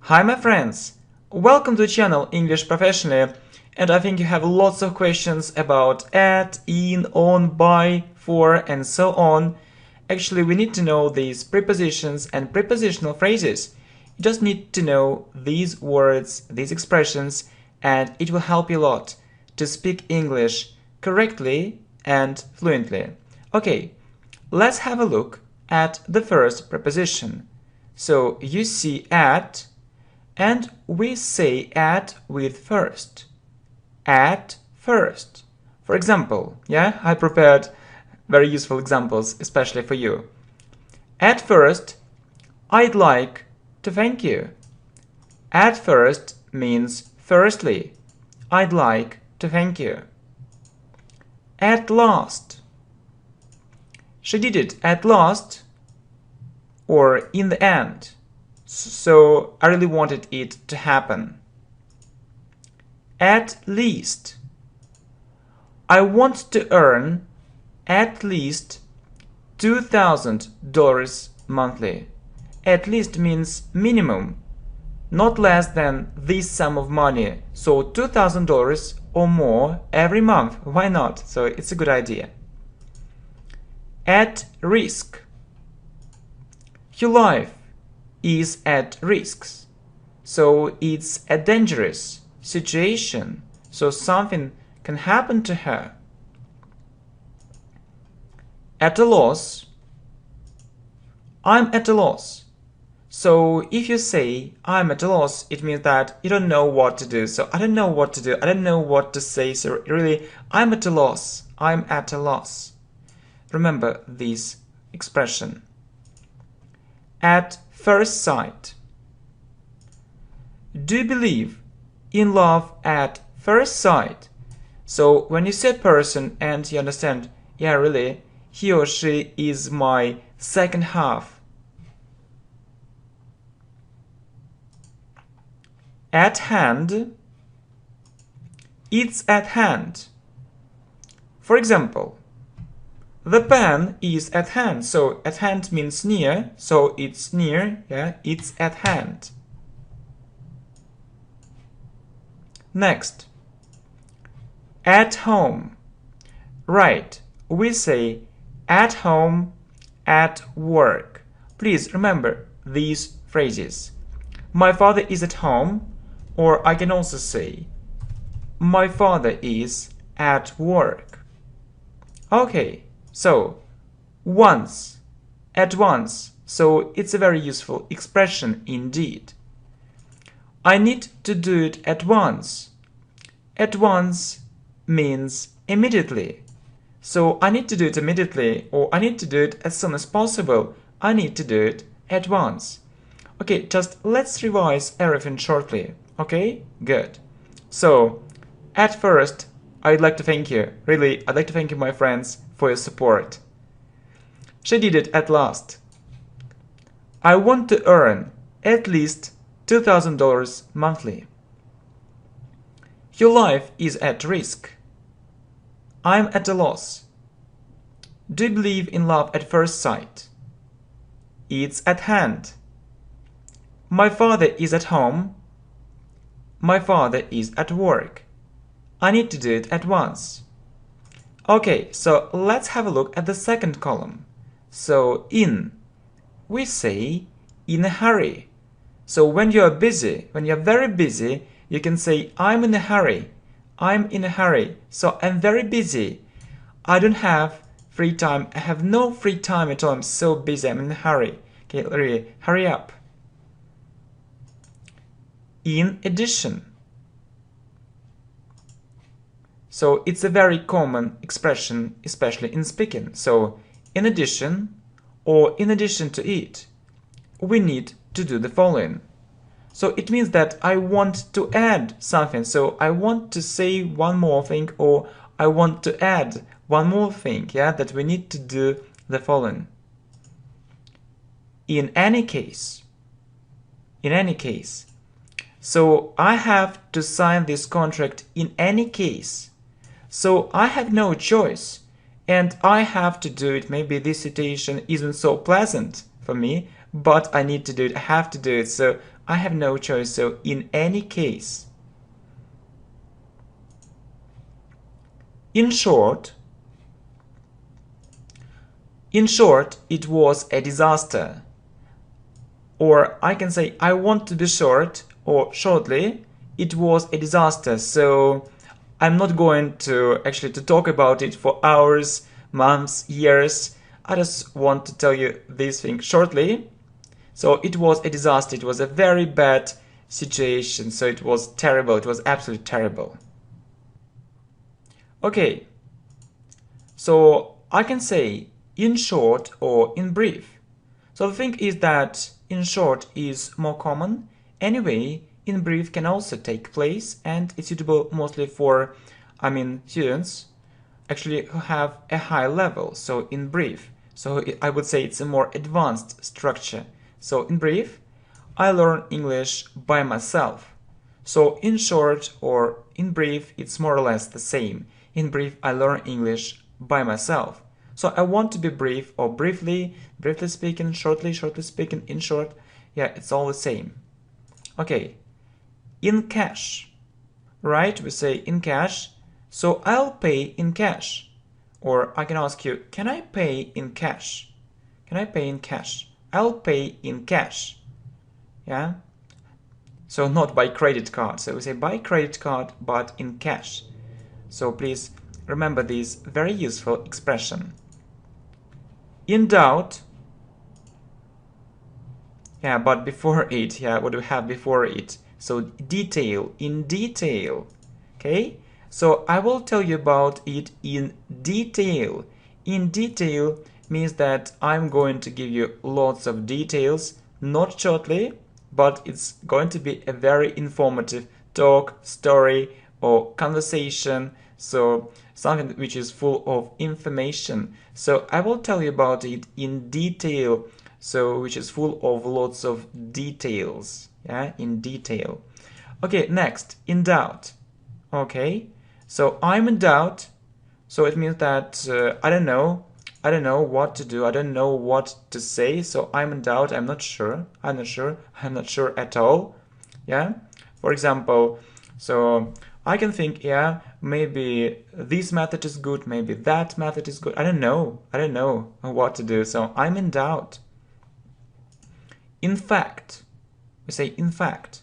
Hi my friends! Welcome to the channel English Professionally, and I think you have lots of questions about at, in, on, by, for and so on. Actually, we need to know these prepositions and prepositional phrases. You just need to know these words, these expressions, and it will help you a lot to speak English correctly and fluently. Okay, let's have a look at the first preposition. So you see at, and we say at with first. At first. For example, I prepared very useful examples, especially for you. At first, I'd like to thank you. At first means firstly. I'd like to thank you. At last. She did it at last, or in the end. So I really wanted it to happen. At least. I want to earn at least $2,000 monthly. At least means minimum, not less than this sum of money. So $2,000 or more every month. Why not? So it's a good idea. At risk. Your life is at risks. So it's a dangerous situation. So something can happen to her. At a loss. I'm at a loss. So if you say I'm at a loss, it means that you don't know what to do. So I don't know what to do. I don't know what to say. So really, I'm at a loss. I'm at a loss. Remember this expression. At first sight. Do you believe in love at first sight? So when you see a person and you understand, yeah, really, he or she is my second half. At hand. It's at hand. For example, the pen is at hand. So at hand means near. So it's near. It's at hand. Next. At home. Right. We say at home, at work. Please remember these phrases. My father is at home, or I can also say my father is at work. Okay. So, once, at once, so it's a very useful expression indeed. I need to do it at once. At once means immediately. So I need to do it immediately, or I need to do it as soon as possible. I need to do it at once. Okay, just let's revise everything shortly. Okay, good. So, at first, I'd like to thank you. Really, I'd like to thank you, my friends, for your support. She did it at last. I want to earn at least $2,000 monthly. Your life is at risk. I'm at a loss. Do you believe in love at first sight? It's at hand. My father is at home. My father is at work. I need to do it at once. Okay, so let's have a look at the second column. So in, we say in a hurry. So when you are busy, when you're very busy, you can say I'm in a hurry. I'm in a hurry. So I'm very busy. I don't have free time. I have no free time at all. I'm so busy. I'm in a hurry. Okay, hurry up. In addition. So it's a very common expression, especially in speaking. So in addition, or in addition to it, we need to do the following. So it means that I want to add something. So I want to say one more thing, or I want to add one more thing, that we need to do the following. In any case. In any case. So I have to sign this contract in any case. So I have no choice, and I have to do it. Maybe this situation isn't so pleasant for me, but I need to do it. I have to do it. So I have no choice. So in any case. In short, it was a disaster. Or I can say, I want to be short, or shortly, it was a disaster. So I'm not going to actually to talk about it for hours, months, years. I just want to tell you this thing shortly. So it was a disaster. It was a very bad situation. So it was terrible. It was absolutely terrible. Okay. So I can say in short or in brief. So the thing is that in short is more common. Anyway, in brief can also take place, and it's suitable mostly for, students actually who have a high level. So in brief. So I would say it's a more advanced structure. So in brief, I learn English by myself. So in short or in brief, it's more or less the same. In brief, I learn English by myself. So I want to be brief or briefly speaking, shortly speaking, in short. Yeah, it's all the same. Okay. In cash. Right? We say in cash. So I'll pay in cash. Or I can ask you, can I pay in cash? Can I pay in cash? I'll pay in cash. Yeah? So not by credit card. So we say by credit card, but in cash. So please remember this very useful expression. In doubt. Yeah, but before it, yeah, what do we have before it? So detail, in detail. Okay? So I will tell you about it in detail. In detail means that I'm going to give you lots of details, not shortly, but it's going to be a very informative talk, story, or conversation. So something which is full of information. So I will tell you about it in detail. So which is full of lots of details. Yeah, in detail. Okay, next, in doubt. Okay, so I'm in doubt. So it means that I don't know what to do. I don't know what to say. So I'm in doubt. I'm not sure at all. Yeah. For example, so I can think, yeah, maybe this method is good, maybe that method is good. I don't know what to do. So I'm in doubt. In fact, we say in fact.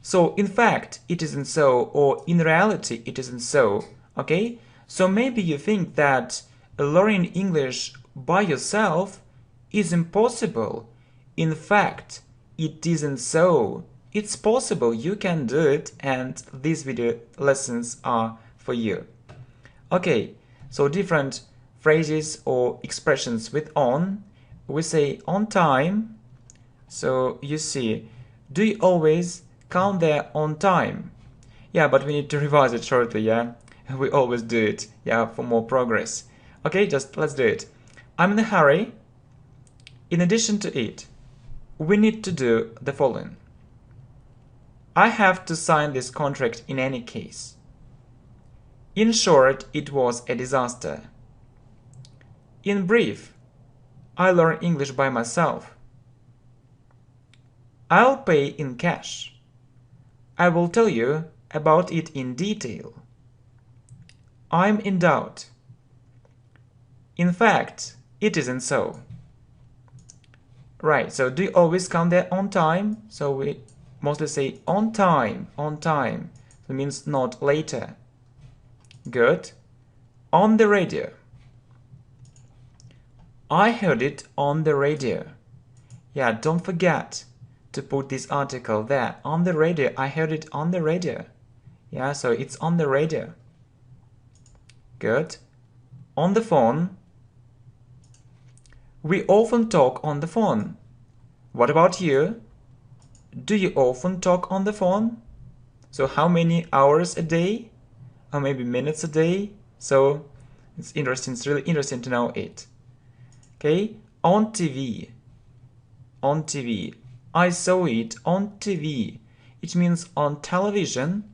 So in fact, it isn't so, or in reality, it isn't so. Okay? So maybe you think that learning English by yourself is impossible. In fact, it isn't so. It's possible, you can do it, and these video lessons are for you. Okay, so different phrases or expressions with on. We say on time. So you see, do you always come there on time? Yeah, but we need to revise it shortly, yeah? We always do it, yeah, for more progress. Okay, just let's do it. I'm in a hurry. In addition to it, we need to do the following. I have to sign this contract in any case. In short, it was a disaster. In brief, I learned English by myself. I'll pay in cash. I will tell you about it in detail. I'm in doubt. In fact, it isn't so. Right, so do you always come there on time? So we mostly say on time. That means not later. Good. On the radio. I heard it on the radio. Yeah, don't forget to put this article there. On the radio. I heard it on the radio. Yeah, so it's on the radio. Good. On the phone. We often talk on the phone. What about you? Do you often talk on the phone? So how many hours a day? Or maybe minutes a day? So it's interesting. It's really interesting to know it. Okay. On TV. On TV. I saw it on TV. It means on television.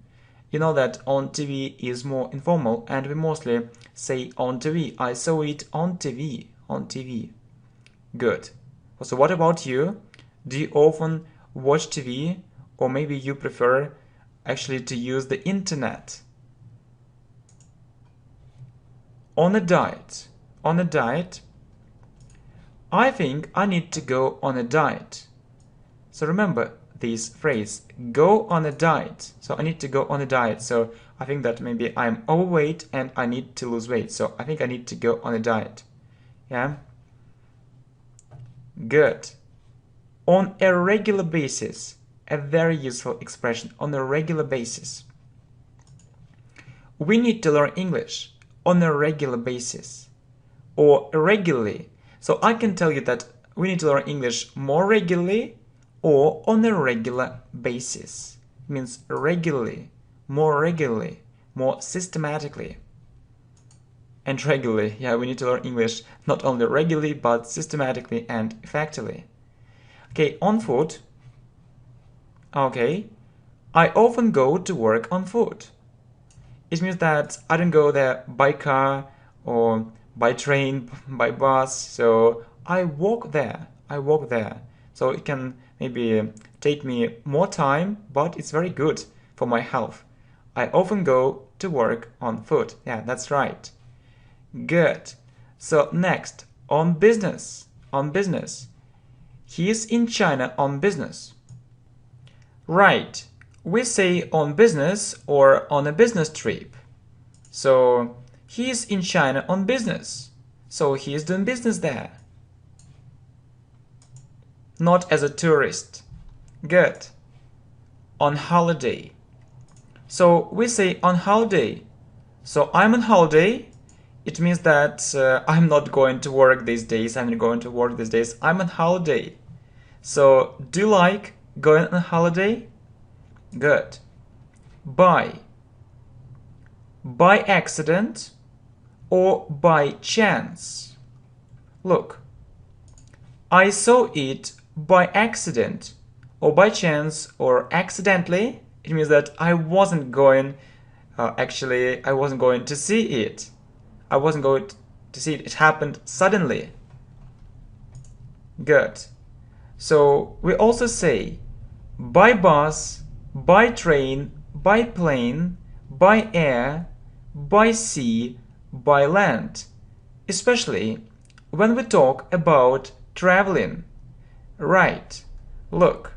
You know that on TV is more informal, and we mostly say on TV. I saw it on TV. On TV. Good. So what about you? Do you often watch TV, or maybe you prefer actually to use the internet? On a diet. On a diet. I think I need to go on a diet. So remember this phrase, go on a diet. So I need to go on a diet. So I think that maybe I'm overweight and I need to lose weight. So I think I need to go on a diet. Yeah? Good. On a regular basis. A very useful expression. On a regular basis. We need to learn English on a regular basis. Or regularly. So I can tell you that we need to learn English more regularly or on a regular basis. It means regularly, more systematically. And regularly, yeah, we need to learn English not only regularly but systematically and effectively. Okay, on foot. Okay, I often go to work on foot. It means that I don't go there by car or by train, by bus, so I walk there. So it can maybe take me more time, but it's very good for my health. I often go to work on foot. Yeah, that's right. Good. So next, on business. He is in China on business. Right. We say on business or on a business trip. So he is in China on business. So he is doing business there. Not as a tourist. Good. On holiday. So we say on holiday. So I'm on holiday. It means that I'm not going to work these days. I'm on holiday. So do you like going on holiday? Good. By. By accident or by chance. Look, I saw it by accident or by chance or accidentally. It means that I wasn't going to see it. It happened suddenly. Good. So we also say by bus, by train, by plane, by air, by sea, by land, especially when we talk about traveling. Right. Look.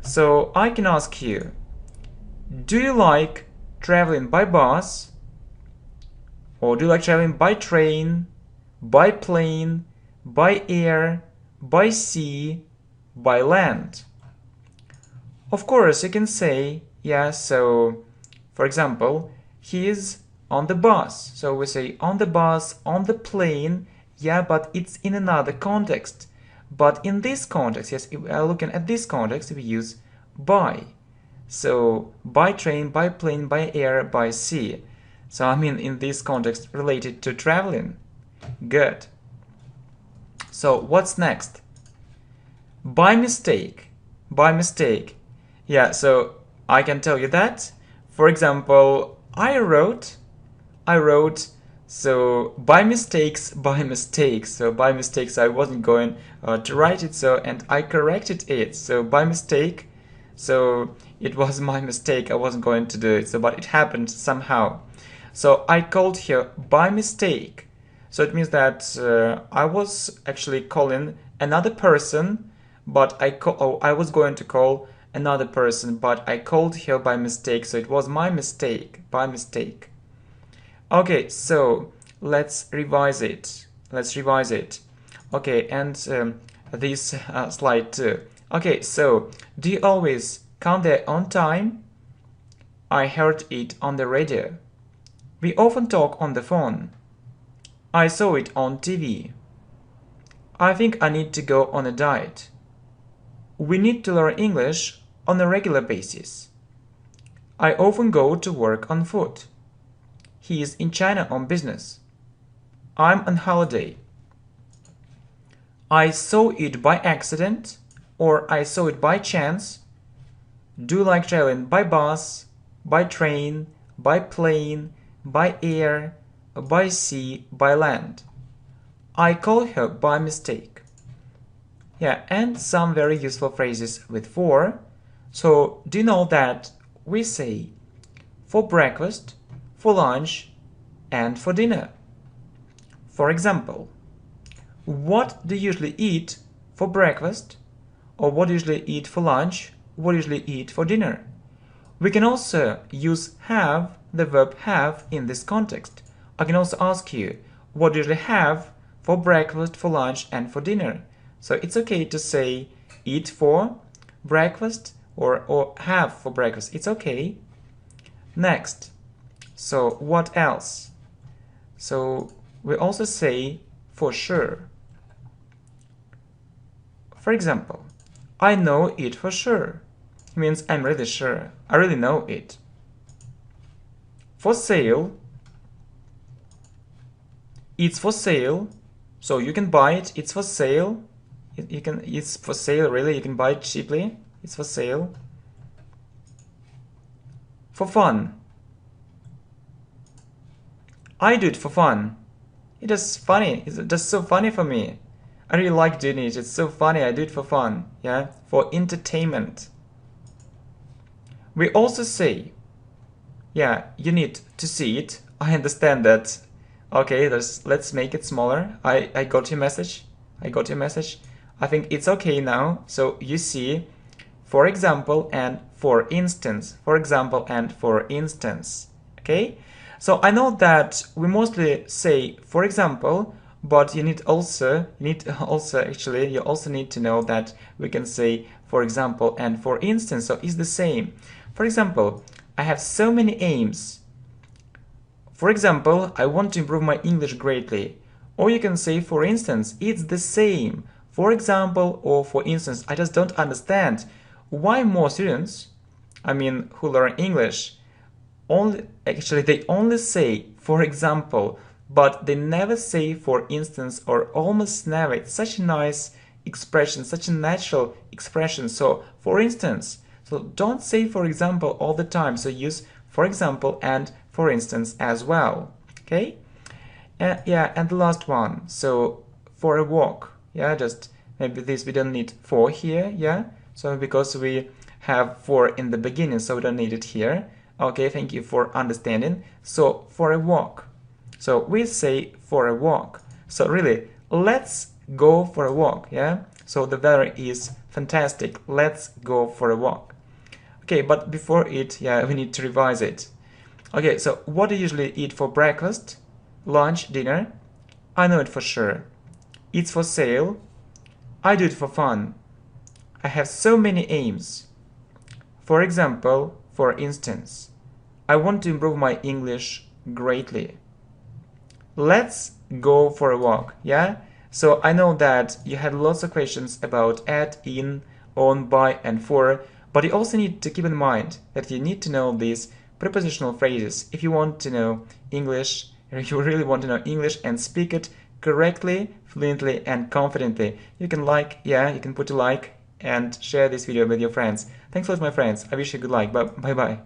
So I can ask you, do you like traveling by bus? Or do you like traveling by train, by plane, by air, by sea, by land? Of course, you can say, yeah, so, for example, he is on the bus. So we say on the bus, on the plane, yeah, but it's in another context. But in this context, yes, if we are looking at this context, we use by. So by train, by plane, by air, by sea. So I mean in this context related to traveling. Good. So what's next? By mistake. By mistake. Yeah, so I can tell you that. For example, I wrote, so by mistakes. So by mistakes I wasn't going to write it, so, and I corrected it. So by mistake, so it was my mistake, I wasn't going to do it, so but it happened somehow. So I called here by mistake. So it means that I was actually calling another person, but I was going to call another person, but I called here by mistake. So it was my mistake, by mistake. Okay, so let's revise it. Okay, and this slide too. Okay, so do you always come there on time? I heard it on the radio. We often talk on the phone. I saw it on TV. I think I need to go on a diet. We need to learn English on a regular basis. I often go to work on foot. He is in China on business. I'm on holiday. I saw it by accident or I saw it by chance. Do you like traveling by bus, by train, by plane, by air, by sea, by land? I called her by mistake. Yeah, and some very useful phrases with for. So, do you know that we say for breakfast, for lunch, and for dinner? For example, what do you usually eat for breakfast? Or what do you usually eat for lunch? What do you usually eat for dinner? We can also use have, the verb have, in this context. I can also ask you, what do you usually have for breakfast, for lunch, and for dinner? So it's okay to say eat for breakfast or have for breakfast. It's okay. Next, so what else? So we also say for sure. For example, I know it for sure. It means I'm really sure. I really know it. For sale, it's for sale. So you can buy it. It's for sale. It's for sale, really. You can buy it cheaply. It's for sale. For fun, I do it for fun. It is funny. It's just so funny for me. I really like doing it. It's so funny. I do it for fun. Yeah, for entertainment. We also say, yeah, you need to see it. I understand that. Okay, let's make it smaller. I got your message. I got your message. I think it's okay now. So you see, for example, and for instance. For example, and for instance. Okay? So I know that we mostly say, for example, but you also need to know that we can say, for example, and for instance. So it's the same. For example, I have so many aims. For example, I want to improve my English greatly. Or you can say, for instance, it's the same. For example, or for instance, I just don't understand why more students, who learn English, they only say, for example, but they never say, for instance, or almost never. It's such a nice expression, such a natural expression. So, for instance, so don't say, for example, all the time. So use, for example, and for instance as well. Okay? Yeah, and the last one. So, for a walk. Yeah, just maybe this we don't need for here. Yeah, so because we have for in the beginning, so we don't need it here. Okay, thank you for understanding. So, for a walk. So, we say for a walk. So, really, let's go for a walk, yeah? So, the weather is fantastic. Let's go for a walk. Okay, but before it, yeah, we need to revise it. Okay, so what do you usually eat for breakfast, lunch, dinner? I know it for sure. It's for sale. I do it for fun. I have so many aims. For example, for instance, I want to improve my English greatly. Let's go for a walk, yeah? So I know that you had lots of questions about at, in, on, by, and for, but you also need to keep in mind that you need to know these prepositional phrases if you want to know English, or if you really want to know English and speak it correctly, fluently, and confidently. You can you can put a like and share this video with your friends. Thanks a lot, my friends. I wish you good luck. Bye-bye.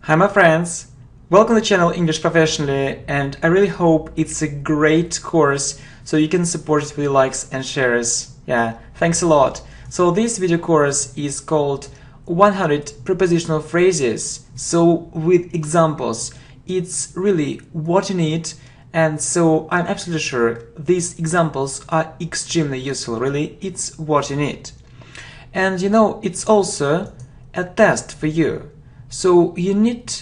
Hi, my friends. Welcome to the channel English Professionally, and I really hope it's a great course, so you can support it with your likes and shares. Yeah, thanks a lot. So this video course is called 100 prepositional phrases, so with examples. It's really what you need, and so I'm absolutely sure these examples are extremely useful. Really, it's what you need. And it's also a test for you. So you need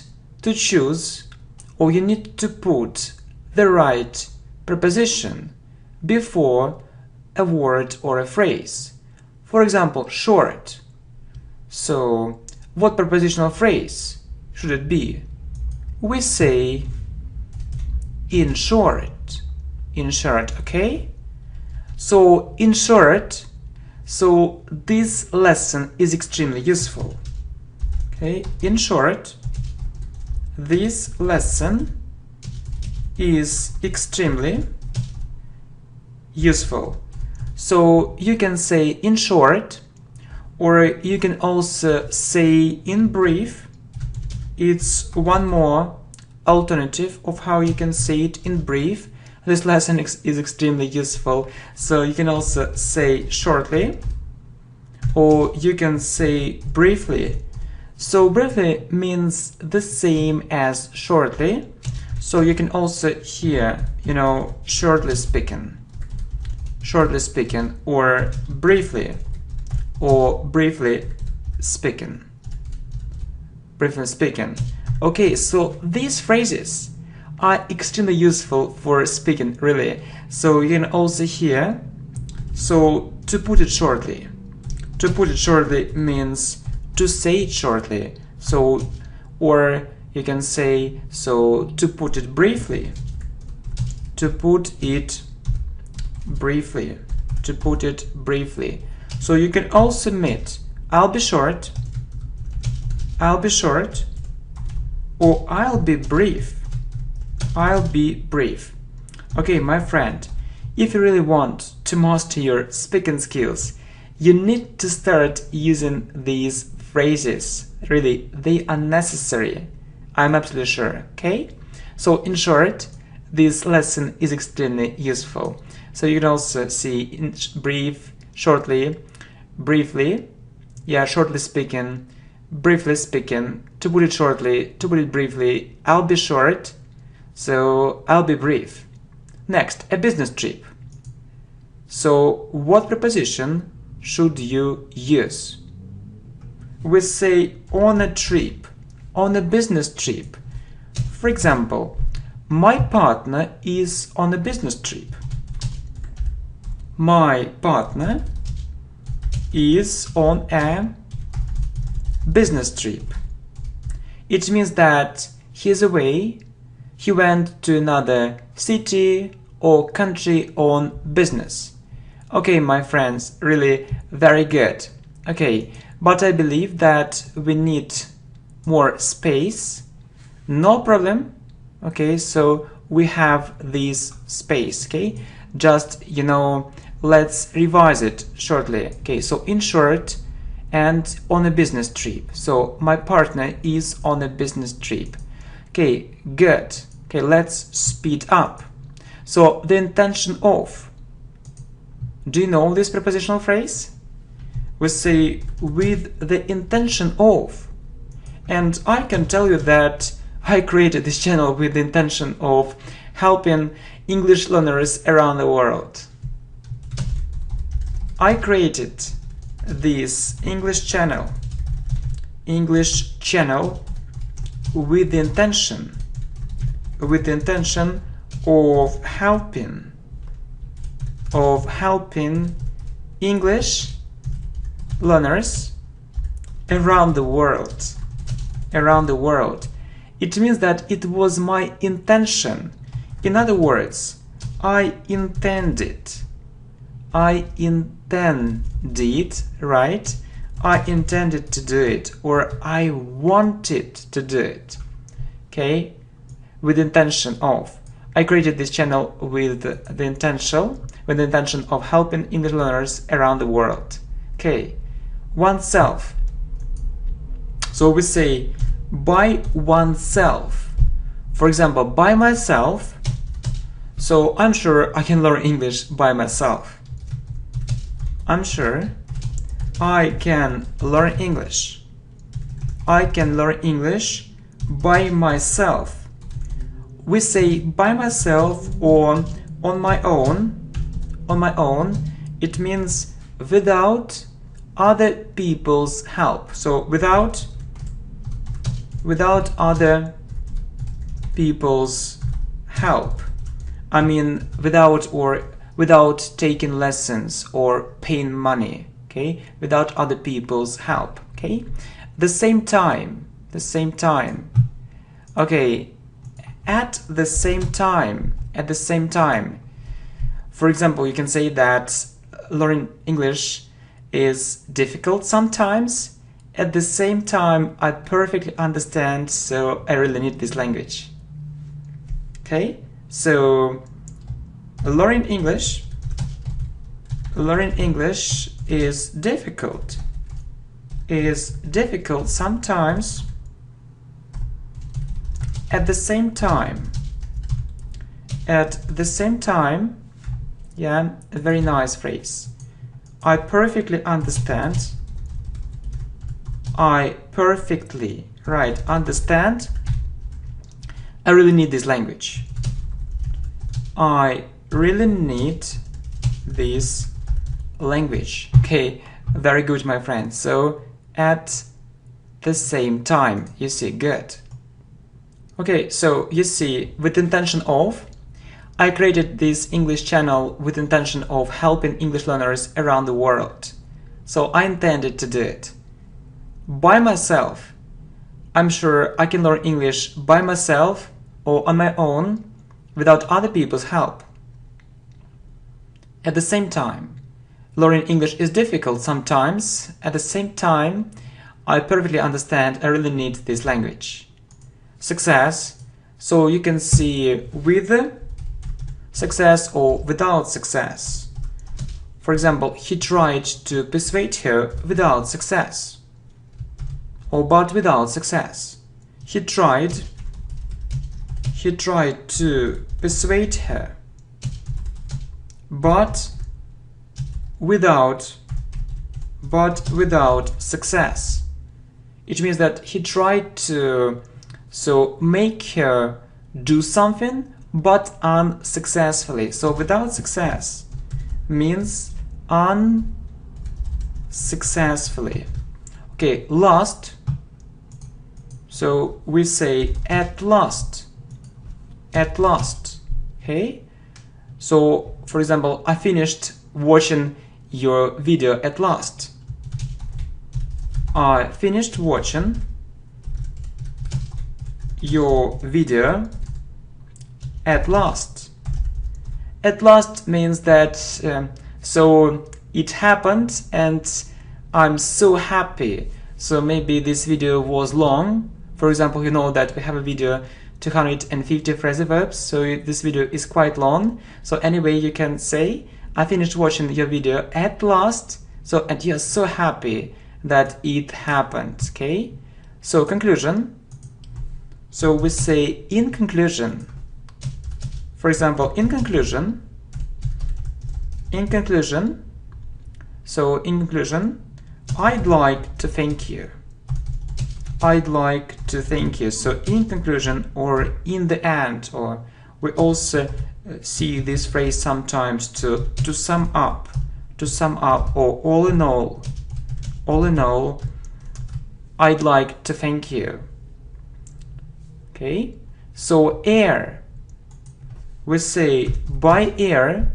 to choose, or you need to put the right preposition before a word or a phrase. For example, short. So what prepositional phrase should it be? We say in short. In short, okay? So in short, so this lesson is extremely useful. Okay, in short, this lesson is extremely useful. So you can say in short, or you can also say in brief. It's one more alternative of how you can say it in brief. This lesson is extremely useful. So you can also say shortly, or you can say briefly. So briefly means the same as shortly. So you can also hear, shortly speaking, or briefly speaking, Okay, so these phrases are extremely useful for speaking, really. So you can also hear, so to put it shortly. To put it shortly means to say it shortly. So, or you can say, so to put it briefly. To put it briefly. So you can also meet, I'll be short, or I'll be brief. Okay, my friend, if you really want to master your speaking skills, you need to start using these phrases. Really, they are necessary. I'm absolutely sure, okay? So in short, this lesson is extremely useful. So you can also see in brief, shortly, briefly, shortly speaking, briefly speaking, to put it shortly, to put it briefly, I'll be short, so I'll be brief. Next, a business trip. So what preposition should you use? We say on a trip, on a business trip. For example, my partner is on a business trip. My partner is on a business trip. It means that he's away, he went to another city or country on business. Okay, my friends, really very good. Okay, but I believe that we need more space. No problem. Okay, so we have this space, okay? Just, let's revise it shortly. Okay, so in short, and on a business trip. So my partner is on a business trip. Okay, good. Okay, let's speed up. So the intention of. Do you know this prepositional phrase? We say with the intention of. And I can tell you that I created this channel with the intention of helping English learners around the world. I created this English channel with the intention of helping English learners around the world. It means that it was my intention. In other words, I intended, right? I intended to do it, or I wanted to do it. Okay? With intention of. I created this channel with the intention of helping English learners around the world. Okay? Oneself. So we say by oneself. For example, by myself. So I'm sure I can learn English by myself. I'm sure I can learn English. I can learn English by myself. We say by myself or on my own. It means without other people's help. So without other people's help. I mean without taking lessons or paying money. Okay, without other people's help. Okay, the same time. Okay, at the same time. For example, you can say that learning English is difficult sometimes. At the same time, I perfectly understand, so I really need this language. Okay, so learning English is difficult. Sometimes. At the same time. at the same time. Yeah, a very nice phrase. I perfectly understand. I perfectly, right, understand. I really need this language. I really need this language. Okay, very good, my friend. So, at the same time, you see, good. Okay, so you see, with intention of, I created this English channel with intention of helping English learners around the world. So I intended to do it. By myself, I'm sure I can learn English by myself or on my own without other people's help. At the same time, learning English is difficult sometimes. At the same time, I perfectly understand I really need this language. Success, so you can see with success or without success. For example, he tried to persuade her without success. Or but without success. He tried to persuade her, but without success. It means that he tried to make her do something, but unsuccessfully. So without success means unsuccessfully. Okay, last. So we say at last. At last. Okay. So for example, I finished watching your video at last. I finished watching your video at last. At last means that so it happened and I'm so happy. So maybe this video was long. For example, you know that we have a video 250 phrasal verbs, so this video is quite long. So anyway, you can say I finished watching your video at last. So and you're so happy that it happened. Okay, so conclusion. So we say in conclusion. For example, in conclusion. So in conclusion, I'd like to thank you. I'd like to thank you. So in conclusion or in the end, or we also see this phrase sometimes to sum up, or all in all, I'd like to thank you. Okay, so air, we say by air.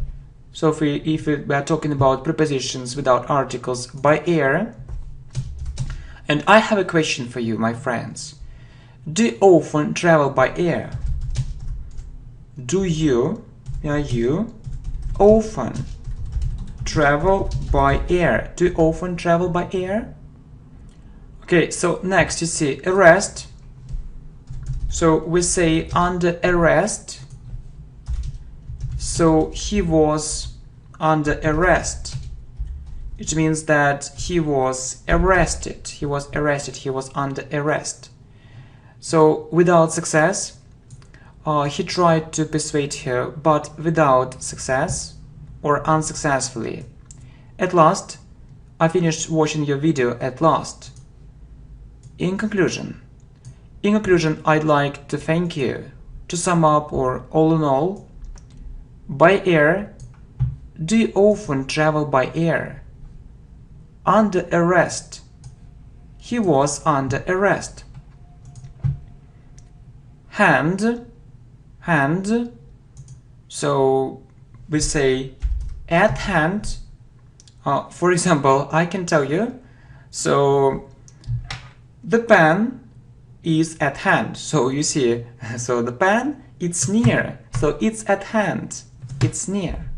So if we are talking about prepositions without articles, by air. And I have a question for you, my friends. Do you often travel by air? Do you often travel by air? Do you often travel by air? Okay, so next you see arrest. So we say under arrest. So he was under arrest. It means that he was arrested. He was under arrest. So without success, he tried to persuade her, but without success or unsuccessfully. At last, I finished watching your video at last. In conclusion, I'd like to thank you. To sum up or all in all, by air. Do you often travel by air? Under arrest. He was under arrest. Hand. So we say at hand. For example, I can tell you. So the pen is at hand. So you see, so the pen, it's near. So it's at hand. It's near.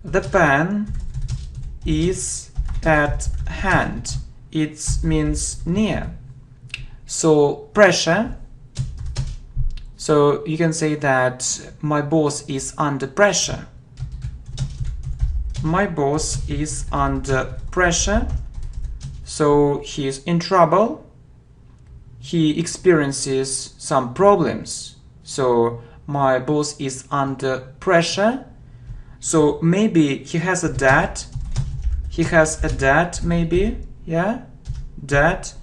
The pen is at hand. It means near. So pressure. So you can say that my boss is under pressure. My boss is under pressure. So he is in trouble. He experiences some problems. So my boss is under pressure. So maybe he has a debt. He has a debt, maybe. Yeah, debt.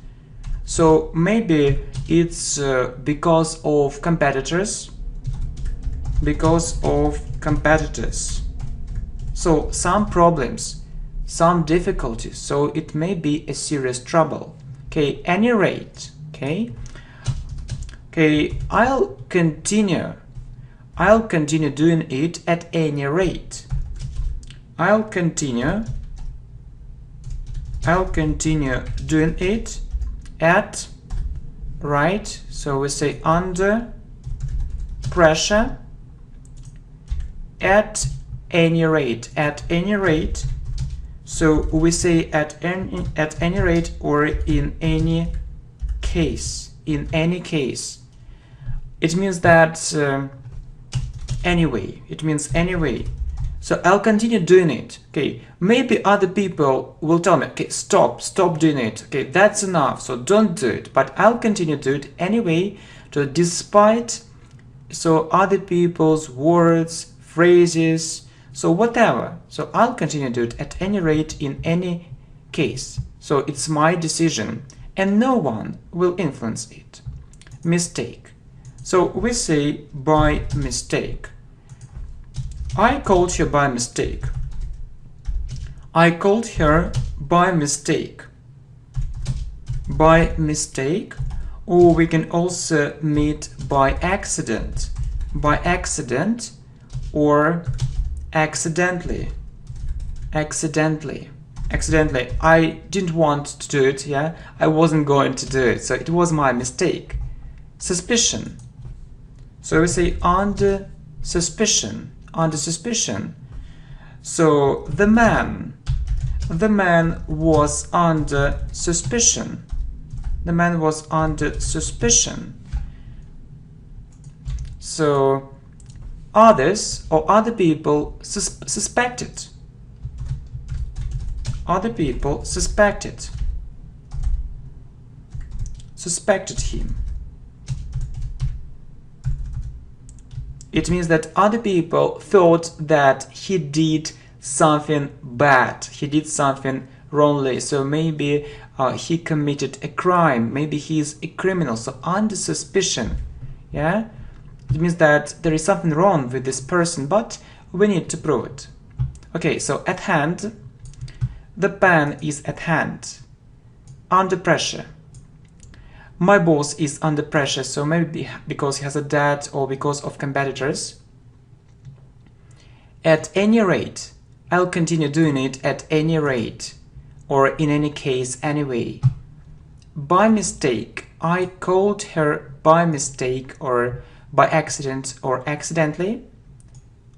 So maybe it's because of competitors. Because of competitors. So some problems, some difficulties. So it may be a serious trouble. Okay, any rate. Okay. Okay, I'll continue doing it at any rate. I'll continue doing it at, right? So we say under pressure, at any rate, So we say at any rate or in any case, It means that anyway, So I'll continue doing it. Okay, maybe other people will tell me, okay, stop doing it. Okay, that's enough, so don't do it. But I'll continue to do it anyway, despite other people's words, phrases, so whatever. So I'll continue to do it at any rate in any case. So it's my decision and no one will influence it. Mistake. So we say by mistake. I called her by mistake. I called her by mistake. By mistake, or we can also meet by accident. By accident or accidentally. Accidentally. I didn't want to do it, yeah? I wasn't going to do it, so it was my mistake. Suspicion. So we say under suspicion. Under suspicion. So the man was under suspicion. The man was under suspicion. So others or other people suspected. Other people suspected him. It means that other people thought that he did something bad, he did something wrongly, so maybe he committed a crime, maybe he is a criminal, so under suspicion, yeah? It means that there is something wrong with this person, but we need to prove it. Okay, so at hand, the pen is at hand. Under pressure. My boss is under pressure, so maybe because he has a debt or because of competitors. At any rate, I'll continue doing it at any rate, or in any case anyway. By mistake, I called her by mistake or by accident or accidentally.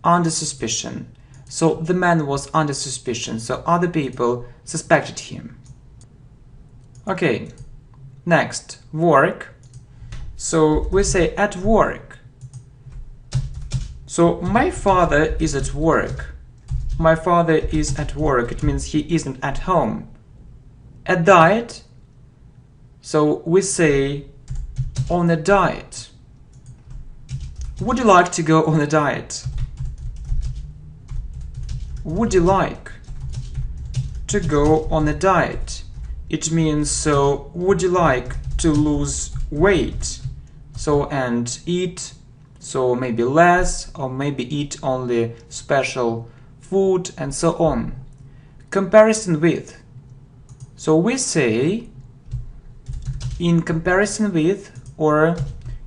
Under suspicion. So the man was under suspicion, so other people suspected him. Okay. Next, work. So we say at work. So my father is at work. My father is at work. It means he isn't at home. A diet. So we say on a diet. Would you like to go on a diet? Would you like to go on a diet? It means, so would you like to lose weight? So and eat, so maybe less, or maybe eat only special food and so on. Comparison with. So we say in comparison with or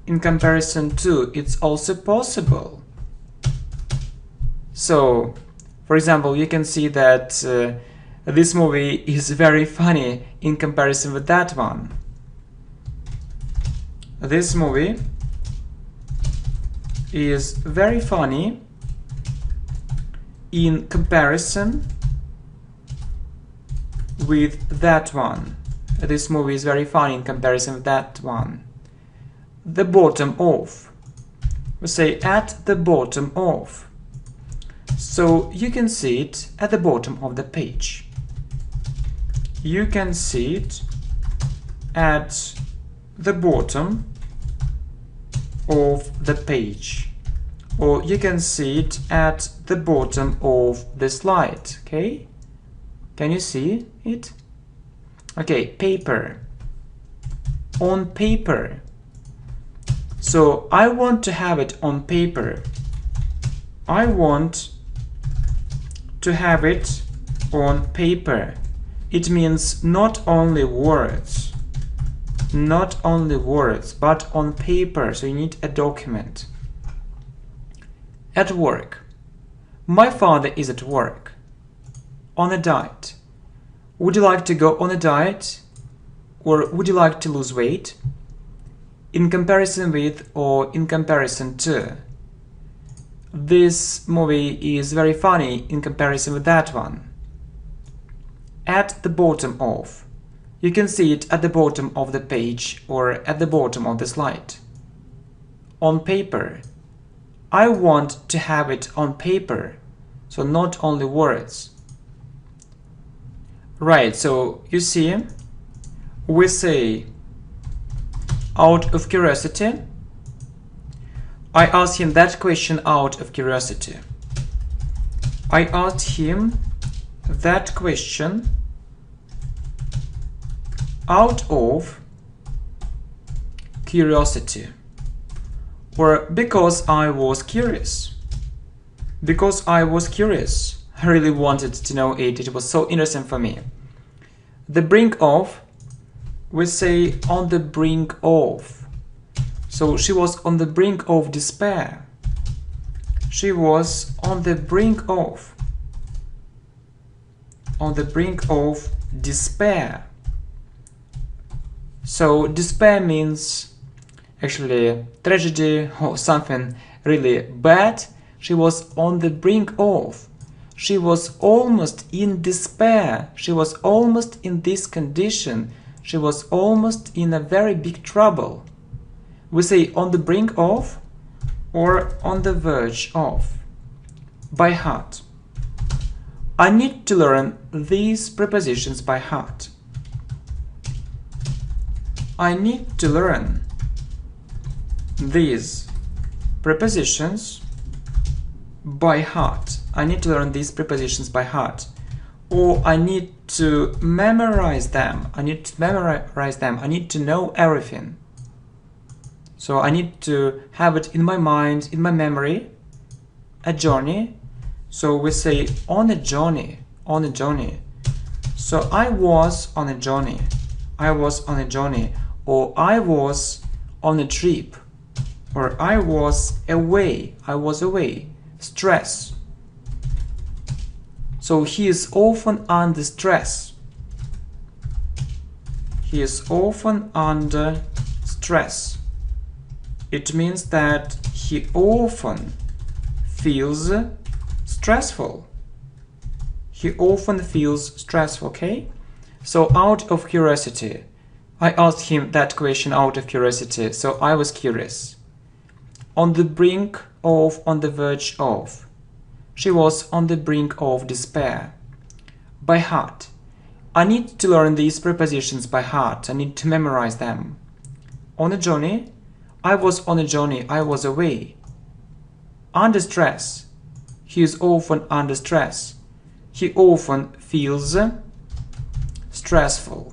in comparison to, it's also possible. So, for example, you can see that this movie is very funny in comparison with that one. This movie is very funny in comparison with that one. This movie is very funny in comparison with that one. The bottom of. We say at the bottom of. So you can see it at the bottom of the page. You can see it at the bottom of the page, or you can see it at the bottom of the slide. Okay, can you see it? Okay, paper, on paper. So I want to have it on paper. I want to have it on paper. It means not only words, but on paper. So you need a document. At work. My father is at work. On a diet. Would you like to go on a diet? Or would you like to lose weight? In comparison with or in comparison to. This movie is very funny in comparison with that one. At the bottom of. You can see it at the bottom of the page or at the bottom of the slide. On paper. I want to have it on paper. So not only words. Right, so you see, we say out of curiosity. I asked him that question out of curiosity. I asked him that question out of curiosity, or because I was curious. Because I was curious. I really wanted to know it. It was so interesting for me. The brink of, we say on the brink of. So she was on the brink of despair. She was on the brink of. On the brink of despair. So despair means actually tragedy or something really bad. She was on the brink of. She was almost in despair. She was almost in this condition. She was almost in a very big trouble. We say on the brink of or on the verge of. By heart. I need to learn these prepositions by heart. I need to learn these prepositions by heart. I need to learn these prepositions by heart. Or I need to memorize them. I need to know everything. So I need to have it in my mind, in my memory. A journey. So we say on a journey. On a journey. So I was on a journey. I was on a journey. Or I was on a trip. Or I was away. I was away. Stress. So he is often under stress. He is often under stress. It means that he often feels stressful. He often feels stressful, okay? So out of curiosity. I asked him that question out of curiosity, so I was curious. On the brink of, on the verge of. She was on the brink of despair. By heart. I need to learn these prepositions by heart. I need to memorize them. On a journey. I was on a journey. I was away. Under stress. He is often under stress. He often feels stressful.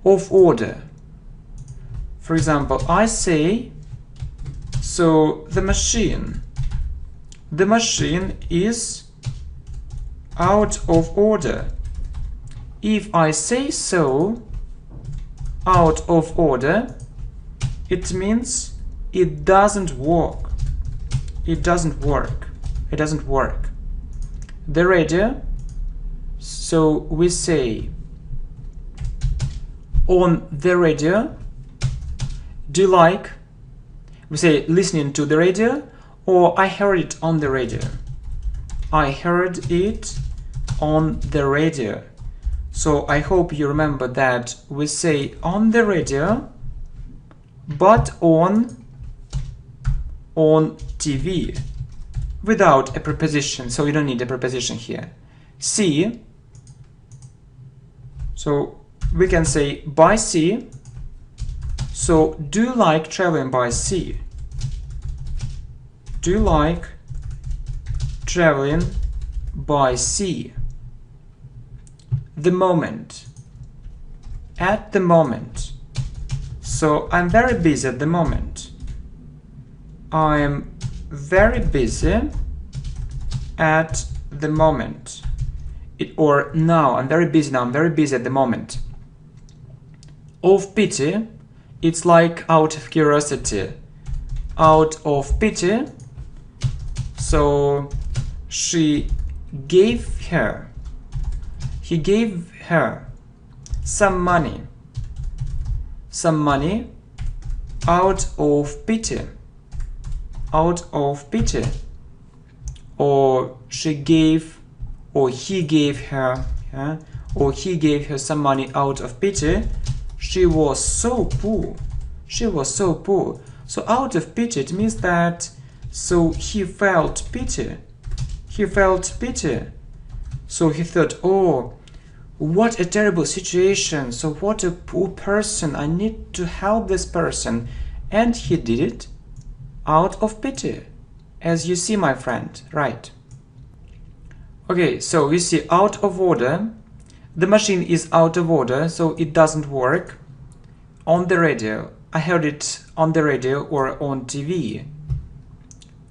Of order. For example, I say, so the machine is out of order. If I say so, out of order, it means it doesn't work. It doesn't work. It doesn't work. The radio, so we say on the radio. Do you like? We say listening to the radio, or I heard it on the radio. I heard it on the radio. So I hope you remember that we say on the radio, but on TV without a preposition. So you don't need a preposition here. See. So we can say by sea. So, do you like traveling by sea? Do you like traveling by sea? The moment. At the moment. So, I'm very busy at the moment. I'm very busy at the moment. Or now, I'm very busy now, I'm very busy at the moment. Of pity, it's like out of curiosity. Out of pity, so he gave her some money out of pity, or he gave her some money out of pity. She was so poor. So out of pity, it means that so he felt pity. So he thought, oh, what a terrible situation. So what a poor person. I need to help this person. And he did it out of pity. As you see, my friend, right? Okay, so you see out of order. The machine is out of order, so it doesn't work. On the radio. I heard it on the radio or on TV.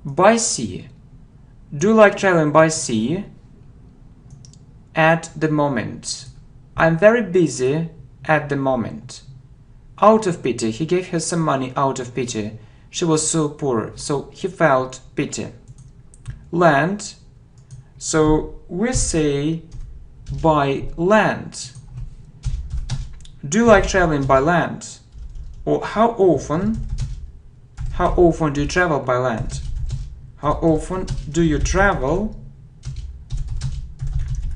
By sea. Do you like traveling by sea? At the moment. I'm very busy at the moment. Out of pity. He gave her some money out of pity. She was so poor, so he felt pity. Land. So we say by land. Do you like traveling by land? Or how often do you travel by land? How often do you travel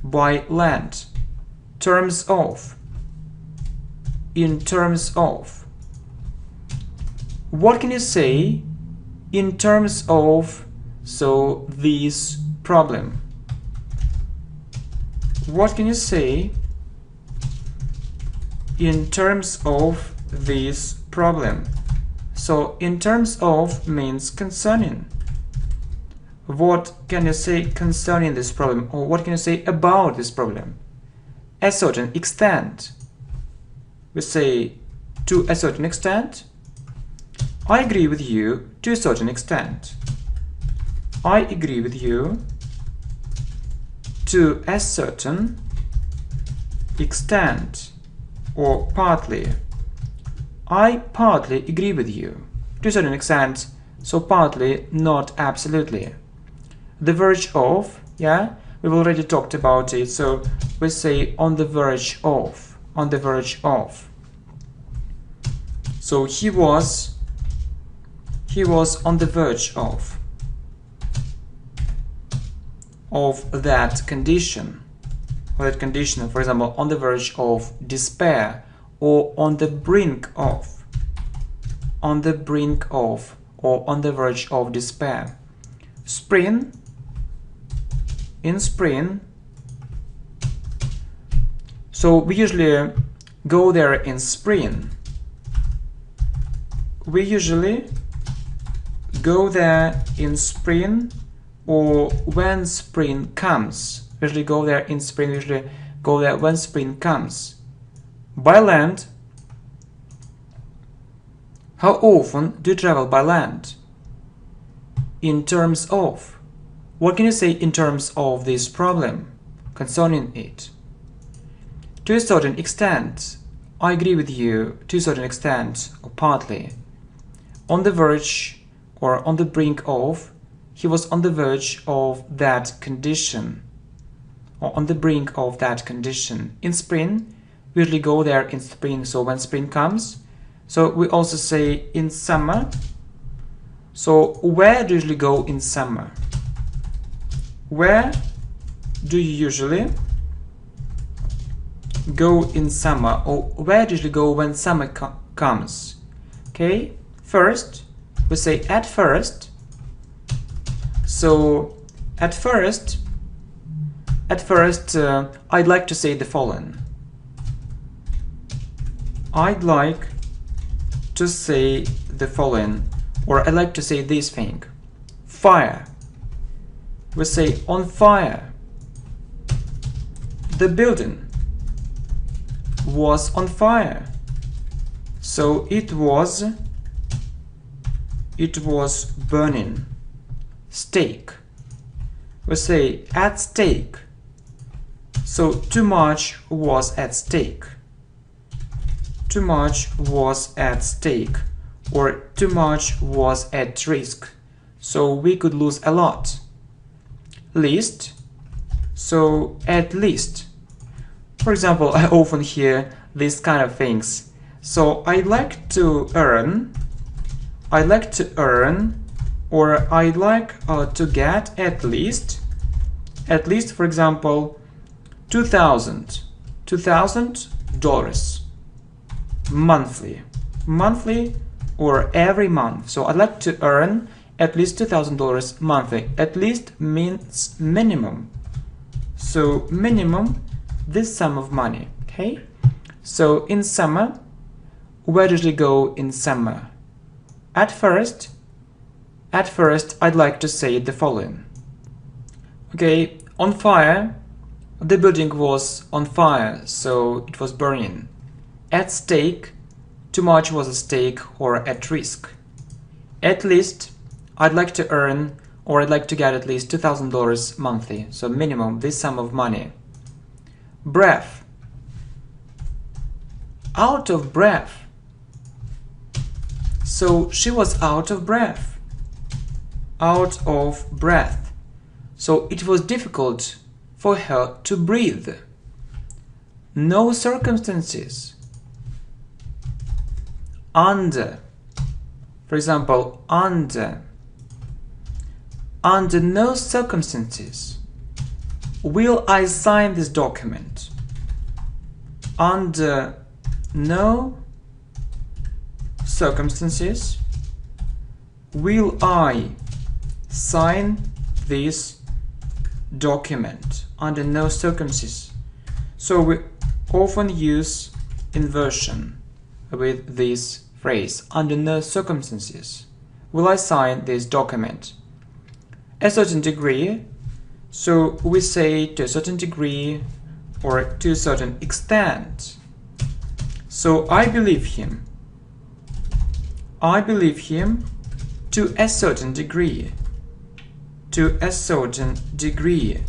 by land? Terms of. In terms of. What can you say in terms of so this problem? What can you say in terms of this problem? So in terms of means concerning. What can you say concerning this problem, or what can you say about this problem? A certain extent. We say to a certain extent. I agree with you to a certain extent. I agree with you to a certain extent, or partly. I partly agree with you to a certain extent, so partly, not absolutely. The verge of, yeah, we've already talked about it, so we say on the verge of, on the verge of. So he was on the verge of that condition, for example, on the verge of despair, or on the brink of, or on the verge of despair. Spring. In spring, so we usually go there in spring. We usually go there in spring, or when spring comes. We usually go there in spring, we usually go there when spring comes. By land. How often do you travel by land? In terms of. What can you say in terms of this problem concerning it? To a certain extent. I agree with you to a certain extent, or partly. On the verge, or on the brink of. He was on the verge of that condition, or on the brink of that condition. In spring, we usually go there in spring, so when spring comes. So we also say in summer. So where do you usually go in summer? Where do you usually go in summer, or where do you usually go when summer comes? Okay, first we say at first. So at first, I'd like to say the following. I'd like to say the following, or I like to say this thing. Fire. We say on fire. The building was on fire. So it was burning. Stake. We say at stake. So too much was at stake. Too much was at stake, or too much was at risk. So we could lose a lot. Least. So at least. For example, I often hear these kind of things. So I'd like to earn, or I'd like to get at least, for example, $2,000 monthly or every month. So I'd like to earn at least $2,000 monthly. At least means minimum. So minimum, this sum of money. Okay. So in summer, where did we go in summer? At first, I'd like to say the following. Okay, on fire, the building was on fire, so it was burning. At stake, too much was at stake or at risk. At least, I'd like to earn, or I'd like to get at least $2,000 monthly, so minimum, this sum of money. Breath. Out of breath. So she was out of breath. Out of breath. So it was difficult for her to breathe. No circumstances. Under. For example, under. Under no circumstances will I sign this document. Under no circumstances will I sign this document. Under no circumstances. So we often use inversion with this phrase. Under no circumstances will I sign this document. A certain degree. So we say to a certain degree or to a certain extent. So I believe him. I believe him to a certain degree. To a certain degree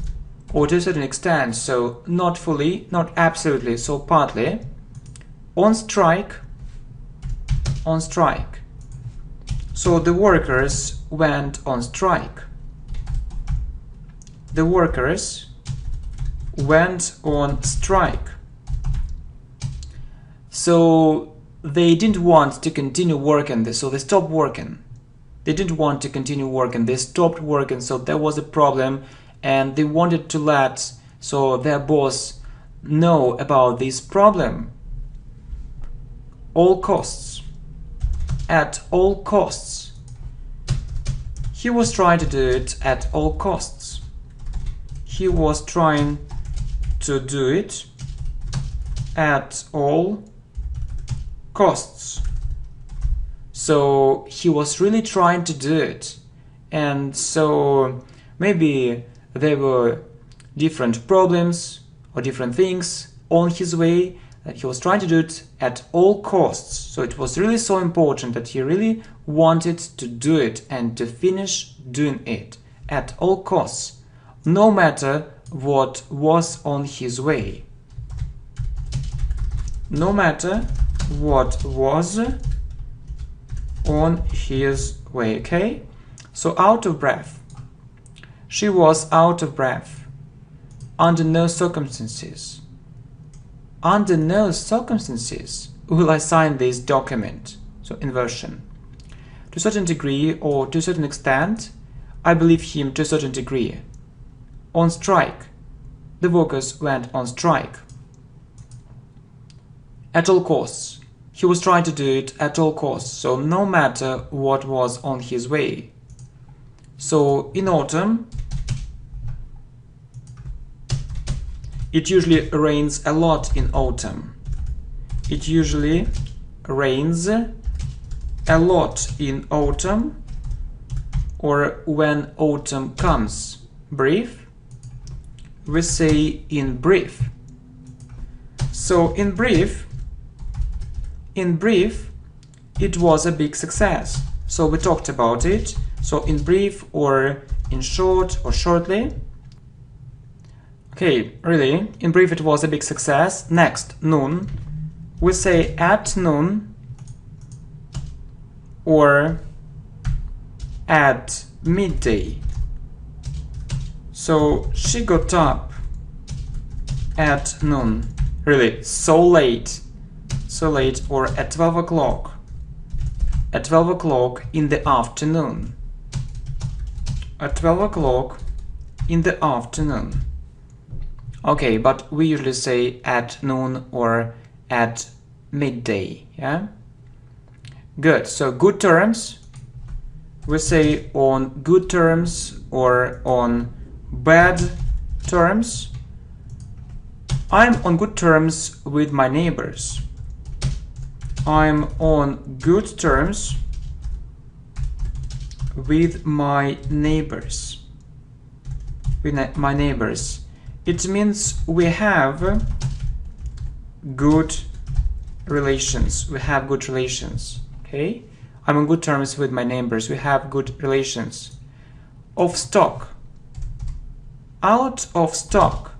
or to a certain extent. So not fully, not absolutely, so partly. On strike. On strike. So the workers went on strike. The workers went on strike. So they didn't want to continue working, so they stopped working. They didn't want to continue working, they stopped working, so there was a problem and they wanted to let their boss know about this problem. All costs. At all costs. He was trying to do it at all costs. He was trying to do it at all costs. So he was really trying to do it. And so maybe there were different problems or different things on his way that he was trying to do it at all costs. So it was really so important that he really wanted to do it and to finish doing it at all costs. No matter what was on his way. No matter what was on his way, okay? So out of breath. She was out of breath. Under no circumstances. Under no circumstances will I sign this document. So inversion. To a certain degree or to a certain extent, I believe him to a certain degree. On strike. The workers went on strike. At all costs. He was trying to do it at all costs, so no matter what was on his way. So in autumn, it usually rains a lot in autumn. It usually rains a lot in autumn, or when autumn comes. Brief, we say in brief. So in brief, it was a big success. So we talked about it. So in brief, or in short, or shortly. Okay, really, in brief, it was a big success. Next, noon. We say at noon, or at midday. So she got up at noon. Really, so late, or at 12 o'clock. At 12 o'clock in the afternoon. At 12 o'clock in the afternoon. Okay, but we usually say at noon or at midday, yeah? Good, so good terms. We say on good terms or on bad terms. I'm on good terms with my neighbors. I'm on good terms with my neighbors. It means we have good relations. Okay? I'm on good terms with my neighbors. We have good relations. Of stock. Out of stock.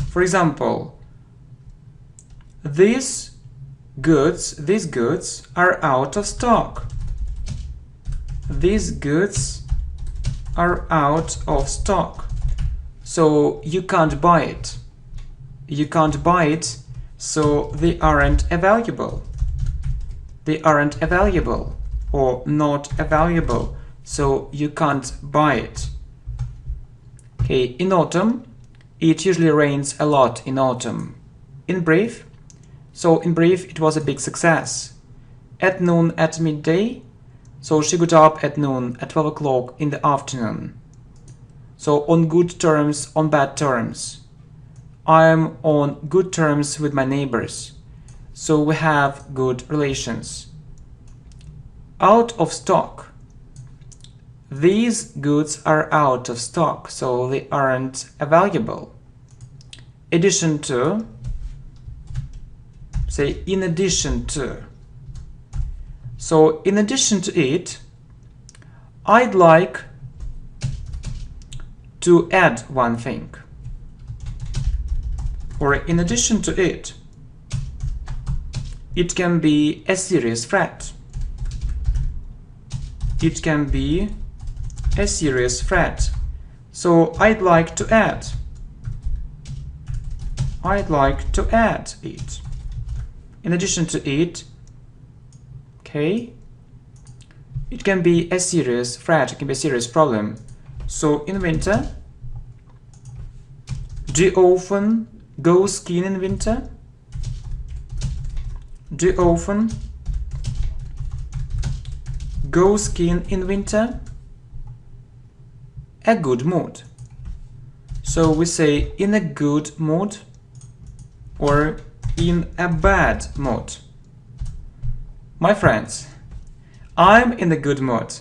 For example, these goods are out of stock. These goods are out of stock. So you can't buy it. So they aren't available. Or not available. So you can't buy it. Okay, in autumn, it usually rains a lot in autumn. In brief, it was a big success. At noon, at midday, so she got up at noon, at 12 o'clock in the afternoon. So on good terms, on bad terms. I'm on good terms with my neighbors. So we have good relations. Out of stock. These goods are out of stock, so they aren't available. Addition to, say in addition to. So in addition to it, I'd like to add one thing. Or in addition to it, it can be a serious threat. It can be a serious threat. So I'd like to add. It. In addition to it, okay, it can be a serious threat, it can be a serious problem. So in winter, do you often go skiing in winter? Do you often go skiing in winter? A good mood. So we say in a good mood or in a bad mood. My friends, I'm in a good mood.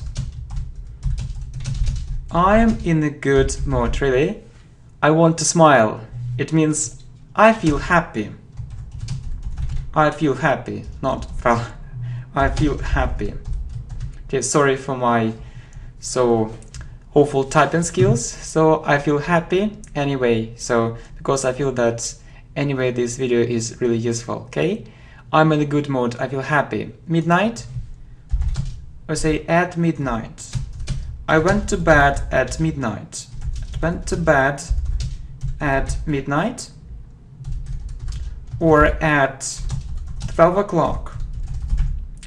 I'm in a good mood, really. I want to smile. It means I feel happy. I feel happy, not well. I feel happy. Okay, sorry for my so awful typing skills. So I feel happy anyway. So because I feel that anyway this video is really useful. Okay, I'm in a good mood. I feel happy. Midnight. I say at midnight. I went to bed at midnight. I went to bed at midnight. Or at 12 o'clock.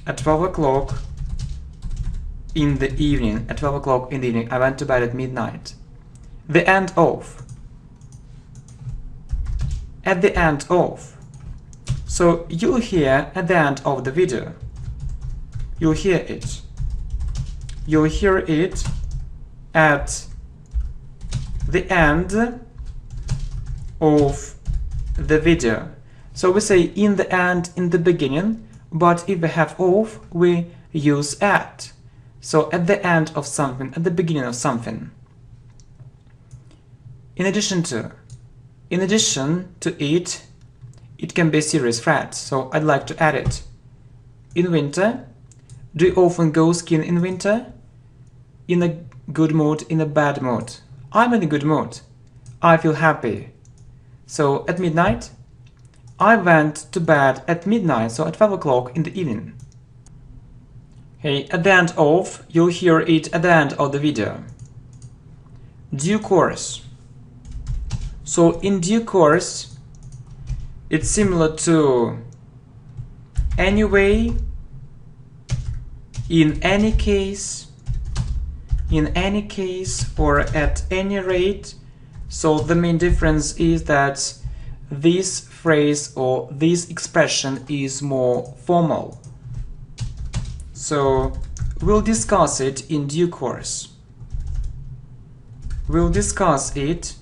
At 12 o'clock in the evening. At 12 o'clock in the evening. I went to bed at midnight. The end of. At the end of. So you'll hear at the end of the video. You'll hear it. You'll hear it at the end of the video. So we say in the end, in the beginning, but if we have of, we use at. So at the end of something, at the beginning of something. In addition to it, it can be a serious threat, so I'd like to add it. In winter, do you often go skiing in winter? In a good mood, in a bad mood? I'm in a good mood. I feel happy. So at midnight, I went to bed at midnight, so at 12 o'clock in the evening. Okay, at the end of, you'll hear it at the end of the video. Due course. So in due course, it's similar to anyway, in any case, or at any rate. So the main difference is that this phrase or this expression is more formal. So we'll discuss it in due course. We'll discuss it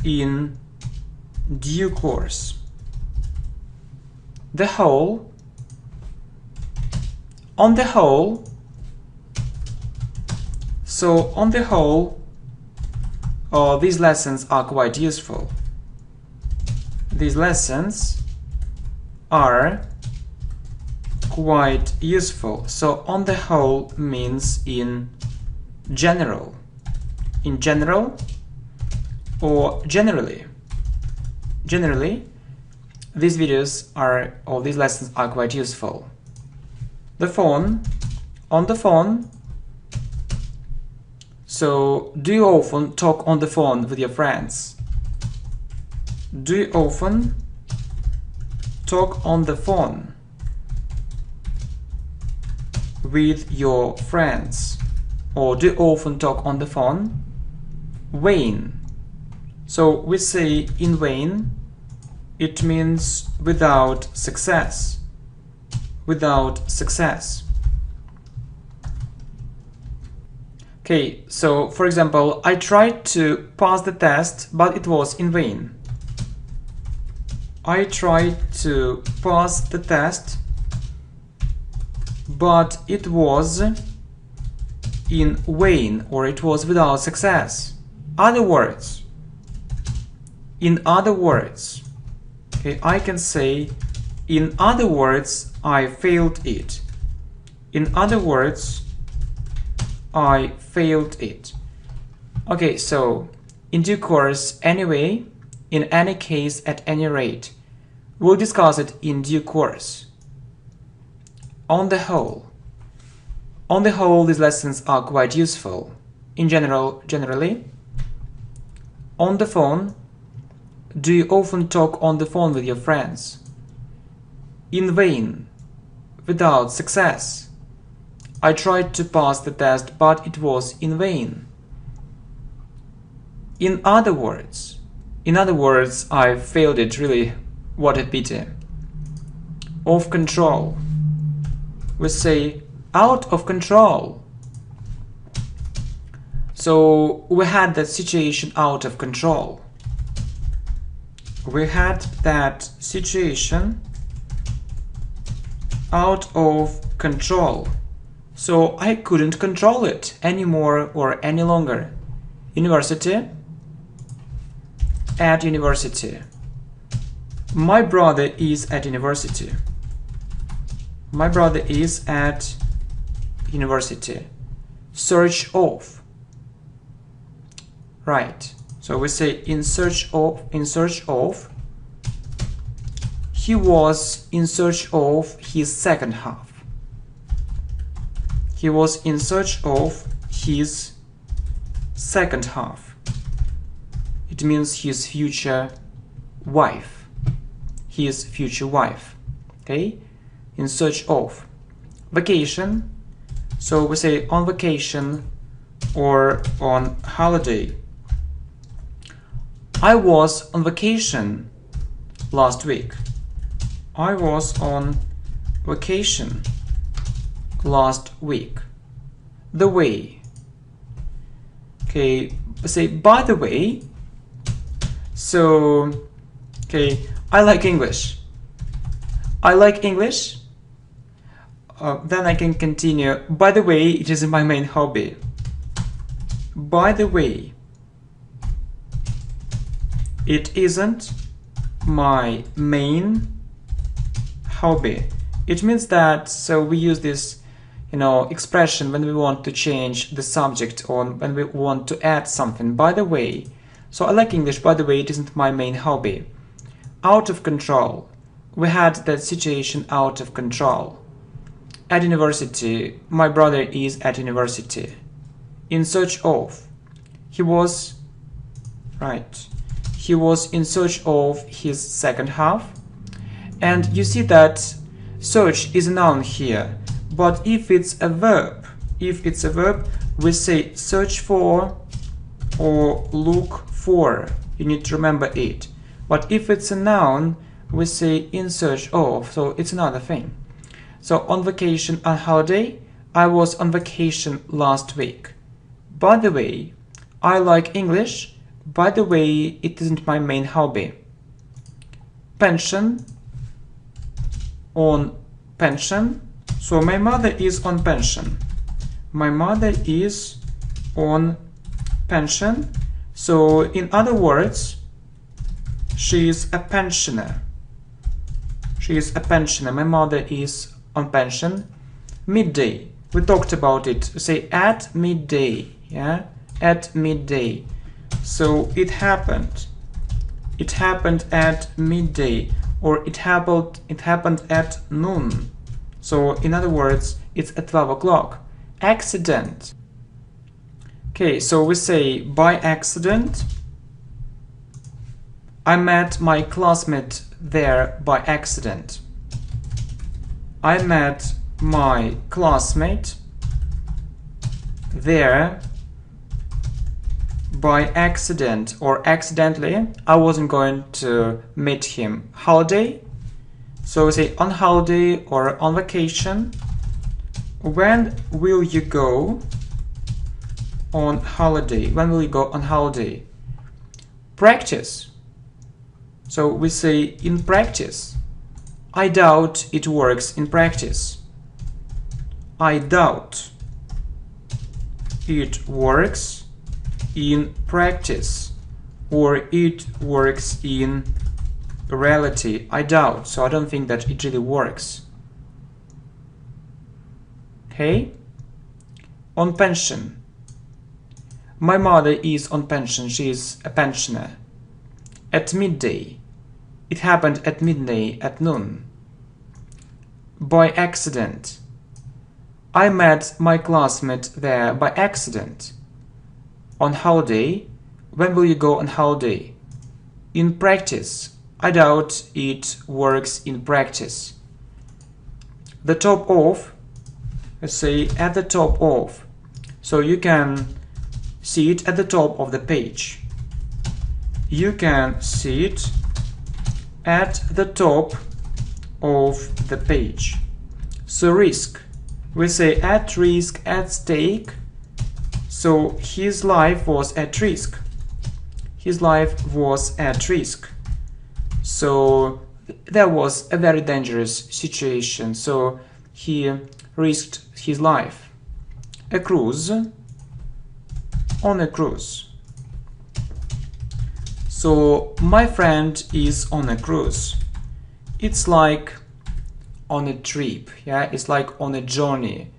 in due course. The whole, on the whole. So on the whole, these lessons are quite useful. These lessons are quite useful. So on the whole means in general. In general or generally. Generally, these videos are, or these lessons are quite useful. The phone, on the phone. So, do you often talk on the phone with your friends? Do you often talk on the phone with your friends? Or do you often talk on the phone? Vain. So, we say in vain, it means without success. Without success. Okay, so for example, I tried to pass the test, but it was in vain. I tried to pass the test, but it was in vain, or it was without success. Other words. In other words. Okay, I can say, in other words, I failed it. In other words, I failed it. Okay, so in due course, anyway, in any case, at any rate. We'll discuss it in due course. On the whole. On the whole, these lessons are quite useful. In general, generally. On the phone. Do you often talk on the phone with your friends? In vain. Without success. I tried to pass the test, but it was in vain. In other words, I failed it, really, what a pity. Off control. We say out of control. So we had that situation out of control. We had that situation out of control. So I couldn't control it anymore or any longer. University. At university. My brother is at university. My brother is at university. Search of. Right. So we say in search of, in search of. He was in search of his second half. He was in search of his second half. It means his future wife. His future wife. Okay? In search of. Vacation. So we say on vacation or on holiday. I was on vacation last week. I was on vacation last week. The way. Okay, say by the way. So, okay, I like English. I like English. then I can continue. By the way, it isn't my main hobby. By the way, it isn't my main hobby. It means that, so we use this, expression when we want to change the subject or when we want to add something. By the way. So I like English. By the way, it isn't my main hobby. Out of control. We had that situation out of control. At university. My brother is at university. In search of. He was in search of his second half. And you see that search is a noun here. But if it's a verb, we say search for or look for. You need to remember it. But if it's a noun, we say in search of. So it's another thing. So on vacation, on holiday. I was on vacation last week. By the way, I like English. By the way, it isn't my main hobby. Pension. On pension. So my mother is on pension. My mother is on pension. So in other words, she is a pensioner. She is a pensioner. My mother is on pension. Midday. We talked about it. Say at midday. Yeah, at midday. So it happened. It happened at midday, or it happened at noon. So in other words, it's at 12 o'clock. Accident. Okay, so we say by accident. I met my classmate there by accident. I met my classmate there by accident or accidentally. I wasn't going to meet him. Holiday. So we say on holiday or on vacation. When will you go on holiday? When will you go on holiday? Practice. So we say in practice. I doubt it works in practice. I doubt it works in practice, or it works in reality. I doubt, so I don't think that it really works. Okay? On pension. My mother is on pension. She is a pensioner. At midday. It happened at midday, at noon. By accident. I met my classmate there by accident. On holiday. When will you go on holiday? In practice. I doubt it works in practice. The top of. Let's say at the top of. So you can see it at the top of the page. You can see it at the top of the page. So risk. We say at risk, at stake. So his life was at risk. His life was at risk. So there was a very dangerous situation. So he risked his life. A cruise. On a cruise. So my friend is on a cruise. It's like on a trip. Yeah, it's like on a journey.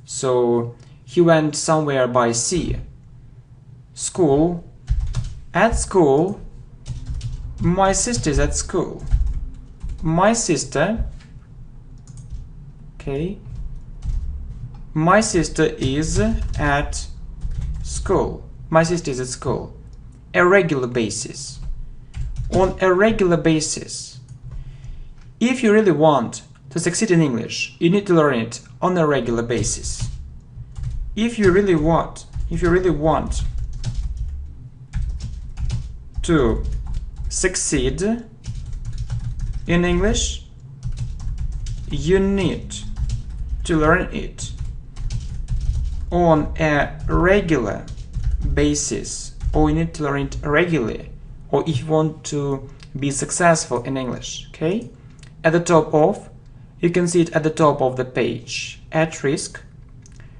So he went somewhere by sea. School. At school. My sister is at school. My sister. Okay. My sister is at school. My sister is at school. A regular basis. On a regular basis. If you really want to succeed in English, you need to learn it on a regular basis. If you really want to succeed in English, you need to learn it on a regular basis, or you need to learn it regularly, or if you want to be successful in English. Okay, at the top of, You can see it at the top of the page. At risk.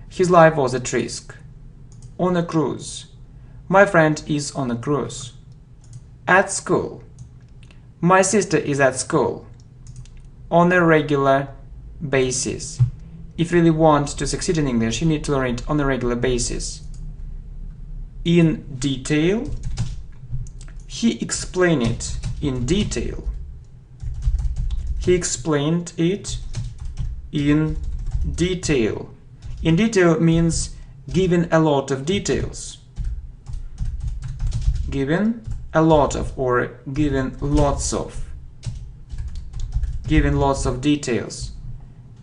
His life was at risk. On a cruise. My friend is on a cruise. At school. My sister is at school. On a regular basis. If you really want to succeed in English, you need to learn it on a regular basis. In detail. He explained it in detail. He explained it in detail. In detail means giving a lot of details. Giving a lot of, or giving lots of. Giving lots of details.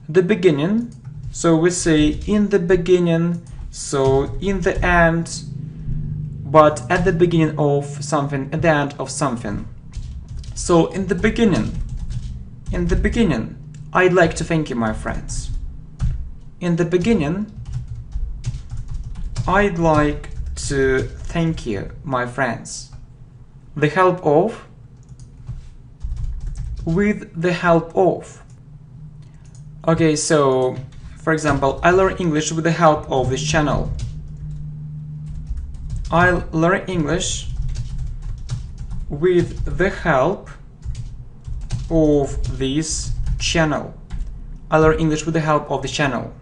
The beginning, so we say in the beginning, so in the end, but at the beginning of something, at the end of something. So in the beginning, I'd like to thank you, my friends. In the beginning, I'd like to thank you, my friends. The help of, with the help of. Okay, so, for example, I learn English with the help of this channel. I learn English with the help of this channel. I learn English with the help of the channel.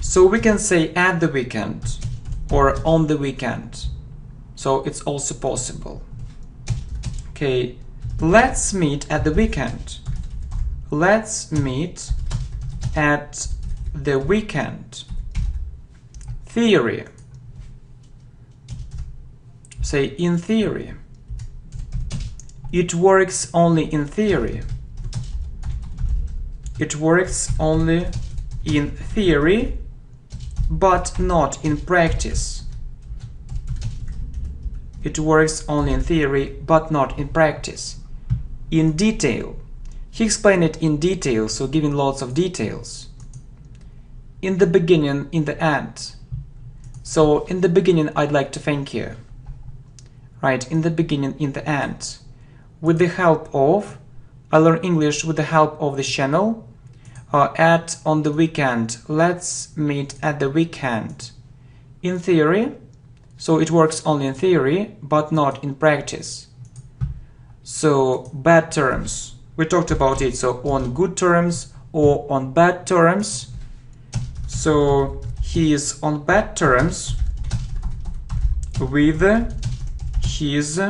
So we can say at the weekend or on the weekend. So it's also possible. Okay, let's meet at the weekend. Let's meet at the weekend. Theory. Say in theory. It works only in theory. It works only in theory, but not in practice. It works only in theory, but not in practice. In detail. He explained it in detail, so giving lots of details. In the beginning, in the end. So in the beginning, I'd like to thank you. Right, in the beginning, in the end. With the help of, I learn English with the help of this channel. On the weekend, let's meet at the weekend. In theory, so it works only in theory, but not in practice. So, bad terms, we talked about it, so on good terms or on bad terms. So, he is on bad terms with his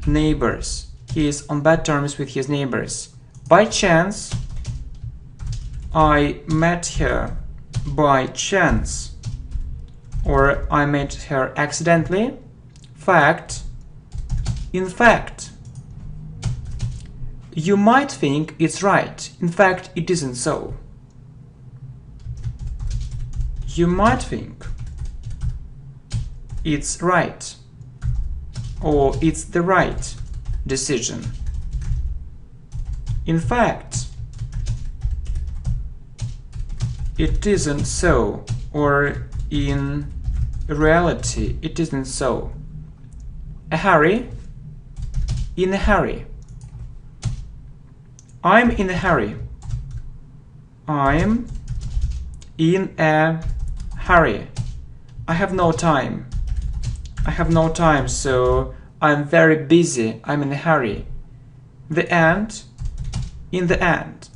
neighbors. He is on bad terms with his neighbors. By chance, I met her by chance, or I met her accidentally. Fact. In fact. You might think it's right. In fact, it isn't so. You might think it's right, or it's the right decision. In fact, it isn't so, or in reality, it isn't so. A hurry. In a hurry. I'm in a hurry. I'm in a hurry. I have no time. I have no time, so I'm very busy. I'm in a hurry. The end. In the end.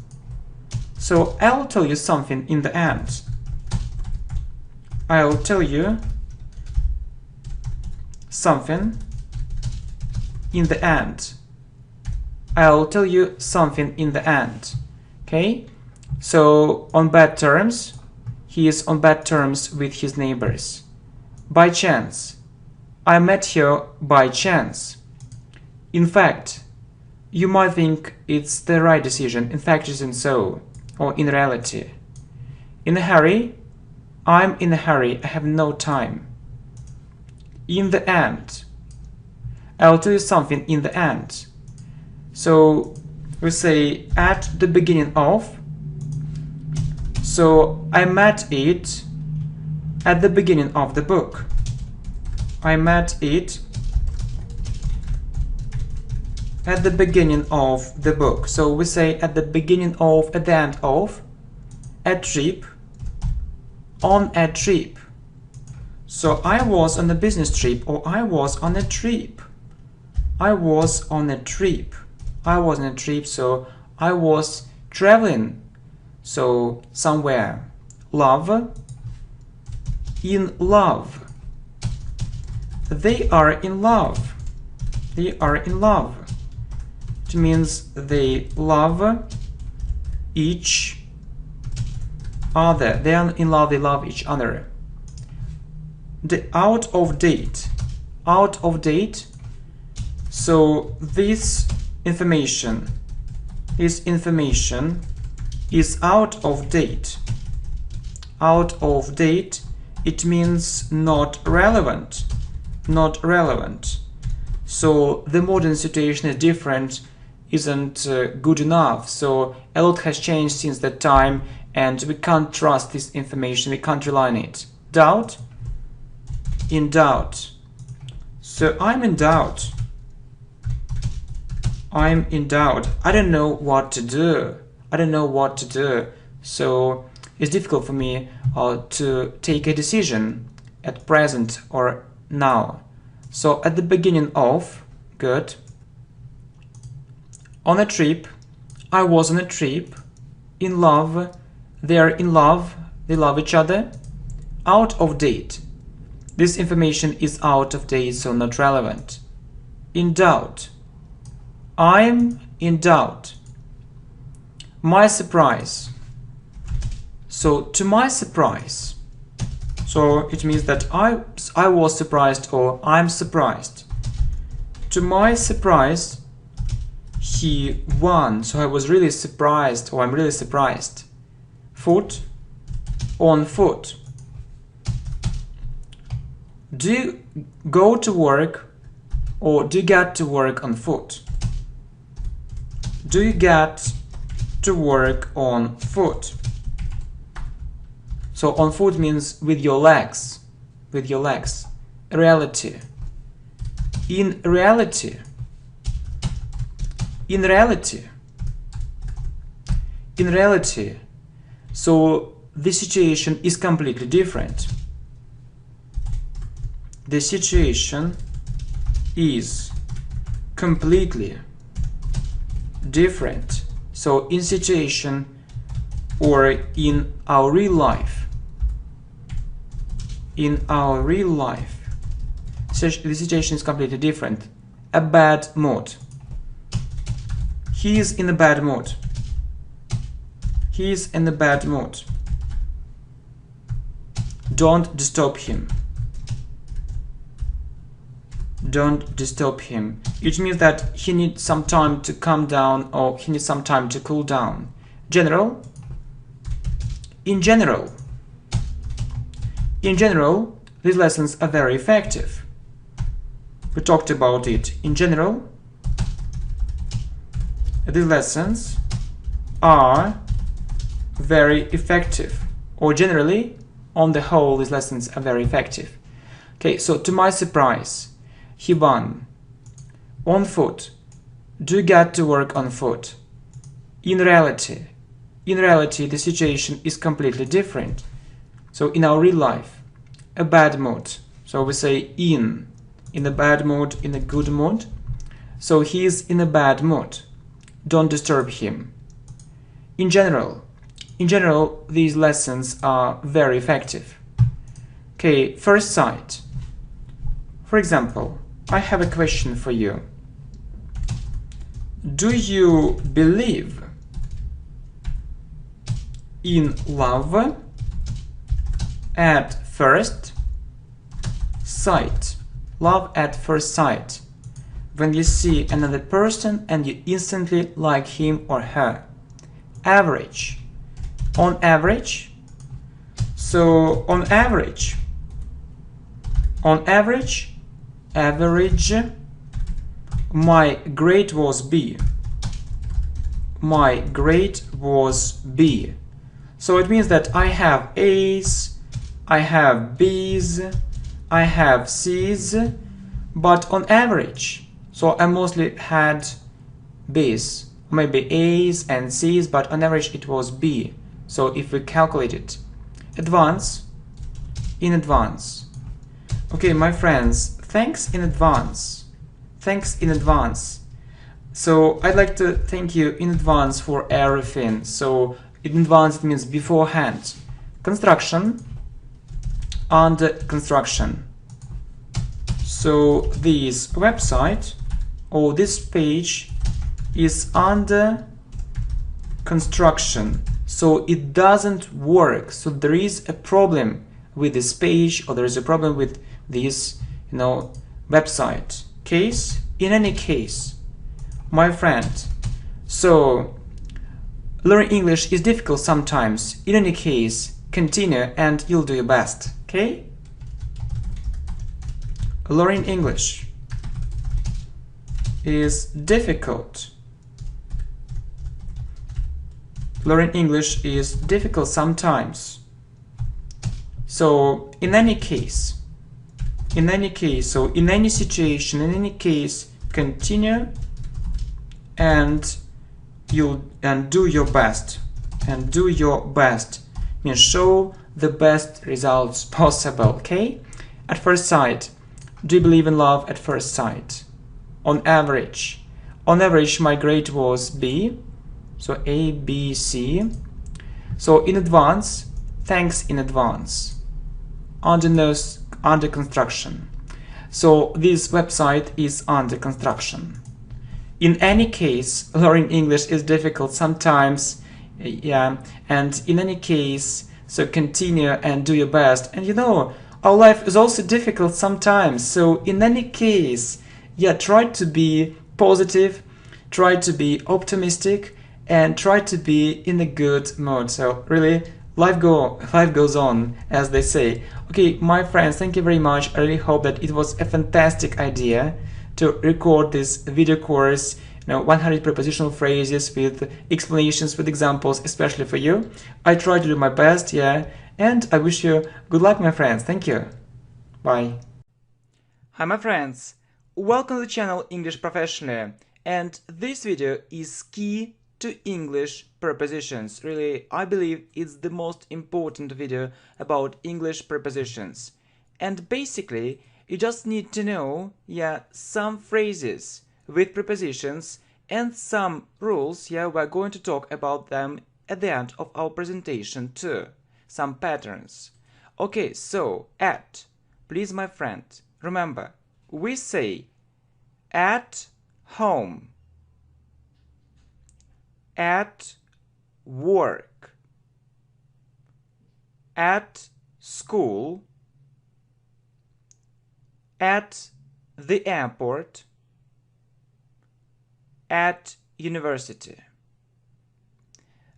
So I'll tell you something in the end. I'll tell you something in the end. I'll tell you something in the end. Okay? So on bad terms, he is on bad terms with his neighbors. By chance. I met her by chance. In fact, you might think it's the right decision. In fact, it isn't so. Or in reality. In a hurry. I'm in a hurry. I have no time. In the end. I'll tell you something in the end. So we say at the beginning of. So I met it at the beginning of the book. I met it At the beginning of the book. So we say at the beginning of, at the end of, a trip, on a trip. So I was on a business trip, or I was on a trip. I was on a trip. I was on a trip, so I was traveling. So somewhere. Love, in love. They are in love. They are in love. It means they love each other. They are in love, they love each other. The out of date. Out of date. So this information is out of date. Out of date, it means not relevant. Not relevant. So the modern situation is different, isn't good enough. So a lot has changed since that time, and we can't trust this information, we can't rely on it. Doubt, in doubt. So I'm in doubt. I'm in doubt. I don't know what to do. I don't know what to do. So it's difficult for me to take a decision at present or now. So at the beginning of, good. On a trip, I was on a trip. In love, they are in love, they love each other. Out of date. This information is out of date, so not relevant. In doubt. I'm in doubt. My surprise. So to my surprise. So it means that I was surprised, or I'm surprised. To my surprise, he won. So I was really surprised, or I'm really surprised. Foot, on foot. Do you go to work, or do you get to work on foot? Do you get to work on foot? So on foot means with your legs. With your legs. Reality. In reality. In reality. In reality. So the situation is completely different. The situation is completely different. So in situation, or in our real life. In our real life, the situation is completely different. A bad mood. He is in a bad mood. He is in a bad mood. Don't disturb him. Don't disturb him. It means that he needs some time to calm down, or he needs some time to cool down. General. In general. In general, these lessons are very effective. We talked about it. In general, these lessons are very effective. Or generally, on the whole, these lessons are very effective. Okay, so to my surprise, he won. On foot. Do you get to work on foot? In reality. In reality, the situation is completely different. So in our real life, a bad mood. So we say in a bad mood, in a good mood. So he is in a bad mood. Don't disturb him. In general, these lessons are very effective. Okay, first sight. For example, I have a question for you. Do you believe in love at first sight? Love at first sight. When you see another person and you instantly like him or her. Average. On average. So on average. On average. Average. My grade was B. My grade was B. So it means that I have A's, I have B's, I have C's, but on average. So I mostly had B's, maybe A's and C's, but on average it was B. So if we calculate it, advance, in advance. Okay, my friends, thanks in advance. Thanks in advance. So I'd like to thank you in advance for everything. So in advance it means beforehand. Construction, under construction. So this website or this page is under construction. So it doesn't work. So there is a problem with this page, or there is a problem with this, website. Case, in any case, my friend. So learning English is difficult sometimes. In any case, continue and you'll do your best. Okay? Learning English is difficult. Learning English is difficult sometimes. So in any case, so in any situation, in any case, continue and do your best. And do your best means show the best results possible. Okay? At first sight. Do you believe in love at first sight? On average. On average, my grade was B. So A, B, C. So in advance, thanks in advance. Under construction. So this website is under construction. In any case, learning English is difficult sometimes. Yeah, and in any case, so continue and do your best. And our life is also difficult sometimes. So in any case, try to be positive, try to be optimistic, and try to be in a good mood. So really, life goes on, as they say. Okay, my friends, thank you very much. I really hope that it was a fantastic idea to record this video course, 100 prepositional phrases with explanations, with examples, especially for you. I try to do my best, and I wish you good luck, my friends. Thank you. Bye. Hi, my friends. Welcome to the channel English Professionally. And this video is key to English prepositions. Really, I believe it's the most important video about English prepositions. And basically, you just need to know, some phrases with prepositions and some rules. We're going to talk about them at the end of our presentation too. Some patterns. Okay, so at. Please, my friend, remember, we say at home, at work, at school, at the airport, at university.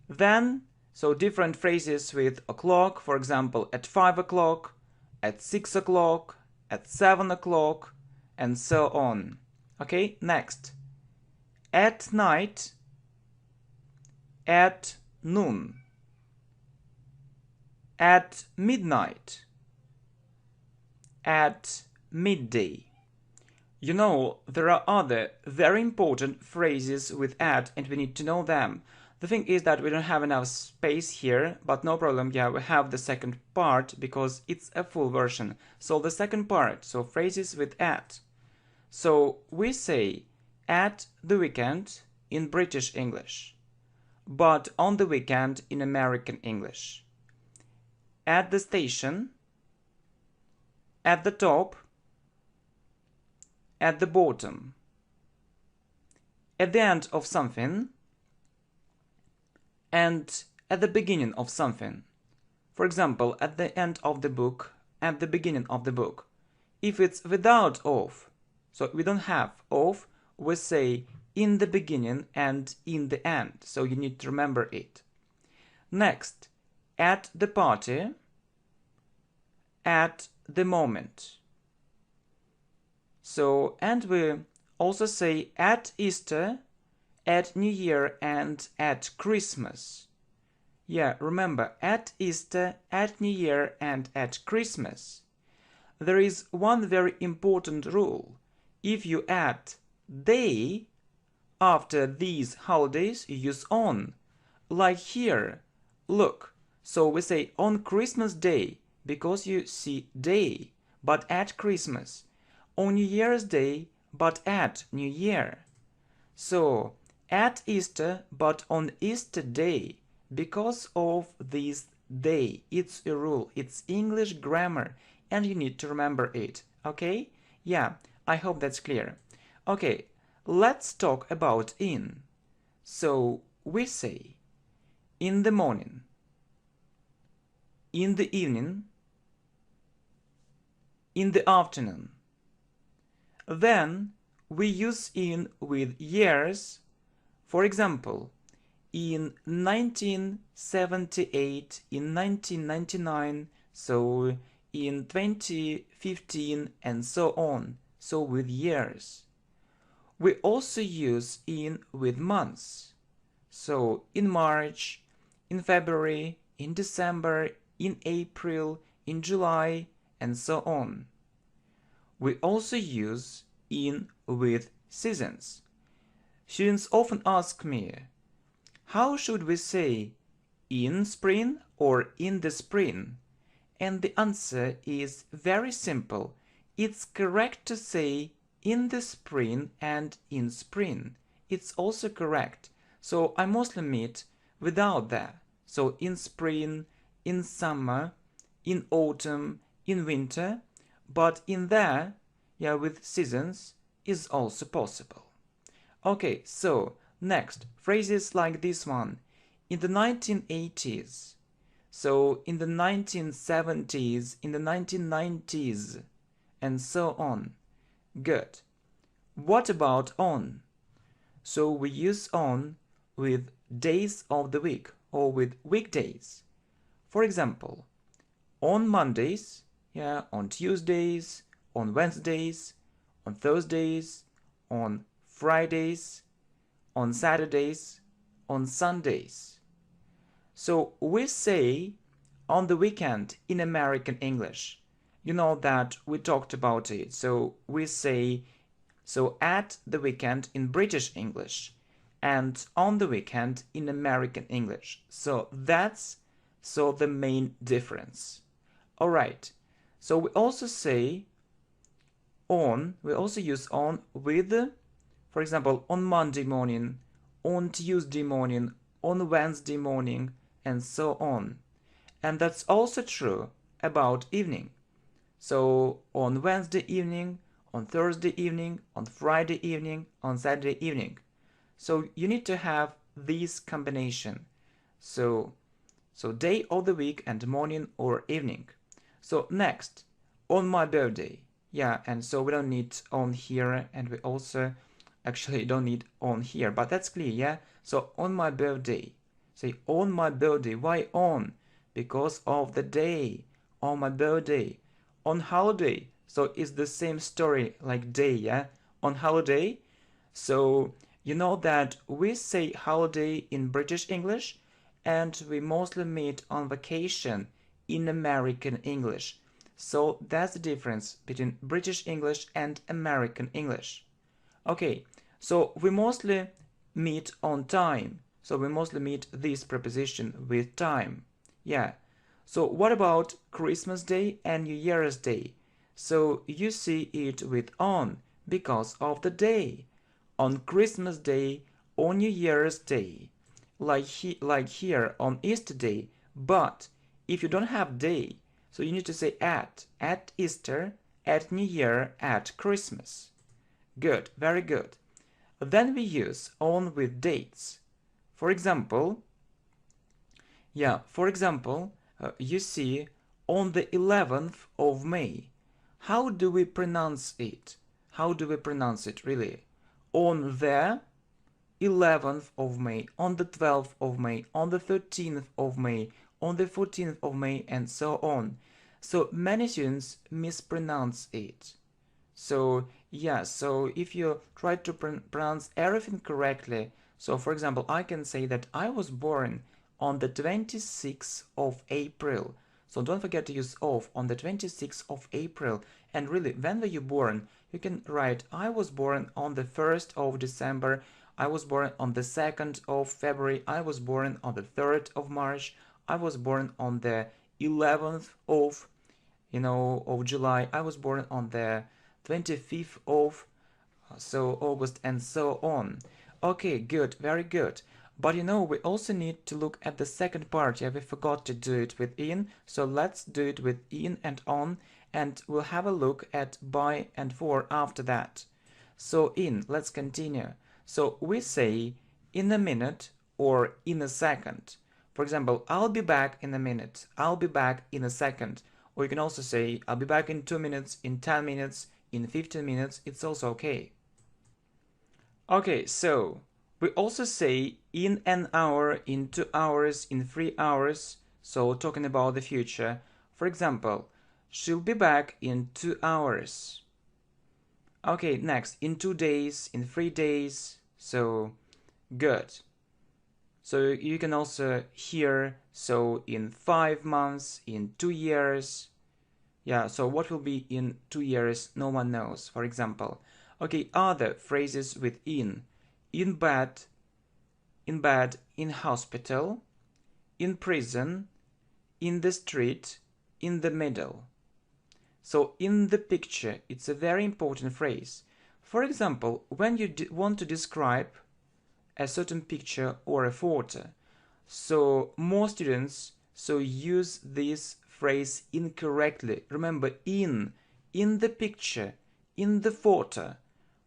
Then, so different phrases with o'clock, for example, at 5 o'clock, at 6 o'clock, at 7 o'clock, and so on. Okay, next. At night, at noon, at midnight, at midday. There are other very important phrases with at, and we need to know them. The thing is that we don't have enough space here, but no problem, we have the second part because it's a full version. So the second part, so phrases with at. So we say at the weekend in British English, but on the weekend in American English. At the station, at the top, at the bottom, at the end of something, and at the beginning of something. For example, at the end of the book, at the beginning of the book. If it's without of, so we don't have of, we say in the beginning and in the end. So you need to remember it. Next, at the party, at the moment. So, and we also say at Easter, at New Year, and at Christmas. Remember, at Easter, at New Year, and at Christmas. There is one very important rule. If you add day after these holidays, you use on. Like here, look. So we say on Christmas Day because you see day, but at Christmas. On New Year's Day, but at New Year. So at Easter, but on Easter Day, because of this day. It's a rule. It's English grammar, and you need to remember it. Okay? Yeah, I hope that's clear. Okay, let's talk about in. So we say in the morning, in the evening, in the afternoon. Then we use in with years. For example, in 1978, in 1999, so in 2015, and so on. So with years. We also use in with months. So in March, in February, in December, in April, in July, and so on. We also use in with seasons. Students often ask me, how should we say in spring or in the spring? And the answer is very simple. It's correct to say in the spring and in spring. It's also correct. So I mostly meet without that. So in spring, in summer, in autumn, in winter, but in there, yeah, with seasons is also possible. Okay, so next, phrases like this one. In the 1980s. So in the 1970s, in the 1990s, and so on. Good. What about on? So we use on with days of the week or with weekdays. For example, on Mondays, yeah, on Tuesdays, on Wednesdays, on Thursdays, on Fridays, on Saturdays, on Sundays. So we say on the weekend in American English. You know that we talked about it. So we say so at the weekend in British English and on the weekend in American English. So that's the main difference. All right. So we also say on, we also use on with, for example, on Monday morning, on Tuesday morning, on Wednesday morning, and so on. And that's also true about evening. So on Wednesday evening, on Thursday evening, on Friday evening, on Saturday evening. So you need to have this combination. So day of the week and morning or evening. So next, on my birthday. Yeah, and so we don't need on here, and we also actually don't need on here, but that's clear, yeah? So on my birthday. Say on my birthday. Why on? Because of the day. On my birthday. On holiday. So it's the same story like day, yeah? On holiday. So you know that we say holiday in British English, and we mostly meet on vacation in American English. So that's the difference between British English and American English. Okay, so we mostly meet on time. So we mostly meet this preposition with time. Yeah. So what about Christmas Day and New Year's Day? So you see it with on because of the day. On Christmas Day, on New Year's Day, like here on Easter Day. But if you don't have day, so you need to say at Easter, at New Year, at Christmas. Good, very good. Then we use on with dates. For example, you see on the 11th of May. How do we pronounce it? How do we pronounce it really? On the 11th of May, on the 12th of May, on the 13th of May, on the 14th of May, and so on. So many students mispronounce it. So yeah, so if you try to pronounce everything correctly, so for example, I can say that I was born on the 26th of April. So don't forget to use of on the 26th of April. And really, when were you born? You can write I was born on the 1st of December, I was born on the 2nd of February. I was born on the 3rd of March. I was born on the 11th of, of July. I was born on the 25th of August, and so on. Okay, good, very good. But we also need to look at the second part. Yeah, we forgot to do it with in, so let's do it with in and on, and we'll have a look at by and for after that. So in, let's continue. So we say in a minute or in a second. For example, I'll be back in a minute. I'll be back in a second. Or you can also say I'll be back in 2 minutes, in 10 minutes, in 15 minutes. It's also okay. Okay, so we also say in an hour, in 2 hours, in 3 hours. So talking about the future. For example, she'll be back in 2 hours. Okay, next, in 2 days, in 3 days. So good. So you can also hear, so in 5 months, in 2 years. Yeah, so what will be in 2 years, no one knows, for example. Okay, other phrases with in bed, in hospital, in prison, in the street, in the middle. So in the picture, it's a very important phrase. For example, when you want to describe a certain picture or a photo, so more students use this phrase incorrectly. Remember, in the picture, in the photo.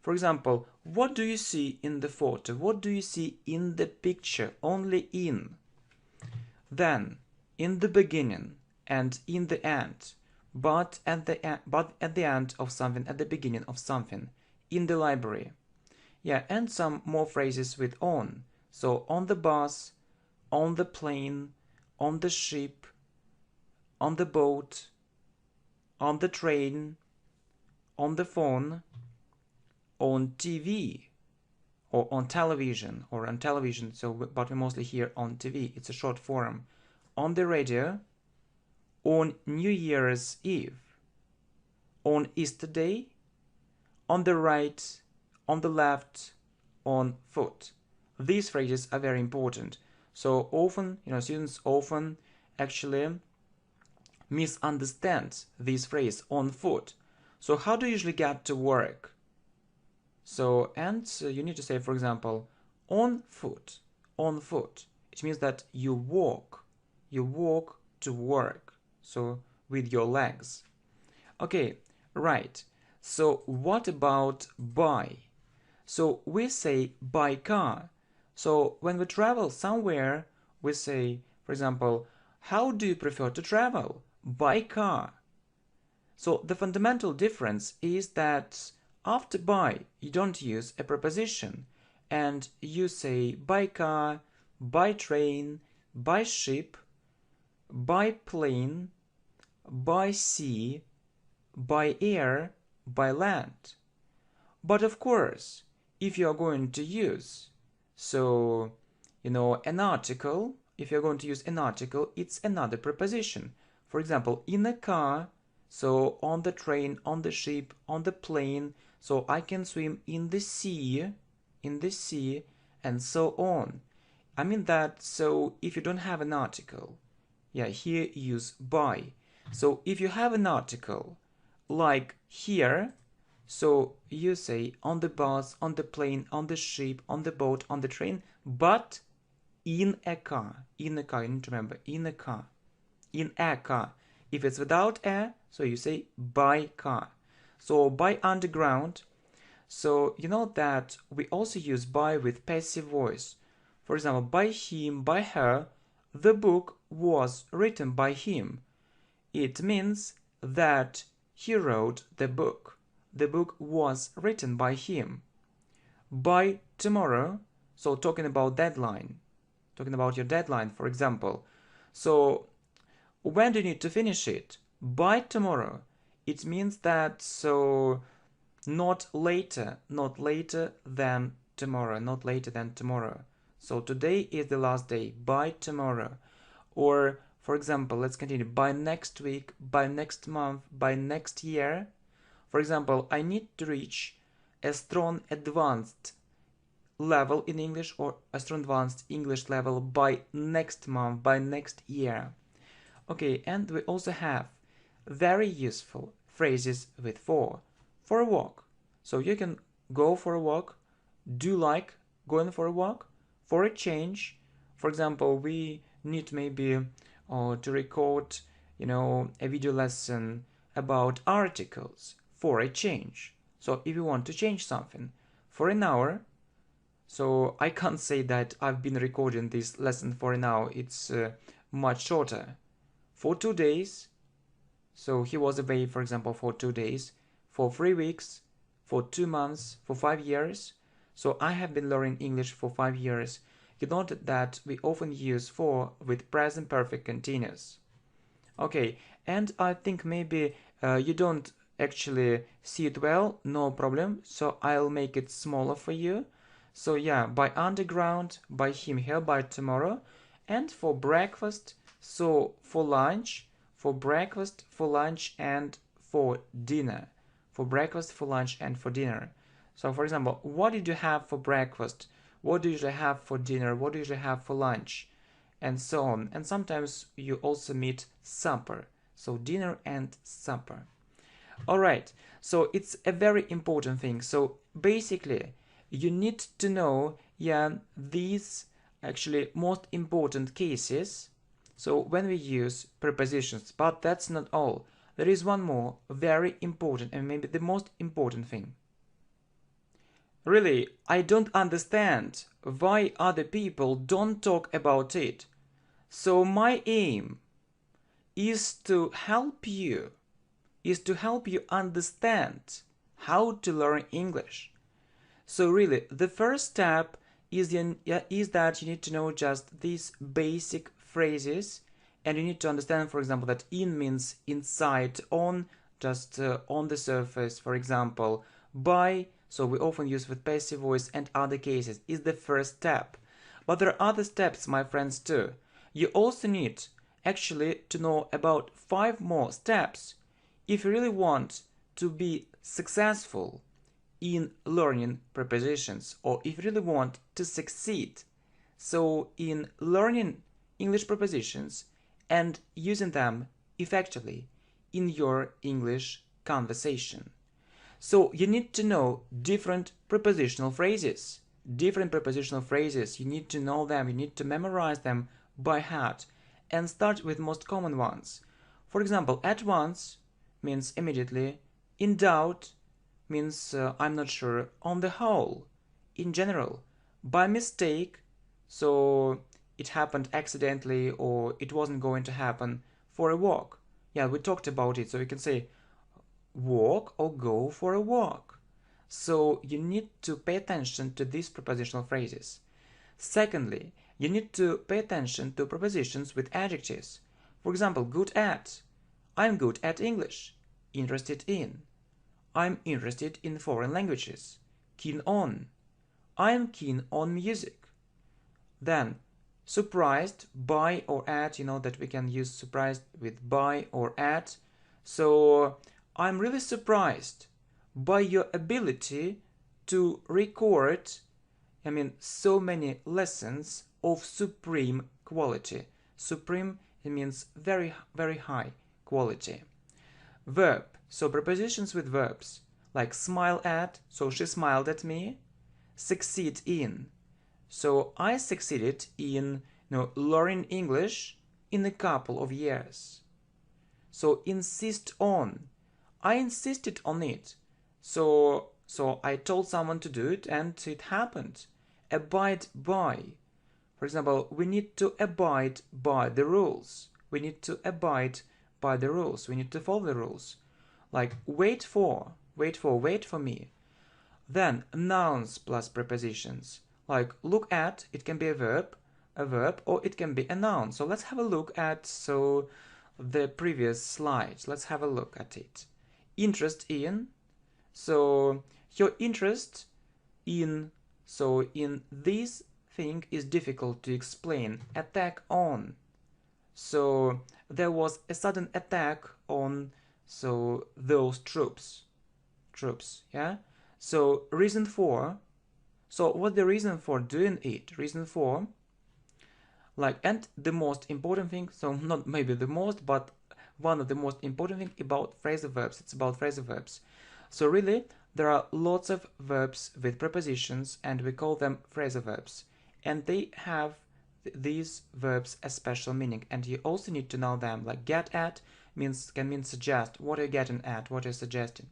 For example, what do you see in the photo? What do you see in the picture? Only in. Then, in the beginning and in the end. But at the end of something, at the beginning of something. In the library. Yeah, and some more phrases with on. So on the bus, on the plane, on the ship, on the boat, on the train, on the phone, on TV, or on television, so but we mostly hear on TV, it's a short form, on the radio, on New Year's Eve, on Easter Day, on the right, on the left, on foot. These phrases are very important. So often, students often actually misunderstand this phrase on foot. So how do you usually get to work? So you need to say, for example, on foot, on foot. It means that you walk to work. So with your legs. Okay, right. So what about by? So we say by car. So when we travel somewhere, we say, for example, how do you prefer to travel? By car. So the fundamental difference is that after by, you don't use a preposition, and you say by car, by train, by ship, by plane, by sea, by air, by land. But of course, if you are going to use, an article, if you're going to use an article, it's another preposition. For example, in a car, so on the train, on the ship, on the plane, so I can swim in the sea, and so on. I mean that, so if you don't have an article, here use by. So if you have an article, like here, so you say on the bus, on the plane, on the ship, on the boat, on the train, but in a car. In a car, you need to remember, in a car. In a car. If it's without a, so you say by car. So by underground, so you know that we also use by with passive voice. For example, by him, by her, the book was written by him. It means that he wrote the book. The book was written by him. By tomorrow, so talking about deadline. Talking about your deadline, for example. So when do you need to finish it? By tomorrow. It means that, so not later than tomorrow, not later than tomorrow. So today is the last day, by tomorrow. Or, for example, let's continue, by next week, by next month, by next year. For example, I need to reach a strong advanced level in English or a strong advanced English level by next month, by next year. Okay, and we also have very useful phrases with for a walk. So you can go for a walk, do like going for a walk, for a change. For example, we need maybe to record, a video lesson about articles for a change. So if you want to change something for an hour, so I can't say that I've been recording this lesson for an hour, it's much shorter. For 2 days, so he was away, for example, for 2 days, for 3 weeks, for 2 months, for 5 years. So I have been learning English for 5 years. You note that we often use for with present perfect continuous. Okay, and I think maybe you don't actually see it well, no problem. So I'll make it smaller for you. So yeah, by underground, by him here, by tomorrow, and for breakfast, so for lunch, for breakfast, for lunch, and for dinner. For breakfast, for lunch, and for dinner. So for example, what did you have for breakfast? What do you have for dinner? What do you have for lunch? And so on. And sometimes you also meet supper. So dinner and supper. Alright, so it's a very important thing. So basically, you need to know, these actually most important cases. So when we use prepositions, but that's not all. There is one more very important and maybe the most important thing. Really, I don't understand why other people don't talk about it. So my aim is to help you, understand how to learn English. So really, the first step is that you need to know just these basic phrases, and you need to understand, for example, that in means inside, on, just on the surface, for example, by, so we often use with passive voice, and other cases is the first step. But there are other steps, my friends, too. You also need actually to know about 5 more steps if you really want to be successful in learning prepositions, or if you really want to succeed so in learning English prepositions and using them effectively in your English conversation. So you need to know different prepositional phrases. You need to know them, you need to memorize them by heart and start with most common ones. For example, at once means immediately, in doubt means I'm not sure, on the whole, in general, by mistake, so it happened accidentally or it wasn't going to happen, for a walk. Yeah, we talked about it, so you can say walk or go for a walk. So you need to pay attention to these prepositional phrases. Secondly, you need to pay attention to prepositions with adjectives. For example, good at. I'm good at English. Interested in. I'm interested in foreign languages. Keen on. I'm keen on music. Then, surprised by or at, that we can use surprised with by or at. So, I'm really surprised by your ability to record, so many lessons of supreme quality. Supreme, it means very, very high quality. Verb. So prepositions with verbs, like smile at, so she smiled at me. Succeed in. So I succeeded in learning English in a couple of years. So insist on. I insisted on it. So I told someone to do it and it happened. Abide by. For example, we need to abide by the rules. We need to abide by the rules. We need to follow the rules. Like wait for me. Then nouns plus prepositions. Like look at, it can be a verb, or it can be a noun. So let's have a look at the previous slides. Let's have a look at it. Interest in. So your interest in, so in this thing is difficult to explain. Attack on. So there was a sudden attack on those troops, yeah. So reason for, So what's the reason for doing it? Reason for, like, and the most important thing, so not maybe the most, but one of the most important thing about phrasal verbs, it's about phrasal verbs. So really, there are lots of verbs with prepositions, and we call them phrasal verbs. And they have these verbs a special meaning, and you also need to know them. Like get at can mean suggest. What are you getting at? What are you suggesting?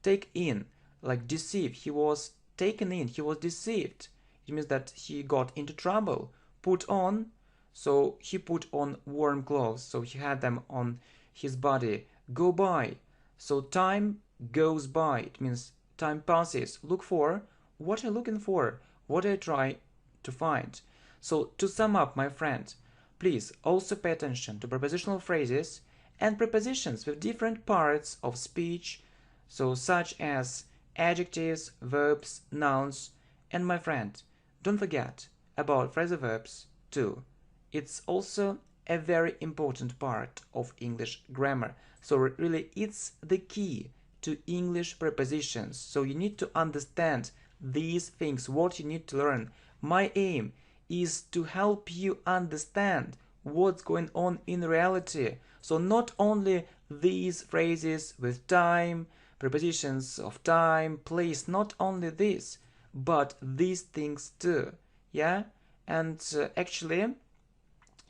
Take in, like deceive. He was taken in. He was deceived. It means that he got into trouble. Put on, so he put on warm clothes. So he had them on his body. Go by, so time goes by. It means time passes. Look for, what are you looking for? What are you trying to find? So to sum up, my friend, please also pay attention to prepositional phrases and prepositions with different parts of speech, so such as adjectives, verbs, nouns. And my friend, don't forget about phrasal verbs too. It's also a very important part of English grammar. So really, it's the key to English prepositions. So you need to understand these things, what you need to learn. My aim is to help you understand what's going on in reality. So not only these phrases with time, prepositions of time, place, not only this, but these things too. Yeah? And actually,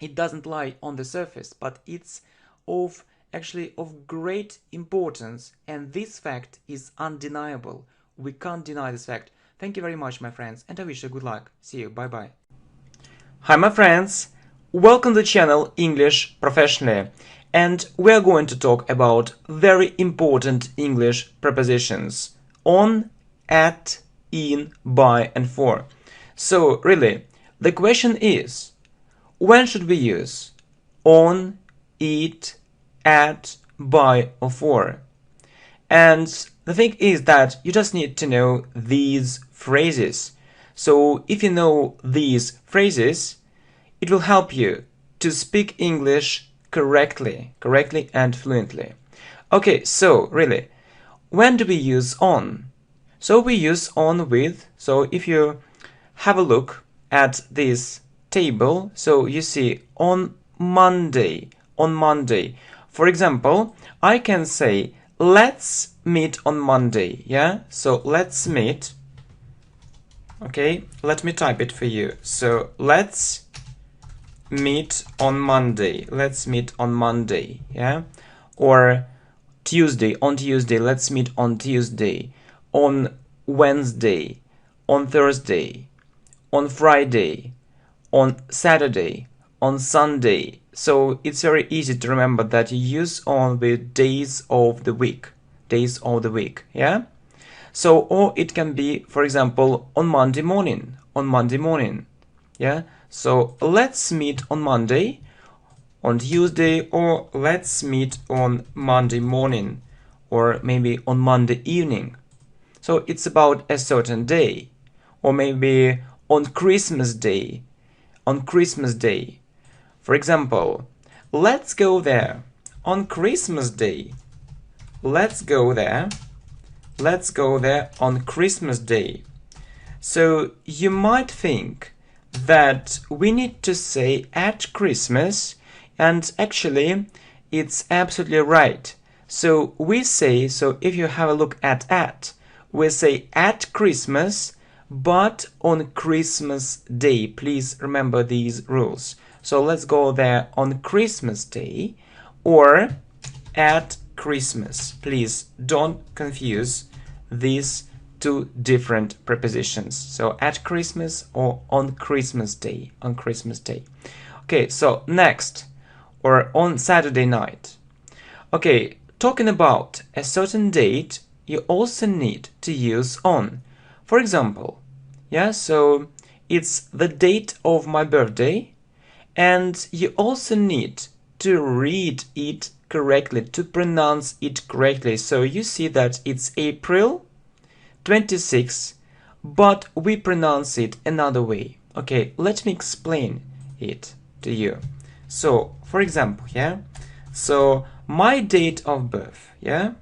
it doesn't lie on the surface, but it's of great importance, and this fact is undeniable. We can't deny this fact. Thank you very much, my friends, and I wish you good luck. See you. Bye bye. Hi, my friends. Welcome to the channel English Professionally, and we're going to talk about very important English prepositions: on, at, in, by, and for. So really, the question is, when should we use on, it, at, by, or for? And the thing is that you just need to know these phrases. So if you know these phrases, it will help you to speak English correctly and fluently. Okay, so really, when do we use on? So we use on with, so if you have a look at this table, so you see on Monday. For example, I can say let's meet on Monday. Yeah, so let's meet. Okay, let me type it for you. So let's meet on Monday. Let's meet on Monday. Yeah, or Tuesday. On Tuesday. Let's meet on Tuesday. On Wednesday. On Thursday. On Friday. On Saturday, on Sunday. So it's very easy to remember that you use on with days of the week. Yeah? So, or it can be, for example, on Monday morning. Yeah? So let's meet on Monday, on Tuesday, or let's meet on Monday morning, or maybe on Monday evening. So it's about a certain day, or maybe on Christmas Day. For example, let's go there on Christmas Day. Let's go there on Christmas Day. So you might think that we need to say at Christmas, and actually it's absolutely right. So we say, so if you have a look at, we say at Christmas, but on Christmas Day. Please remember these rules. So let's go there on Christmas Day or at Christmas. Please don't confuse these two different prepositions. So at Christmas or on Christmas Day. Okay, so next, or on Saturday night. Okay, talking about a certain date, you also need to use on. For example, yeah, so it's the date of my birthday, and you also need to read it correctly, to pronounce it correctly. So you see that it's April 26, but we pronounce it another way. Okay, let me explain it to you. So, for example, yeah, so my date of birth, yeah,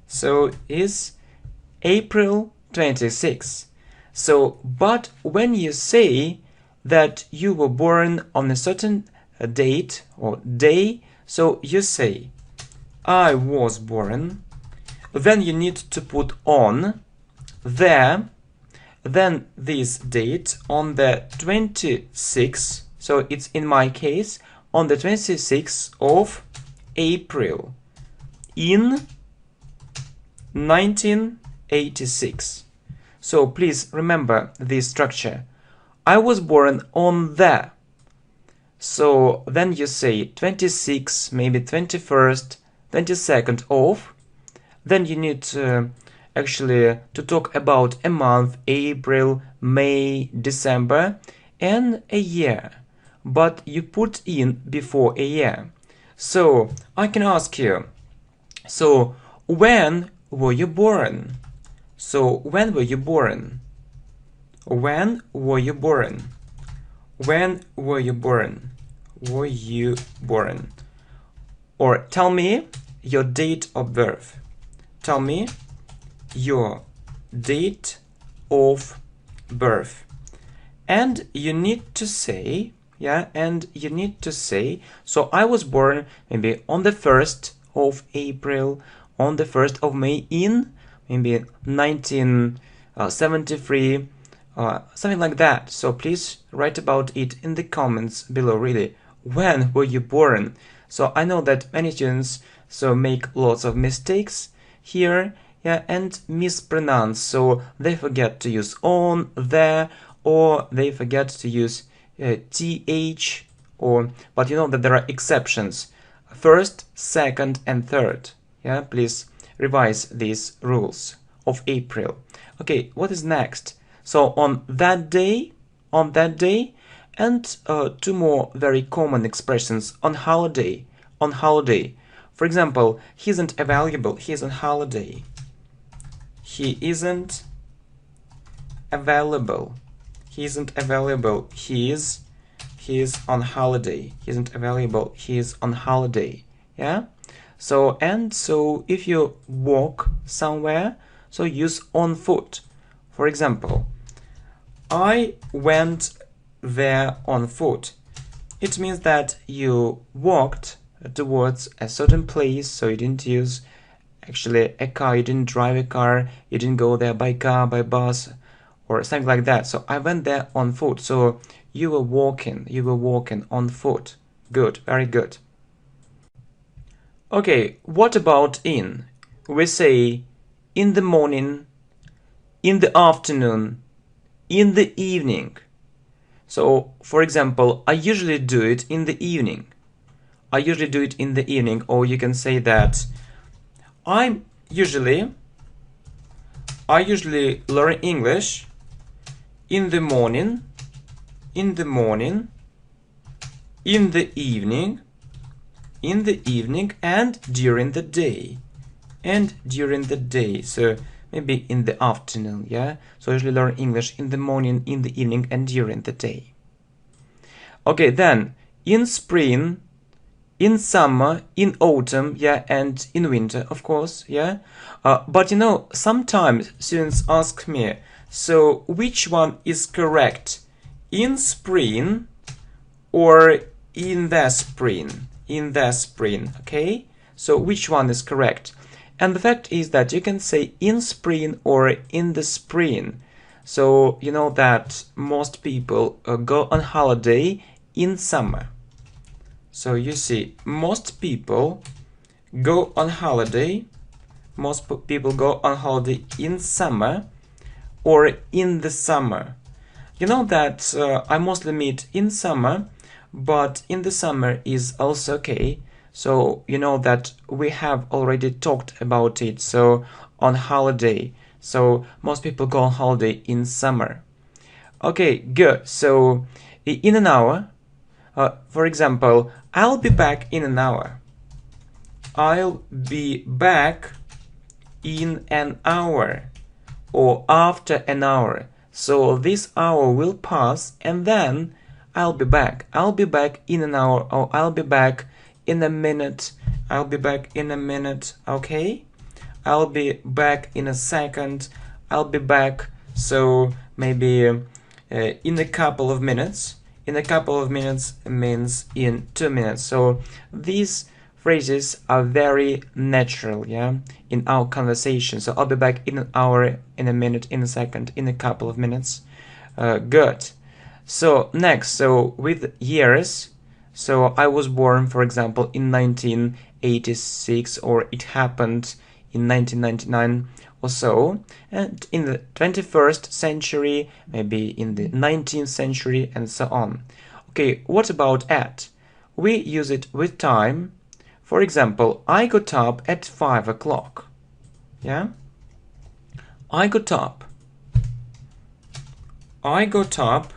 so is April 26. So, but when you say that you were born on a certain date or day, so you say, I was born, then you need to put on there, then this date on the 26th, so it's in my case, on the 26th of April in 1986. So please remember this structure. I was born on the. So then you say 26, maybe 21st, 22nd of. Then you need actually to talk about a month, April, May, December, and a year. But you put in before a year. So I can ask you, so when were you born? So when were you born? When were you born? When were you born? Were you born? Or tell me your date of birth. Tell me your date of birth. And you need to say, so I was born maybe on the 1st of April, on the 1st of May in maybe 1973, something like that. So please write about it in the comments below, really. When were you born? So I know that many students make lots of mistakes here, and mispronounce. So they forget to use on, there, or they forget to use th, but you know that there are exceptions. First, second, and third. Please revise these rules of April. Okay, what is next? So on that day, and two more very common expressions: on holiday. For example, he isn't available, he's on holiday. He isn't available. He is on holiday. He isn't available, he is on holiday. So if you walk somewhere, so use on foot. For example, I went there on foot. It means that you walked towards a certain place, so you didn't use actually a car, you didn't drive a car, you didn't go there by car, by bus, or something like that. So I went there on foot. So you were walking on foot. Good, very good. Okay, what about in? We say in the morning, in the afternoon, in the evening. So, for example, I usually do it in the evening. Or you can say that I usually learn English in the morning, in the evening, and during the day. So maybe in the afternoon, So I usually learn English in the morning, in the evening, and during the day. Okay, then in spring, in summer, in autumn, and in winter, of course, but you know, sometimes students ask me, so which one is correct? In spring or in the spring? Okay? So which one is correct? And the fact is that you can say in spring or in the spring. So you know that most people go on holiday in summer. So you see, most people go on holiday in summer or in the summer. You know that I mostly meet in summer, but in the summer is also okay. So you know that we have already talked about it. So on holiday. So most people go on holiday in summer. Okay, good. So in an hour, for example, I'll be back in an hour. I'll be back in an hour or after an hour. So this hour will pass and then I'll be back. I'll be back in an hour, or I'll be back in a minute. I'll be back in a minute, okay? I'll be back in a second. I'll be back. So maybe in a couple of minutes. In a couple of minutes means in 2 minutes. So these phrases are very natural, yeah, in our conversation. So I'll be back in an hour, in a minute, in a second, in a couple of minutes. Good. So next, so with years, so I was born, for example, in 1986, or it happened in 1999 or so, and in the 21st century, maybe in the 19th century, and so on. Okay, what about at? We use it with time. For example, I got up at 5 o'clock. Yeah? I got up. I got up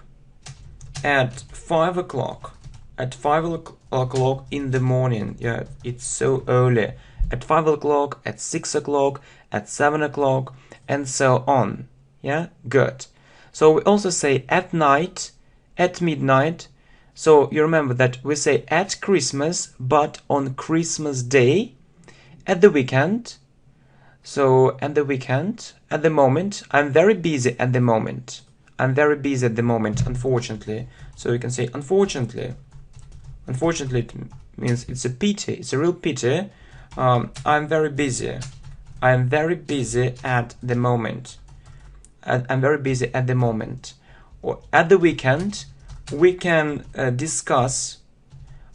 at 5 o'clock. At 5 o'clock in the morning. Yeah, it's so early. At 5 o'clock, at 6 o'clock, at 7 o'clock, and so on. Yeah, good. So we also say at night, at midnight. So you remember that we say at Christmas, but on Christmas Day, at the weekend. So at the weekend, at the moment, I'm very busy at the moment. I'm very busy at the moment, unfortunately. So you can say unfortunately. Unfortunately, it means it's a pity. It's a real pity. I'm very busy. I'm very busy at the moment. I'm very busy at the moment. Or at the weekend, we can discuss,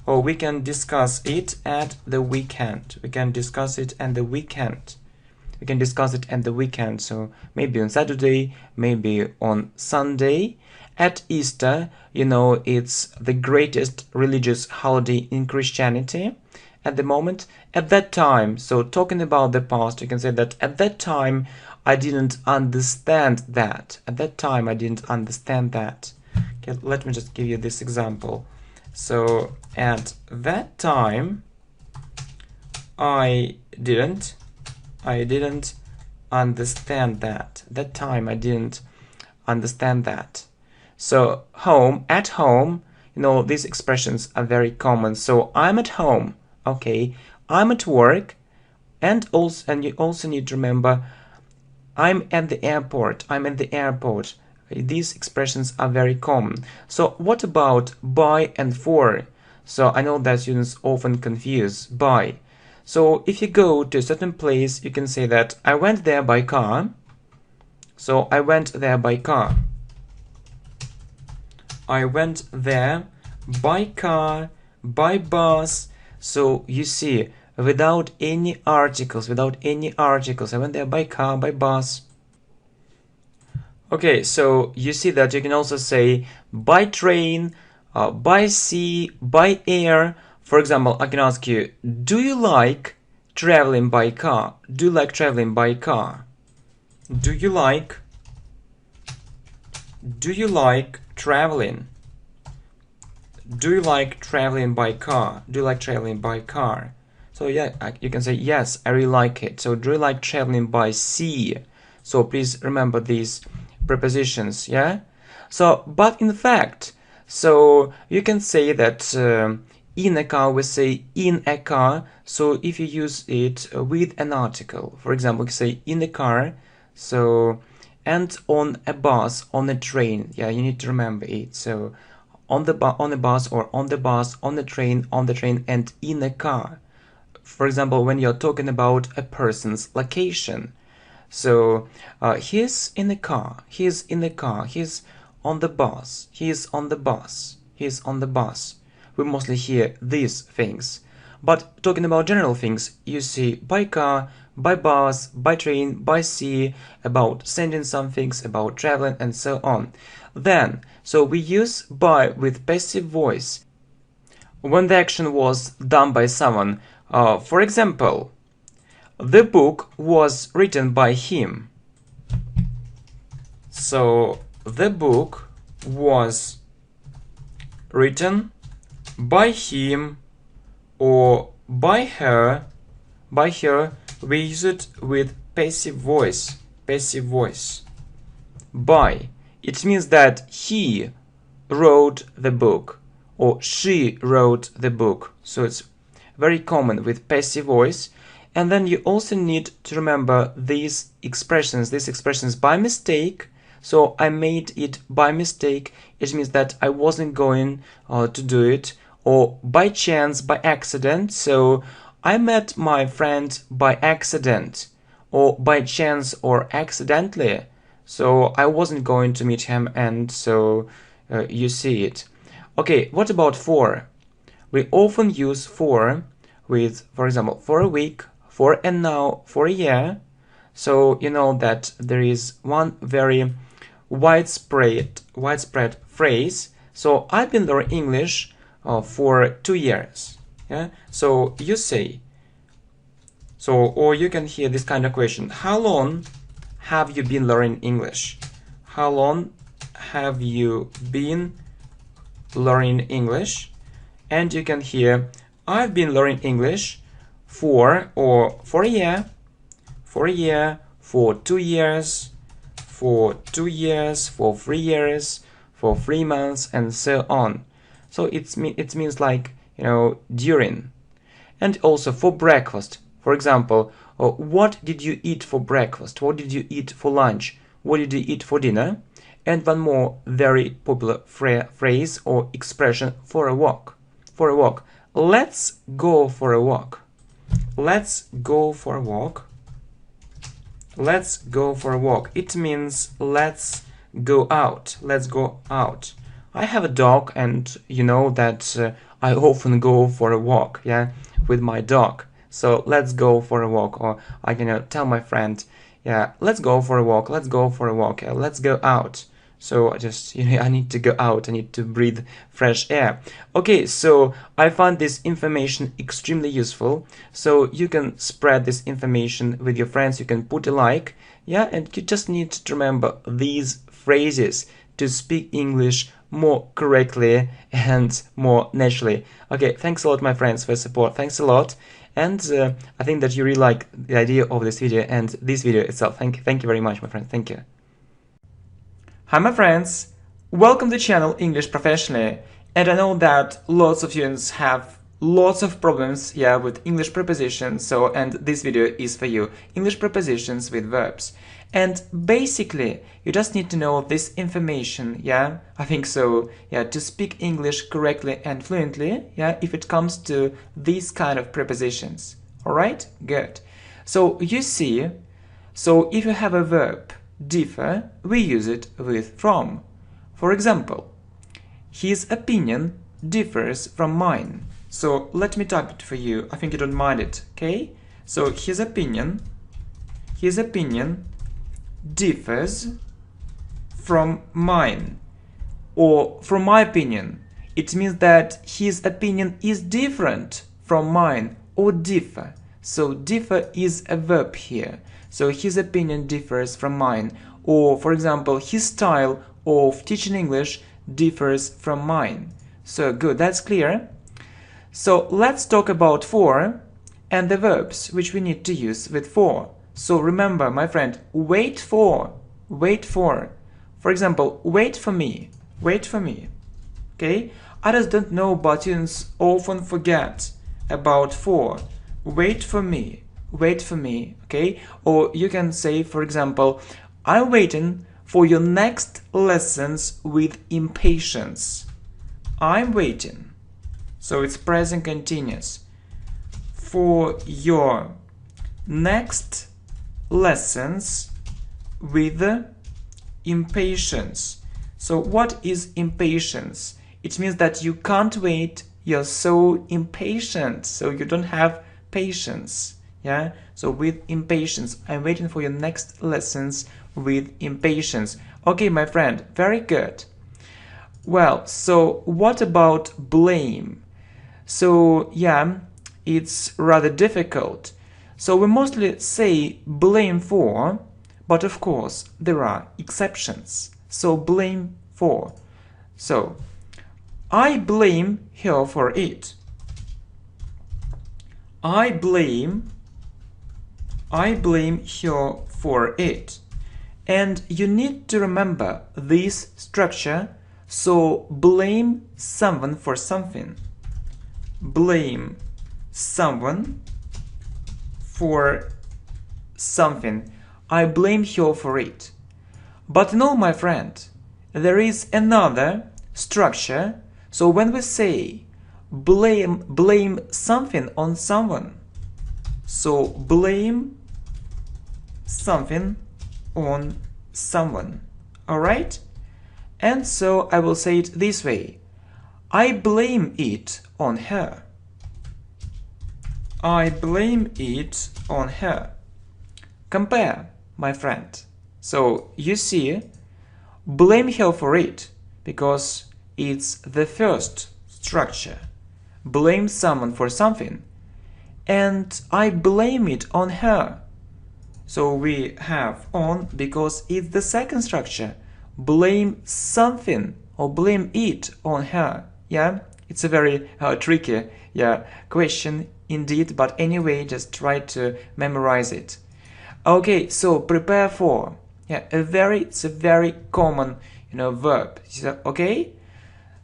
or we can discuss it at the weekend. We can discuss it at the weekend. We can discuss it at the weekend. So maybe on Saturday, maybe on Sunday. At Easter, you know, it's the greatest religious holiday in Christianity at the moment. At that time, so talking about the past, you can say that at that time I didn't understand that. At that time I didn't understand that. Okay, let me just give you this example. So at that time I didn't understand that. That time I didn't understand that. So home, at home, you know, these expressions are very common. So I'm at home. Okay, I'm at work, and you also need to remember I'm at the airport. I'm at the airport. These expressions are very common. So what about by and for? So I know that students often confuse by. So if you go to a certain place, you can say that I went there by car. So I went there by car. I went there by car, by bus. So you see, without any articles, I went there by car, by bus. Okay, so you see that you can also say by train, by sea, by air. For example, I can ask you, do you like traveling by car? Do you like traveling by car? Do you like traveling? Do you like traveling by car? Do you like traveling by car? So yeah, you can say, yes, I really like it. So do you like traveling by sea? So please remember these prepositions, yeah? So, but in fact, so you can say that in a car, we say in a car. So if you use it with an article, for example, you say in a car, so, and on a bus, on a train, yeah, you need to remember it. So on the bus, or on the bus, on the train, and in a car. For example, when you're talking about a person's location. So he's in the car, he's in the car, he's on the bus, he's on the bus, he's on the bus. We mostly hear these things. But talking about general things, you see by car, by bus, by train, by sea, about sending some things, about traveling, and so on. Then, so we use by with passive voice when the action was done by someone. For example, the book was written by him. So the book was written by him or by her. By her, we use it with passive voice. Passive voice. By. It means that he wrote the book or she wrote the book. So it's very common with passive voice. And then you also need to remember these expressions by mistake. So I made it by mistake. It means that I wasn't going to do it, or by chance, by accident. So I met my friend by accident, or by chance or accidentally. So I wasn't going to meet him, and so you see it. Okay, what about for? We often use for with, for example, for a week, for and now, for a year. So you know that there is one very widespread phrase. So I've been learning English for 2 years. Yeah. So you say. So, or you can hear this kind of question: how long have you been learning English? How long have you been learning English? And you can hear, I've been learning English for, or for a year, for 2 years, for 2 years, for 3 years, for 3 months, and so on. So it means like, you know, during. And also for breakfast. For example, what did you eat for breakfast? What did you eat for lunch? What did you eat for dinner? And one more very popular phrase or expression: for a walk. For a walk. Let's go for a walk. Let's go for a walk. Let's go for a walk. It means let's go out. Let's go out. I have a dog, and you know that I often go for a walk, yeah, with my dog. So let's go for a walk, or I can tell my friend, yeah, let's go for a walk. Let's go for a walk. Let's go out. So I just, I need to go out. I need to breathe fresh air. Okay, so I found this information extremely useful. So you can spread this information with your friends. You can put a like, yeah, and you just need to remember these phrases to speak English more correctly and more naturally. Okay, thanks a lot, my friends, for your support. Thanks a lot. And I think that you really like the idea of this video and this video itself. Thank you very much, my friend. Thank you. Hi my friends, welcome to the channel English Professionally, and I know that lots of students have lots of problems, yeah, with English prepositions, so, and this video is for you, English prepositions with verbs. And basically, you just need to know this information, yeah, I think so, yeah, to speak English correctly and fluently, yeah, if it comes to these kind of prepositions. Alright? Good. So you see, so if you have a verb differ, we use it with from. For example, his opinion differs from mine. So let me type it for you. I think you don't mind it, okay? So his opinion differs from mine, or from my opinion. It means that his opinion is different from mine, or differ. So differ is a verb here. So his opinion differs from mine. Or, for example, his style of teaching English differs from mine. So good, that's clear. So let's talk about for and the verbs which we need to use with for. So remember, my friend, wait for. Wait for. For example, wait for me. Wait for me. Okay? I just don't know, but students often forget about for. Wait for me. Wait for me, okay? Or you can say, for example, I'm waiting for your next lessons with impatience. I'm waiting. So it's present continuous. For your next lessons with impatience. So what is impatience? It means that you can't wait, you're so impatient, so you don't have patience. Yeah, so with impatience, I'm waiting for your next lessons with impatience. Okay, my friend, very good. Well, so what about blame? So yeah, it's rather difficult. So we mostly say blame for, but of course there are exceptions. So blame for. So I blame her for it. I blame her for it. And you need to remember this structure. So blame someone for something. Blame someone for something. I blame her for it. But no, my friend, there is another structure. So when we say blame something on someone, so blame something on someone, alright? And so I will say it this way. I blame it on her. I blame it on her. Compare, my friend. So you see, blame her for it because it's the first structure. Blame someone for something. And I blame it on her. So we have on because it's the second structure. Blame something or blame it on her. Yeah, it's a very tricky question indeed, but anyway, just try to memorize it. Okay, so prepare for. Yeah, it's a very common verb. Okay,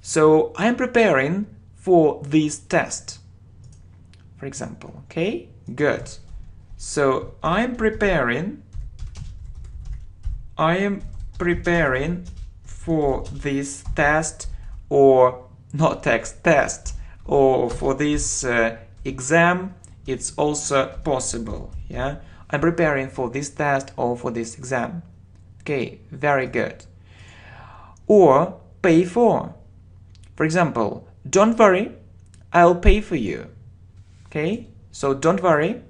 so I'm preparing for this test, for example. Okay, good. So I am preparing for this test, or not test, or for this exam. It's also possible. Yeah, I'm preparing for this test or for this exam. Okay, very good. Or pay for. For example, don't worry, I'll pay for you. Okay, so don't worry,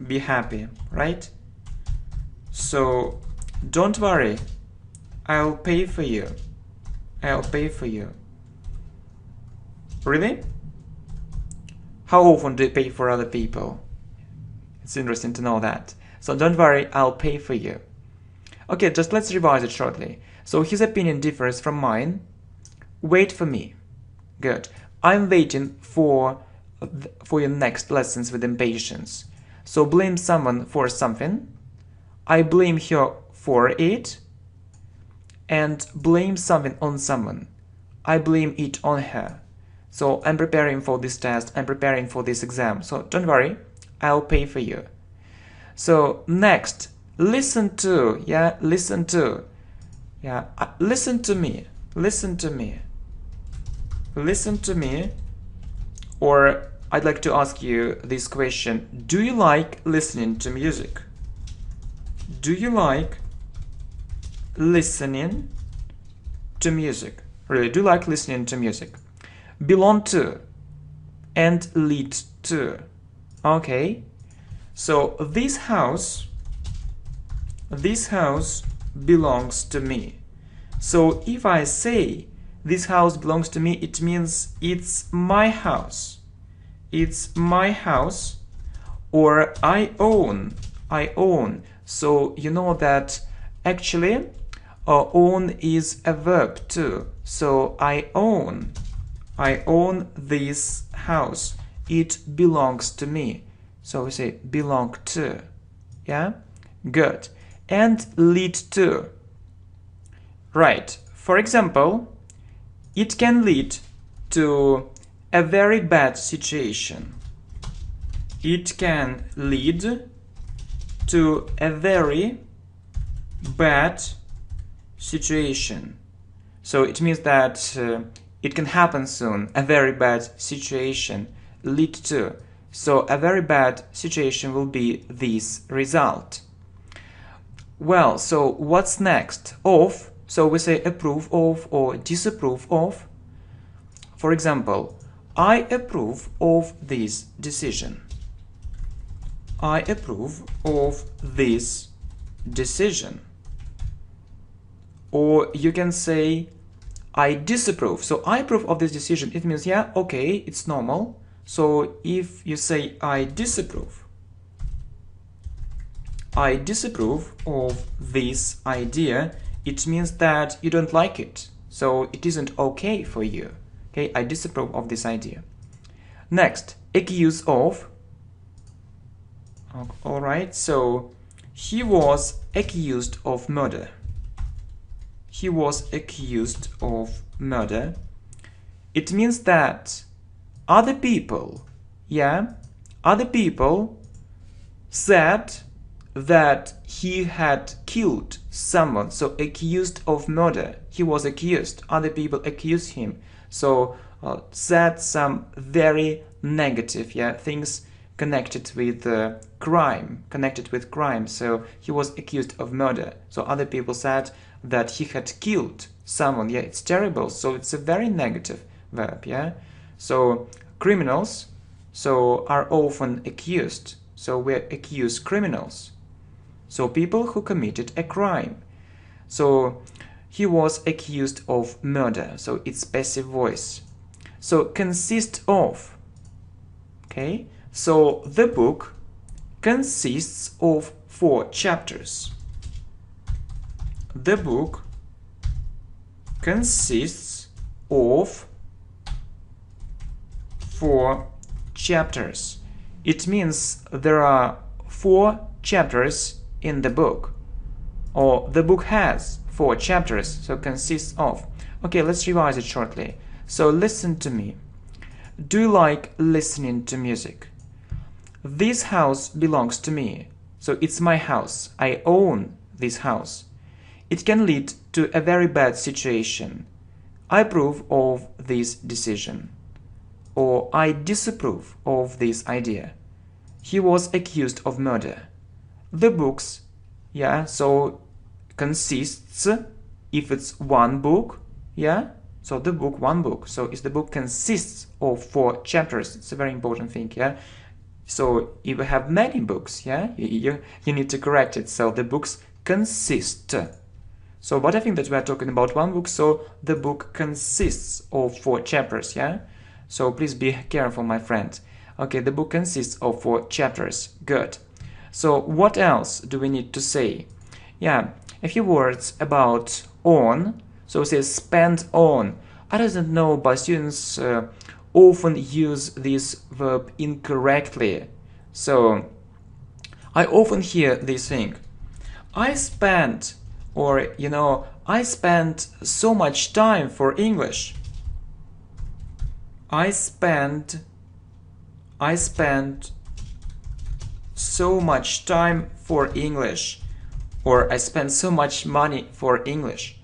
be happy, right? So don't worry, I'll pay for you. I'll pay for you. Really? How often do you pay for other people? It's interesting to know that. So don't worry, I'll pay for you. Okay, just let's revise it shortly. So his opinion differs from mine. Wait for me. Good. I'm waiting for your next lessons with impatience. So blame someone for something. I blame her for it. And blame something on someone. I blame it on her. So I'm preparing for this test. I'm preparing for this exam. So don't worry, I'll pay for you. So next, listen to. Yeah, listen to. Yeah, listen to me. Listen to me. Listen to me. Or I'd like to ask you this question. Do you like listening to music? Do you like listening to music? Really, do you like listening to music? Belong to and lead to. Okay. So this house belongs to me. So if I say this house belongs to me, it means it's my house. It's my house. Or I own. So you know that actually own is a verb too. So I own this house. It belongs to me. So we say belong to. Yeah, good. And lead to. Right. For example, it can lead to a very bad situation. It can lead to a very bad situation. So it means that it can happen soon. A very bad situation lead to. So a very bad situation will be this result. Well, so what's next? Of. So we say approve of or disapprove of. For example, I approve of this decision. I approve of this decision. Or you can say I disapprove. So I approve of this decision. It means, yeah, okay, it's normal. So if you say I disapprove of this idea, it means that you don't like it. So it isn't okay for you. Okay, I disapprove of this idea. Next, accuse of. All right, so he was accused of murder. He was accused of murder. It means that other people said that he had killed someone, so accused of murder. He was accused, other people accused him, so said some very negative things connected with crime, so he was accused of murder, so other people said that he had killed someone. It's terrible, so it's a very negative verb. So criminals are often accused, so we accuse criminals, so people who committed a crime. So he was accused of murder, so it's passive voice. So consist of, okay, so the book consists of 4 chapters. The book consists of 4 chapters. It means there are 4 chapters in the book, or the book has 4 chapters, so consists of. Okay, let's revise it shortly. So listen to me. Do you like listening to music? This house belongs to me, so it's my house. I own this house. It can lead to a very bad situation. I approve of this decision, or I disapprove of this idea. He was accused of murder. The books, so consists, if it's one book, so the book, one book. So if the book consists of 4 chapters, it's a very important thing, So if you have many books, you need to correct it. So the books consist. So but I think that we are talking about one book, so the book consists of 4 chapters, So please be careful, my friend. Okay, the book consists of 4 chapters. Good. So what else do we need to say? A few words about on. So it says spend on. I don't know, but students often use this verb incorrectly. So I often hear this thing. I spent, or I spent so much time for English. I spent so much time for English, or I spent so much money for English.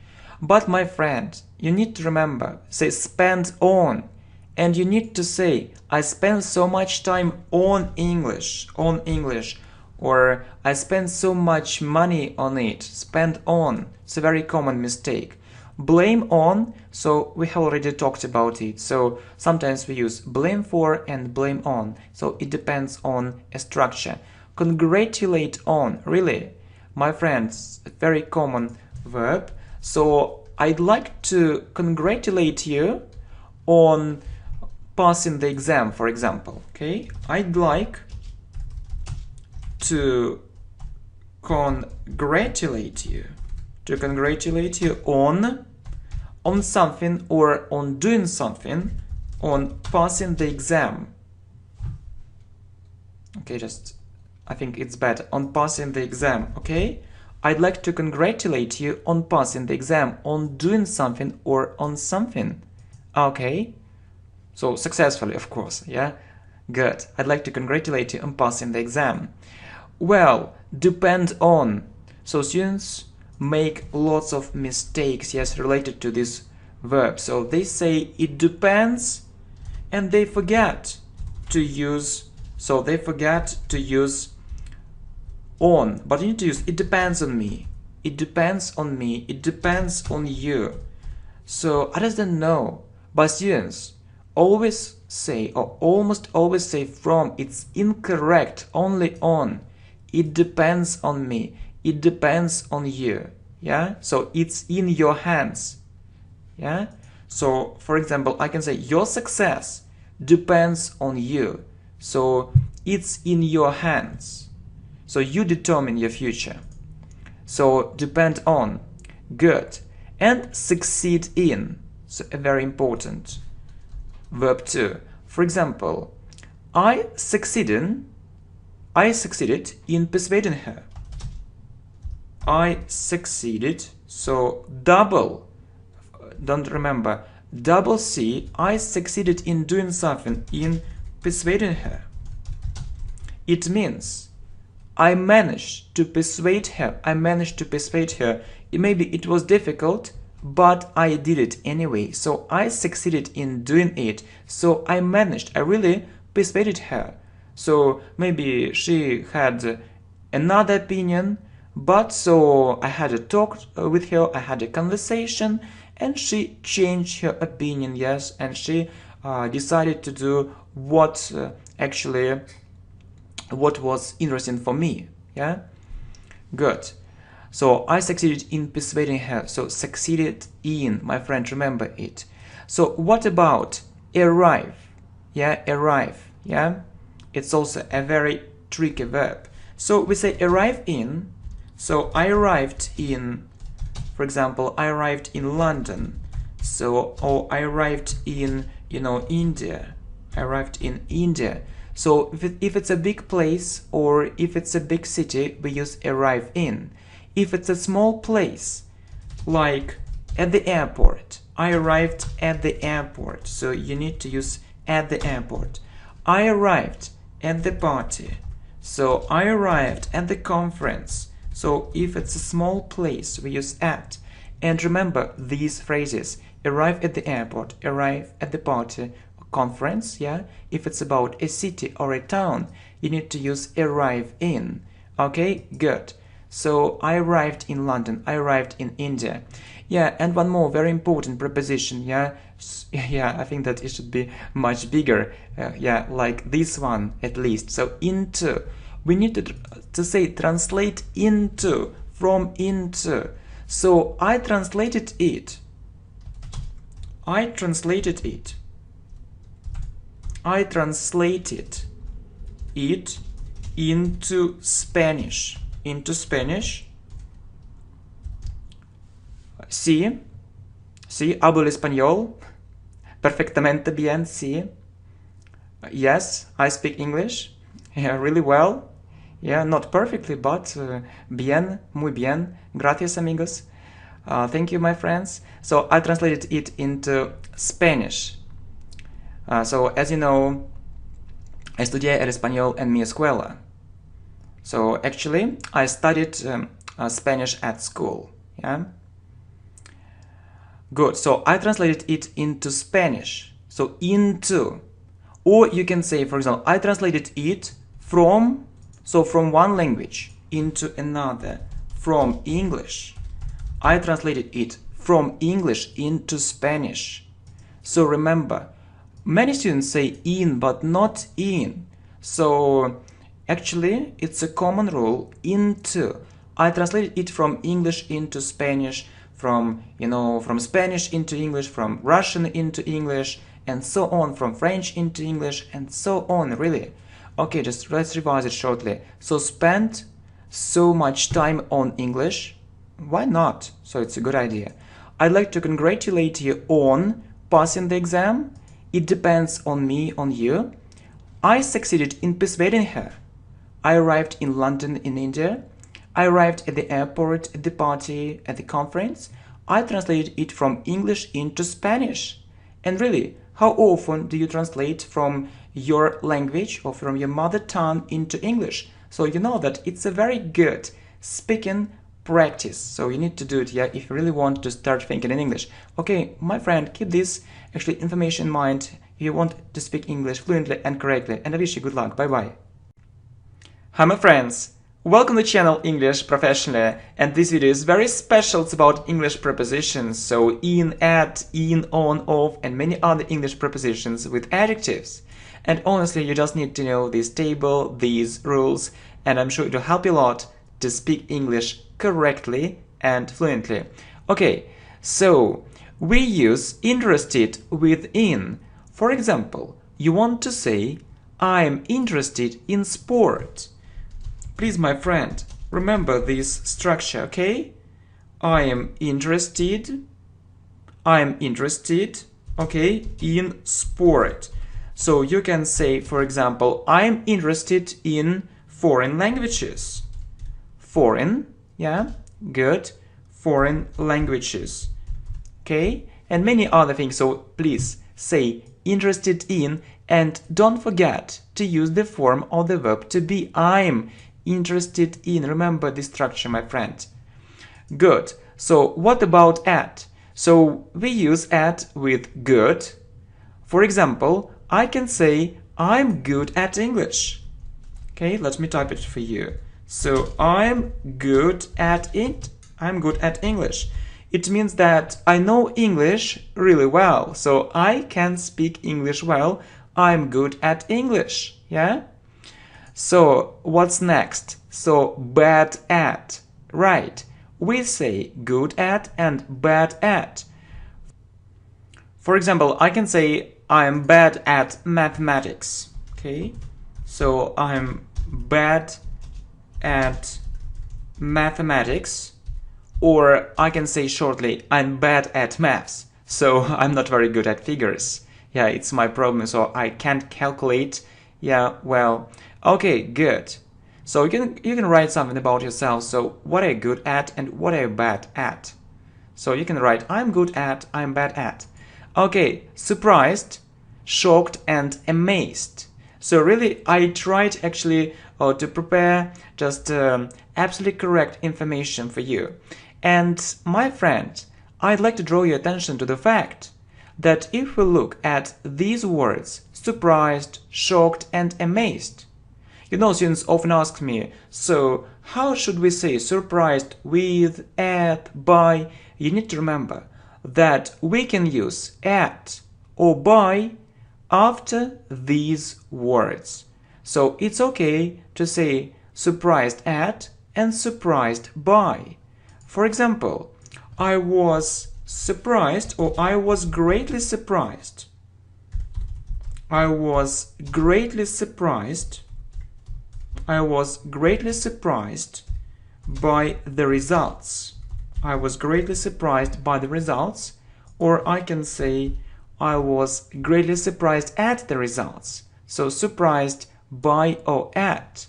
But my friend, you need to remember, say spend on, and you need to say I spent so much time on English, or I spent so much money on it. Spend on, it's a very common mistake. Blame on, so we have already talked about it. So sometimes we use blame for and blame on. So it depends on a structure. Congratulate on, really, my friends, a very common verb. So I'd like to congratulate you on passing the exam, for example. Okay, I'd like to congratulate you on something, or on doing something, on passing the exam. Okay, I think it's better, on passing the exam. Okay, I'd like to congratulate you on passing the exam, on doing something, or on something. Okay, so successfully, of course. Good. I'd like to congratulate you on passing the exam. Well, depend on. So students make lots of mistakes, related to this verb. So they say it depends, and they forget to use. So they forget to use on, but you need to use it depends on me. It depends on me. It depends on you. So I don't know, but students always say, or almost always say from. It's incorrect. Only on. It depends on me. It depends on you. So it's in your hands. So for example, I can say your success depends on you. So it's in your hands. So you determine your future. So depend on. Good. And succeed in. So a very important verb too. For example, I succeeded in persuading her. I succeeded. So double. Don't remember. Double C. I succeeded in doing something, in persuading her. It means I managed to persuade her. I managed to persuade her. Maybe it was difficult, but I did it anyway. So I succeeded in doing it. So I managed. I really persuaded her. So maybe she had another opinion, but so I had a talk with her. I had a conversation, and she changed her opinion. Yes, and she decided to do what what was interesting for me. Yeah, good. So I succeeded in persuading her. So succeeded in, my friend, remember it. So what about arrive? Yeah, arrive. Yeah, it's also a very tricky verb. So we say arrive in. So I arrived in, for example, I arrived in London. So, or I arrived in, India. I arrived in India. So if it's a big place or if it's a big city, we use arrive in. If it's a small place, like at the airport, I arrived at the airport. So you need to use at the airport. I arrived at the party. So I arrived at the conference. So if it's a small place, we use at. And remember these phrases: arrive at the airport, arrive at the party, conference. Yeah, if it's about a city or a town, you need to use arrive in. Okay, good. So I arrived in London, I arrived in India. Yeah, and one more very important preposition. Yeah, I think that it should be much bigger. Yeah, like this one at least. So into, we need to say translate into, from into. So I translated it. I translated it. I translated it into Spanish. Into Spanish. Sí. Sí, hablo español. Perfectamente bien, sí. Yes, I speak English. Yeah, really well. Yeah, not perfectly, but bien, muy bien. Gracias, amigos. Thank you, my friends. So I translated it into Spanish. So as you know, estudié el español en mi escuela. So actually, I studied Spanish at school. Yeah. Good. So I translated it into Spanish. So into, or you can say, for example, I translated it from, so from one language into another, from English. I translated it from English into Spanish. So remember, many students say in but not in. So actually it's a common rule, into. I translated it from English into Spanish, from Spanish into English, from Russian into English, and so on, from French into English, and so on, really. Okay, just let's revise it shortly. So spend so much time on English. Why not? So it's a good idea. I'd like to congratulate you on passing the exam. It depends on me, on you. I succeeded in persuading her. I arrived in London in India. I arrived at the airport, at the party, at the conference. I translated it from English into Spanish. And really, how often do you translate from your language or from your mother tongue into English? So you know that it's a very good speaking practice. So you need to do it, yeah, if you really want to start thinking in English. Okay, my friend, keep this information in mind if you want to speak English fluently and correctly. And I wish you good luck. Bye-bye. Hi, my friends. Welcome to channel English Professionally, and this video is very special. It's about English prepositions, so in, at, in, on, off, and many other English prepositions with adjectives. And honestly, you just need to know this table, these rules, and I'm sure it will help you a lot to speak English correctly and fluently. Okay, so we use interested with in. For example, you want to say, I'm interested in sport. Please, my friend, remember this structure, okay? I am interested, okay, in sport. So you can say, for example, I'm interested in foreign languages. Foreign, yeah, good, foreign languages, okay? And many other things, so please say interested in, and don't forget to use the form of the verb to be. I'm interested in. Remember this structure, my friend. Good. So what about at? So we use at with good. For example, I can say I'm good at English. Okay, let me type it for you. So I'm good at it. I'm good at English. It means that I know English really well. So I can speak English well. I'm good at English. Yeah? So what's next? So bad at. Right. We say good at and bad at. For example, I can say I'm bad at mathematics. Okay? So I'm bad at mathematics. Or I can say shortly, I'm bad at maths. So I'm not very good at figures. Yeah, it's my problem, so I can't calculate. Yeah, well, okay, good. So you can write something about yourself. So what are you good at and what are you bad at? So you can write I'm good at, I'm bad at. Okay, surprised, shocked and amazed. So really I tried actually to prepare just absolutely correct information for you. And my friend, I'd like to draw your attention to the fact that if we look at these words, surprised, shocked and amazed, you know, students often ask me, so how should we say surprised with, at, by? You need to remember that we can use at or by after these words. So it's okay to say surprised at and surprised by. For example, I was surprised or I was greatly surprised. I was greatly surprised. I was greatly surprised by the results. I was greatly surprised by the results. Or I can say I was greatly surprised at the results. So surprised by or at.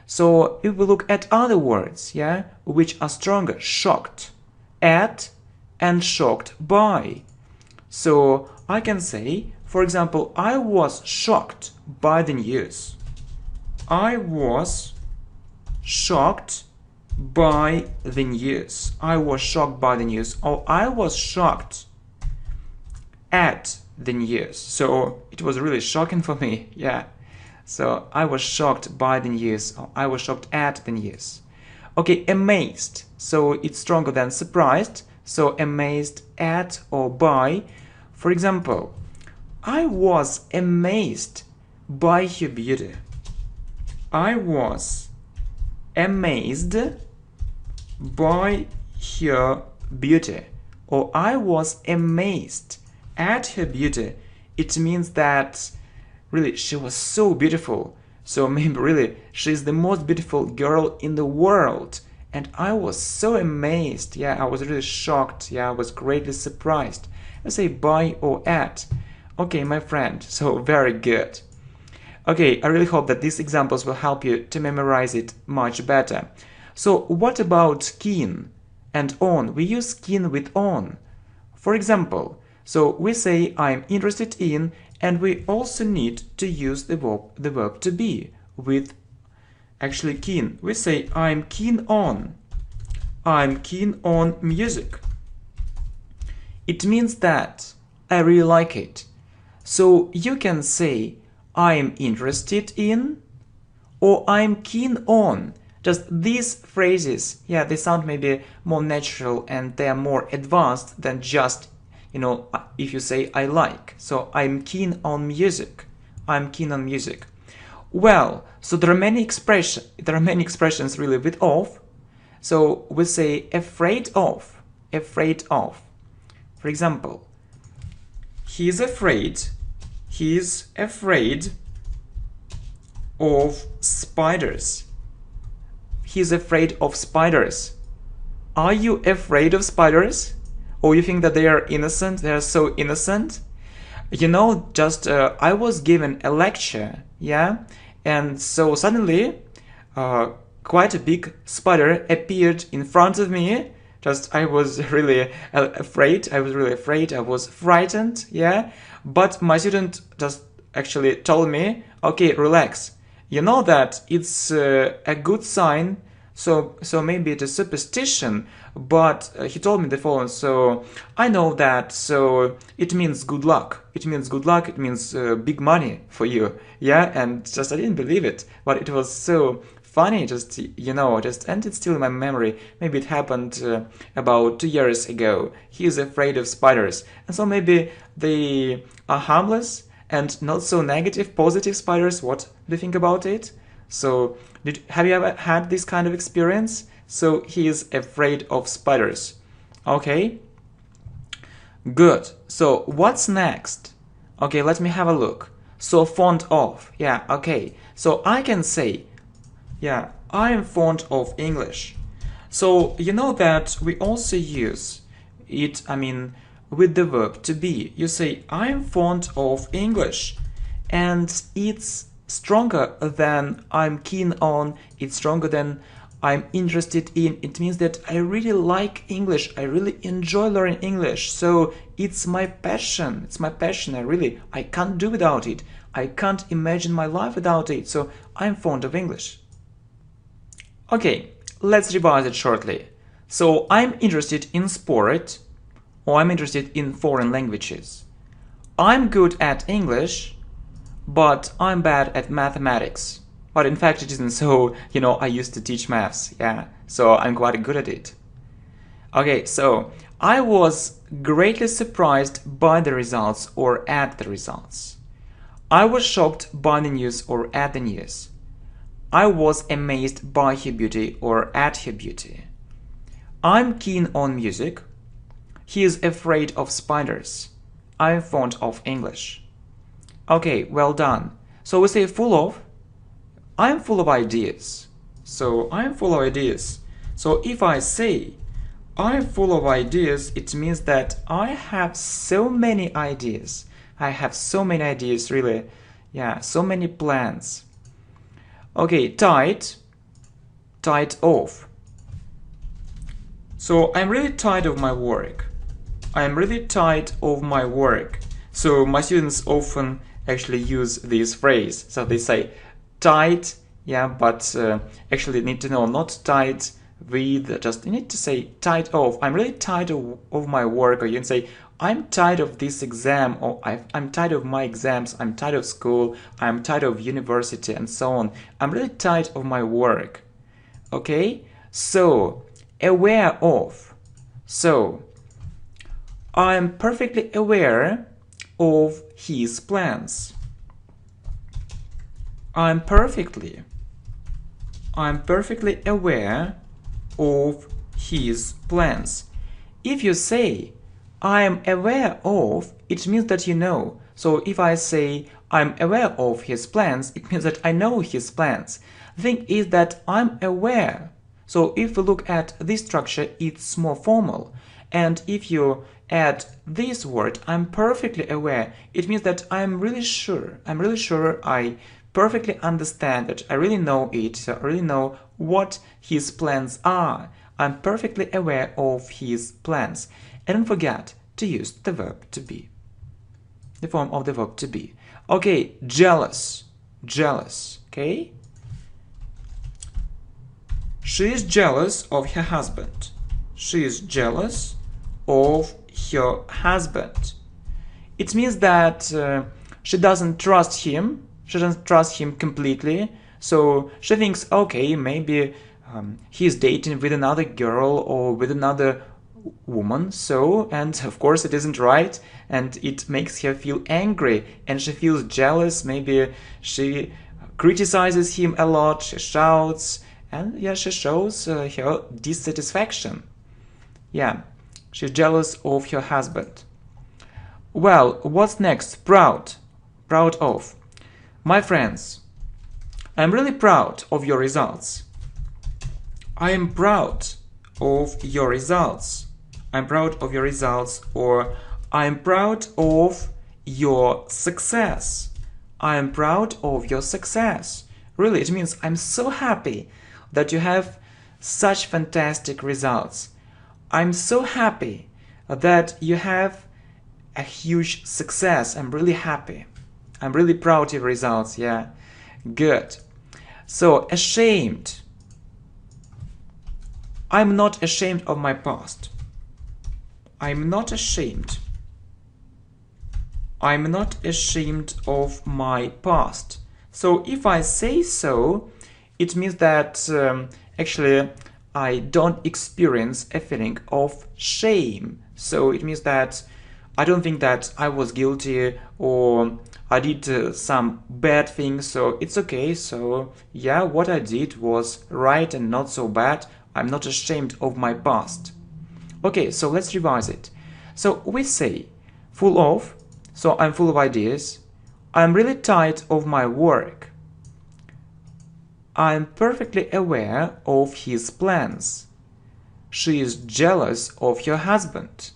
So if we look at other words, yeah, which are stronger, shocked at and shocked by. So I can say, for example, I was shocked by the news. I was shocked by the news. I was shocked by the news. Or I was shocked at the news. So it was really shocking for me. Yeah. So I was shocked by the news. Or I was shocked at the news. Okay, amazed. So it's stronger than surprised. So amazed at or by. For example, I was amazed by her beauty. I was amazed by her beauty. Or I was amazed at her beauty. It means that really she was so beautiful. So maybe really she's the most beautiful girl in the world. And I was so amazed. Yeah, I was really shocked. Yeah, I was greatly surprised. Let's say by or at. Okay, my friend. So very good. Okay, I really hope that these examples will help you to memorize it much better. So what about keen and on? We use keen with on. For example, so we say I'm interested in, and we also need to use the verb to be with actually keen. We say I'm keen on. I'm keen on music. It means that I really like it. So you can say I'm interested in or I'm keen on. Just these phrases, yeah, they sound maybe more natural and they are more advanced than just, you know, if you say I like. So I'm keen on music. I'm keen on music. Well, so there are many expressions really with of. So we say afraid of. Afraid of. For example, he's afraid of spiders. He's afraid of spiders. Are you afraid of spiders? Or you think that they are innocent? They are so innocent? You know, just I was given a lecture, yeah? And so suddenly, quite a big spider appeared in front of me. Just I was really afraid. I was frightened, yeah? But my student just actually told me, okay, relax. You know that it's a good sign. So maybe it's a superstition, but he told me the following. So I know that. So it means good luck. It means good luck. It means big money for you. Yeah, and just I didn't believe it, but it was so funny. Just and it's still in my memory. Maybe it happened about 2 years ago. He is afraid of spiders, and so maybe they are harmless and not so negative, positive spiders. What do you think about it? So, have you ever had this kind of experience? So, he is afraid of spiders. Okay, good. So, what's next? Okay, let me have a look. So, fond of. Yeah, okay. So, I can say, yeah, I am fond of English. So, you know that we also use it, with the verb to be. You say, I am fond of English. And it's stronger than I'm keen on, it's stronger than I'm interested in. It means that I really like English, I really enjoy learning English. So it's my passion, I can't do without it. I can't imagine my life without it. So I'm fond of English. Okay, let's revise it shortly. So I'm interested in sport, or I'm interested in foreign languages. I'm good at English, but I'm bad at mathematics. But in fact, it isn't so. I used to teach maths, yeah, so I'm quite good at it. Okay, so I was greatly surprised by the results or at the results. I was shocked by the news or at the news. I was amazed by her beauty or at her beauty. I'm keen on music. He is afraid of spiders. I'm fond of English. Okay, well done. So we say full of. I'm full of ideas. So I'm full of ideas. So if I say I'm full of ideas, it means that I have so many ideas. I have so many ideas, really. Yeah, so many plans. Okay, tight of. So I'm really tired of my work. I'm really tired of my work. So my students often actually use this phrase. So they say tight, yeah, but actually need to know not tight with, just you need to say tired of. I'm really tired of my work, or you can say I'm tired of this exam, or I'm tired of my exams, I'm tired of school, I'm tired of university, and so on. I'm really tired of my work. Okay, so aware of. So I'm perfectly aware of his plans. I'm perfectly aware of his plans. If you say I'm aware of, it means that you know. So if I say I'm aware of his plans, it means that I know his plans. The thing is that I'm aware. So if we look at this structure, it's more formal. And if you add this word, I'm perfectly aware, it means that I'm really sure, I perfectly understand that I really know it, so I really know what his plans are. I'm perfectly aware of his plans. And don't forget to use the verb to be, the form of the verb to be. Okay, jealous, okay? She is jealous of her husband. She is jealous of her husband. It means that she doesn't trust him. She doesn't trust him completely. So she thinks, okay, maybe he's dating with another girl or with another woman. So, and of course it isn't right, and it makes her feel angry, and she feels jealous. Maybe she criticizes him a lot. She shouts, and yeah, she shows her dissatisfaction. Yeah. She's jealous of her husband. Well, what's next? Proud of. My friends, I'm really proud of your results. I am proud of your results. I'm proud of your results, or I'm proud of your success. I am proud of your success. Really, it means I'm so happy that you have such fantastic results. I'm so happy that you have a huge success. I'm really happy. I'm really proud of your results. Yeah, good. So, ashamed. I'm not ashamed of my past. I'm not ashamed. I'm not ashamed of my past. So if I say so, it means that actually I don't experience a feeling of shame. So it means that I don't think that I was guilty or I did some bad things, so it's okay. So yeah, what I did was right and not so bad. I'm not ashamed of my past. Okay, so let's revise it. So we say full of, so I'm full of ideas. I'm really tired of my work. I'm perfectly aware of his plans. She is jealous of your husband.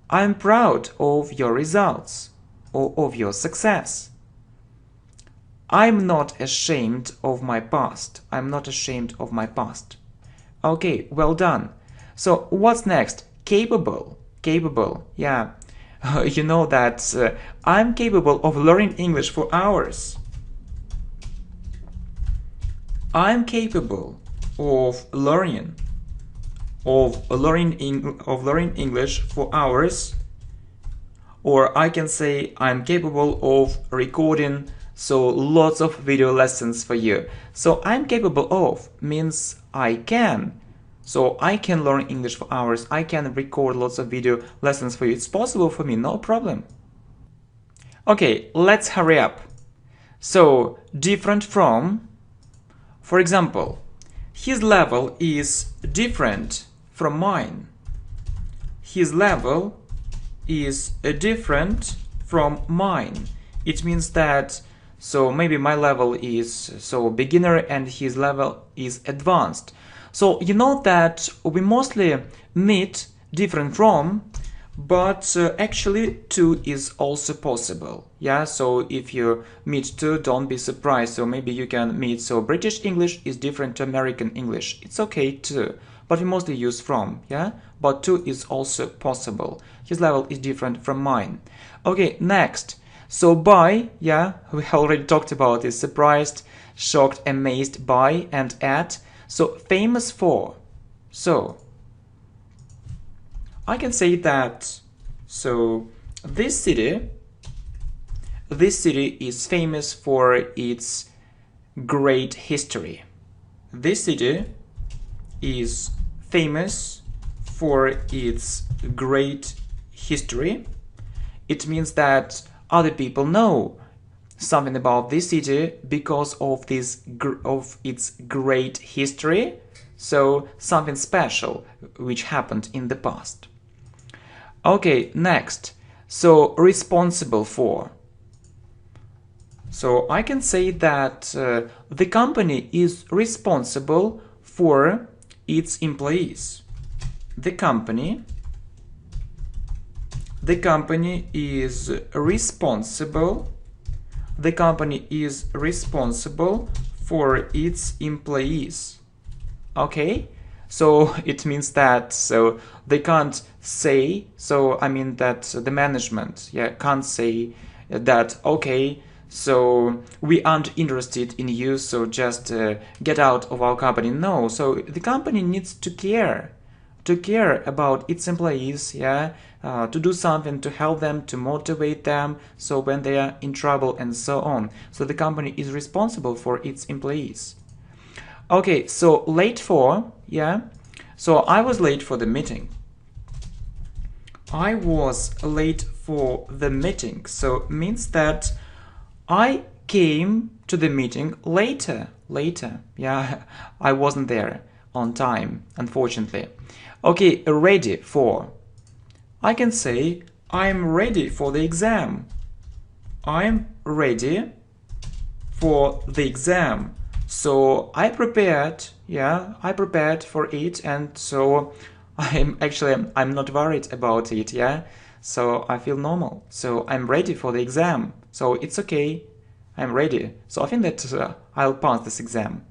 I'm proud of your results or of your success. I'm not ashamed of my past. I'm not ashamed of my past. Okay, well done. So what's next? Capable. Capable. Yeah. You know that I'm capable of learning English for hours. I'm capable of learning English for hours. Or I can say I'm capable of recording lots of video lessons for you. So I'm capable of means I can. So I can learn English for hours. I can record lots of video lessons for you. It's possible for me, no problem. Okay, let's hurry up. So different from, for example, his level is different from mine. His level is different from mine. It means that so maybe my level is beginner and his level is advanced. So you know that we mostly meet different from, but actually to is also possible. Yeah, so if you meet to, don't be surprised. So maybe you can meet British English is different to American English. It's okay too, but we mostly use from. Yeah, but to is also possible. His level is different from mine. Okay, next. So by, yeah, we already talked about this. Surprised, shocked, amazed by, and at. So famous for. So I can say that this city is famous for its great history. This city is famous for its great history. It means that other people know something about this city because of its great history. So something special which happened in the past. Okay, next. So responsible for. So I can say that the company is responsible for its employees. The company is responsible. The company is responsible for its employees. Okay, so it means that they can't say. So I mean that the management, can't say that. Okay, so we aren't interested in you. So just get out of our company. No, so the company needs to care about its employees, to do something to help them, to motivate them, so when they are in trouble and so on. So the company is responsible for its employees. Okay, so late for, so I was late for the meeting. I was late for the meeting, so means that I came to the meeting later, I wasn't there on time, unfortunately. Okay, ready for. I can say I'm ready for the exam. I'm ready for the exam. So I prepared for it, and so I'm not worried about it, so I feel normal. So I'm ready for the exam. So it's okay. I'm ready. So I think that I'll pass this exam.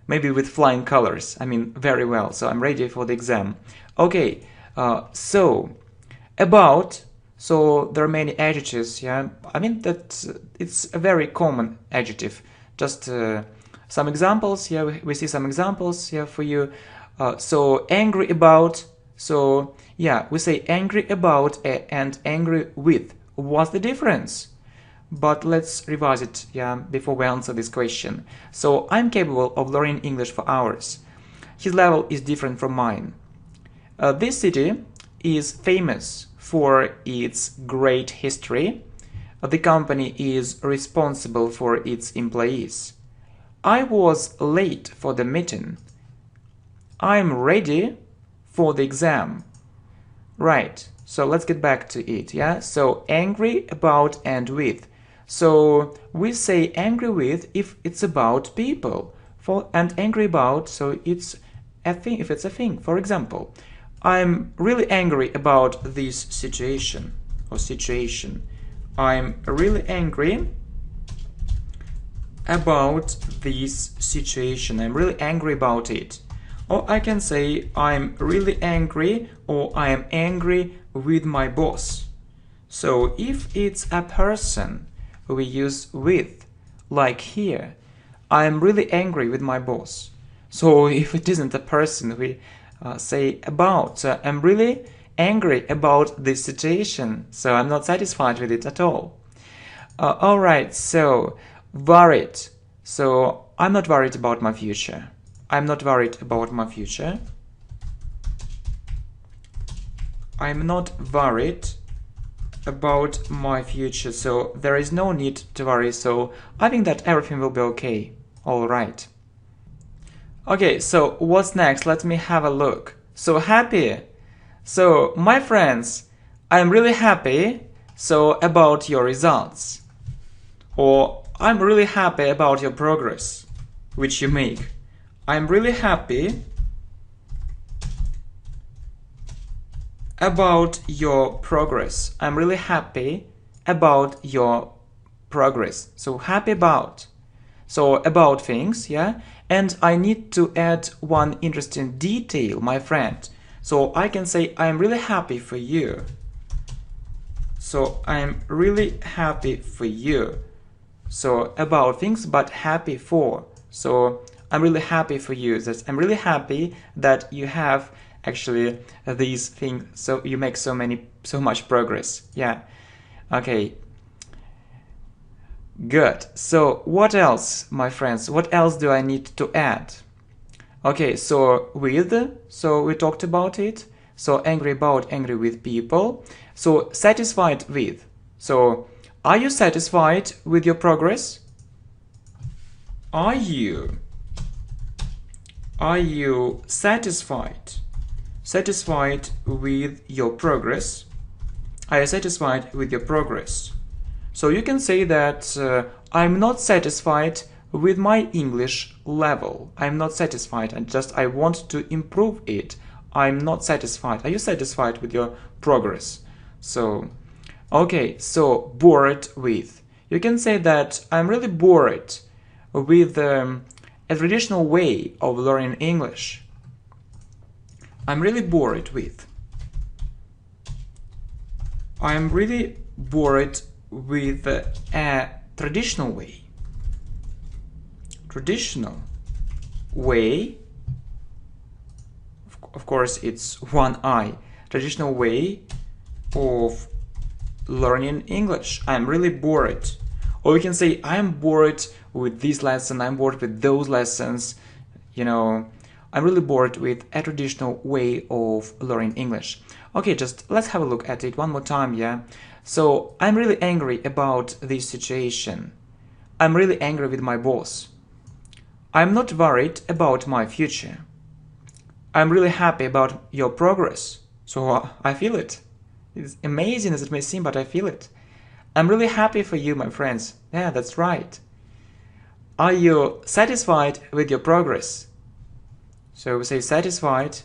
Maybe with flying colors. I mean, very well. So I'm ready for the exam. Okay, so about. So there are many adjectives. I mean that it's a very common adjective. Just some examples here. We see some examples here for you. So angry about. So yeah, we say angry about and angry with. What's the difference? But let's revise it, yeah, before we answer this question. So I'm capable of learning English for hours. His level is different from mine. This city is famous for its great history. The company is responsible for its employees. I was late for the meeting. I'm ready for the exam. Right, so let's get back to it, yeah? So angry about and with. So we say angry with if it's about people, and angry about, so it's a thing, if it's a thing. For example, I'm really angry about this situation or situation. I'm really angry about this situation. I'm really angry about it. Or I can say I'm really angry, or I am angry with my boss. So if it's a person, we use with, like here. I'm really angry with my boss. So if it isn't a person, we say about. So I'm really angry about this situation. So I'm not satisfied with it at all. Alright, so worried. So I'm not worried about my future. I'm not worried about my future. I'm not worried about my future. So there is no need to worry. So I think that everything will be okay. Alright. Okay, so what's next? Let me have a look. So happy. So my friends, I'm really happy. So about your results. Or I'm really happy about your progress, which you make. I'm really happy about your progress. I'm really happy about your progress. So happy about. So about things, yeah? And I need to add one interesting detail, my friend. So I can say I'm really happy for you. So I'm really happy for you. So about things, but happy for. So I'm really happy for you. That I'm really happy that you have actually these things. So you make so much progress. Yeah. Okay. Good. So what else, my friends? What else do I need to add? Okay. So with. So we talked about it. So angry about, angry with people. So satisfied with. So are you satisfied with your progress? Are you satisfied? Satisfied with your progress? Are you satisfied with your progress? So you can say that I'm not satisfied with my English level. I'm not satisfied, and I want to improve it. I'm not satisfied. Are you satisfied with your progress? So, okay, so bored with. You can say that I'm really bored with a traditional way of learning English. I'm really bored with. I'm really bored with a traditional way. Traditional way. Of course, it's one I. Traditional way of learning English. I'm really bored. Or we can say I'm bored with this lesson, I'm bored with those lessons. You know, I'm really bored with a traditional way of learning English. Okay, just let's have a look at it one more time, yeah? So, I'm really angry about this situation. I'm really angry with my boss. I'm not worried about my future. I'm really happy about your progress. So, I feel it. It's amazing as it may seem, but I feel it. I'm really happy for you, my friends. Yeah, that's right. Are you satisfied with your progress? So we say satisfied.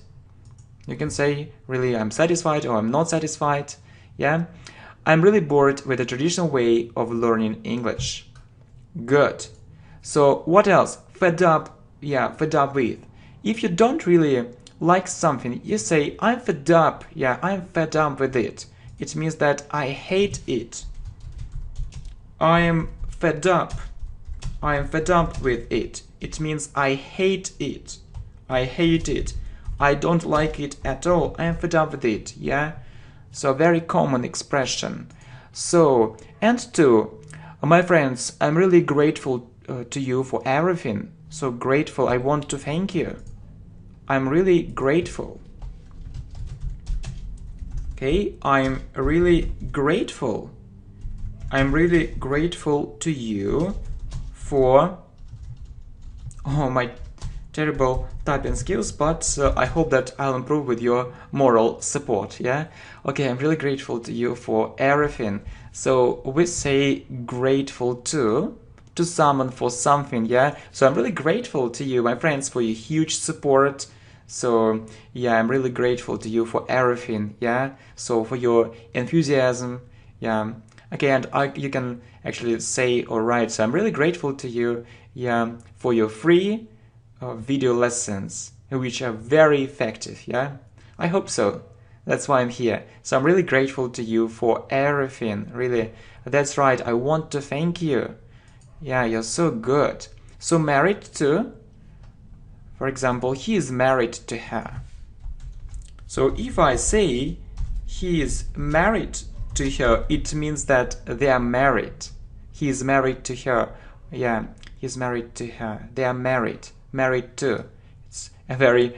You can say really I'm satisfied or I'm not satisfied. Yeah. I'm really bored with the traditional way of learning English. Good. So what else? Fed up. Yeah, fed up with. If you don't really like something, you say I'm fed up. Yeah, I'm fed up with it. It means that I hate it. I am fed up. I am fed up with it. it means I hate it. I hate it. I don't like it at all. I am fed up with it. Yeah. So very common expression. So, and two, my friends, I'm really grateful to you for everything. So grateful. I want to thank you. I'm really grateful. Okay, I'm really grateful. I'm really grateful to you for, oh, my terrible typing skills, but I hope that I'll improve with your moral support, yeah? Okay, I'm really grateful to you for everything. So we say grateful to someone for something, yeah? So I'm really grateful to you, my friends, for your huge support. So yeah, I'm really grateful to you for everything, yeah? So for your enthusiasm, yeah. Okay, and you can actually say or write, so I'm really grateful to you, yeah, for your free video lessons, which are very effective, yeah? I hope so. That's why I'm here. So I'm really grateful to you for everything, really. That's right, I want to thank you. Yeah, you're so good. So married to, for example, he is married to her. So if I say he is married to her, it means that they are married. He is married to her. Yeah, he's married to her. They are married. Married to. It's a very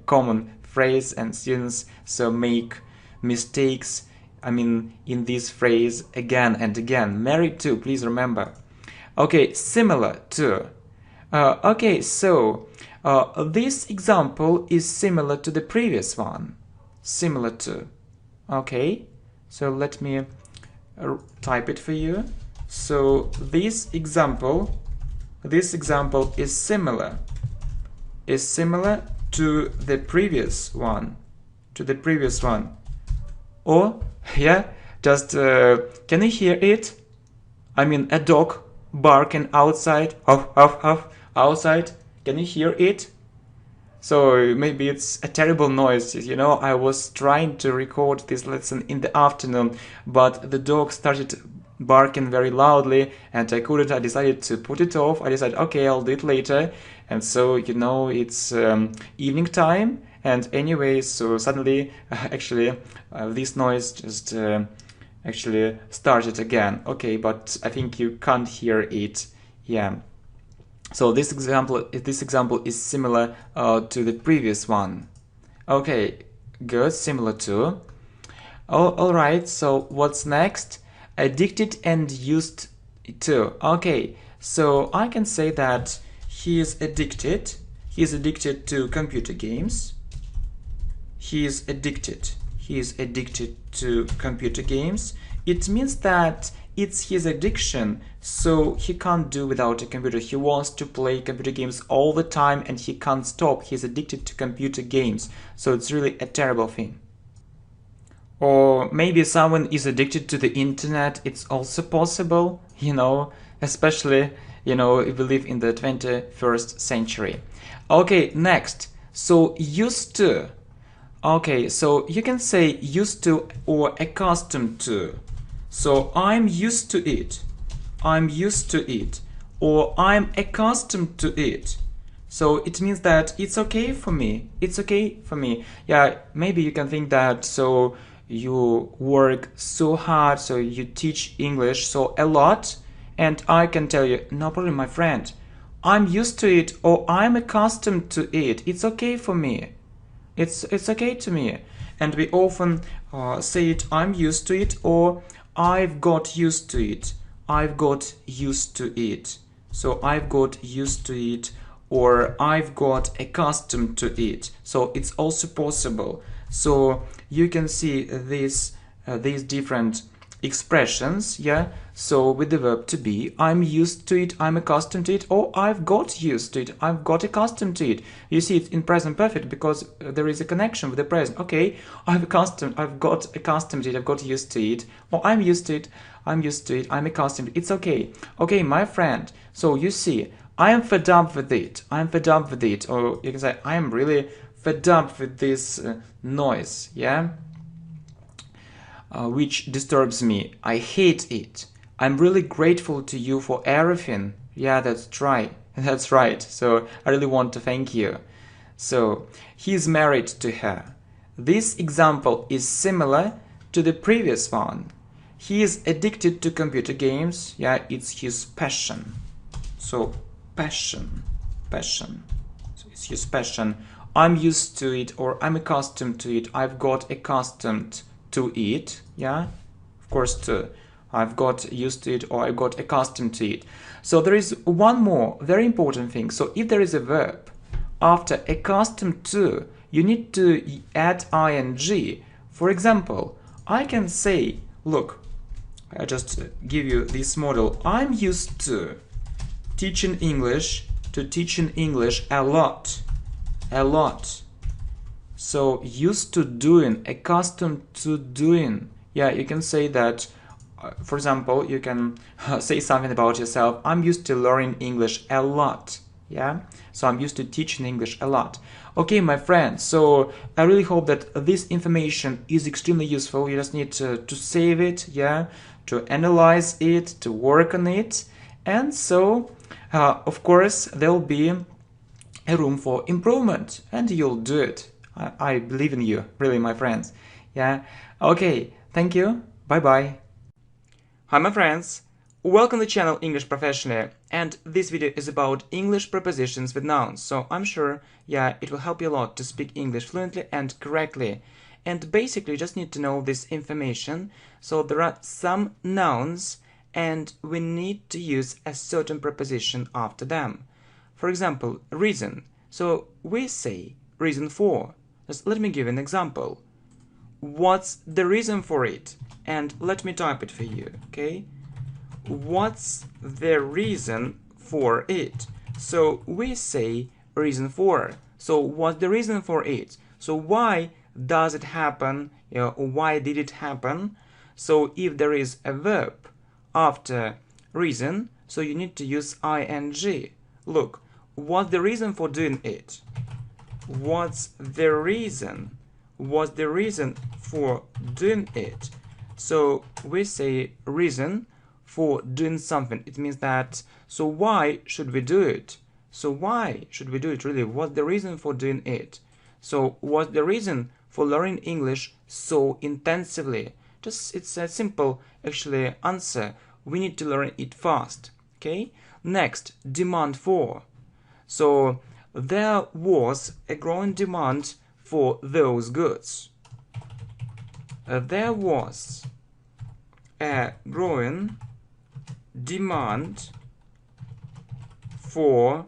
common phrase, and students so make mistakes, I mean, in this phrase again and again. Married to, please remember. Okay, similar to. Okay, so this example is similar to the previous one. Similar to. Okay, so let me type it for you. So this example is similar to the previous one. Or yeah, just can you hear it? I mean, a dog barking outside, outside. Can you hear it? So maybe it's a terrible noise, you know. I was trying to record this lesson in the afternoon, but the dog started barking very loudly and I couldn't. I decided to put it off. I decided, okay, I'll do it later. And so, you know, it's evening time. And anyway, so suddenly, actually, this noise just actually started again. Okay, but I think you can't hear it. Yeah. So this example is similar to the previous one. Okay, good, similar to. All right, so what's next? Addicted and used to. Okay, so I can say that he is addicted. He is addicted to computer games. He is addicted to computer games. It means that it's his addiction, so he can't do without a computer. He wants to play computer games all the time and he can't stop. He's addicted to computer games, so it's really a terrible thing. Or maybe someone is addicted to the internet. It's also possible, you know, especially, you know, if we live in the 21st century. Okay, next. So used to. Okay, so you can say used to or accustomed to. So I'm used to it. I'm used to it. Or I'm accustomed to it. So it means that it's okay for me. It's okay for me. Yeah, maybe you can think that so you work so hard, so you teach English so a lot, and I can tell you, no problem, my friend. I'm used to it or I'm accustomed to it. It's okay for me. It's okay to me. And we often say it, I'm used to it, or I've got used to it. I've got used to it. So I've got used to it, or I've got accustomed to it. So it's also possible. So you can see these different expressions, yeah. So with the verb to be, I'm used to it, I'm accustomed to it, or I've got used to it, I've got accustomed to it. You see it in present perfect because there is a connection with the present. Okay, I've got accustomed to it, I've got used to it, or I'm used to it, I'm accustomed. It's okay. Okay, my friend. So you see, I am fed up with it. I'm fed up with it, or you can say I am really fed up with this noise. Yeah. Which disturbs me. I hate it. I'm really grateful to you for everything. Yeah, that's right. That's right. So I really want to thank you. So he is married to her. This example is similar to the previous one. He is addicted to computer games. Yeah, it's his passion. So passion. So it's his passion. I'm used to it, or I'm accustomed to it. I've got accustomed to it. Yeah, of course, to. I've got used to it, or I got accustomed to it. So there is one more very important thing. So if there is a verb after accustomed to, you need to add ing. For example, I can say, look, I just give you this model. I'm used to teaching English, a lot. So used to doing, accustomed to doing. Yeah, you can say that. For example, you can say something about yourself. I'm used to learning English a lot. Yeah, so I'm used to teaching English a lot. Okay, my friends, so I really hope that this information is extremely useful. You just need to save it, yeah, to analyze it, to work on it. And so, of course, there'll be a room for improvement, and you'll do it. I believe in you, really, my friends. Yeah, okay, thank you. Bye-bye. Hi my friends, welcome to the channel English Professionally, and this video is about English prepositions with nouns, so I'm sure, yeah, it will help you a lot to speak English fluently and correctly. And basically you just need to know this information. So there are some nouns and we need to use a certain preposition after them. For example, reason. So we say reason for. Just let me give an example. What's the reason for it? And let me type it for you, okay? What's the reason for it? So we say reason for. So what's the reason for it? So why does it happen? You know, why did it happen? So if there is a verb after reason, so you need to use ing. Look, what's the reason for doing it? What's the reason? What's the reason for doing it? So we say reason for doing something. It means that, so why should we do it? So why should we do it really? What's the reason for doing it? So what's the reason for learning English so intensively? Just, it's a simple actually answer. We need to learn it fast. Okay? Next, demand for. So there was a growing demand for those goods. There was a growing demand for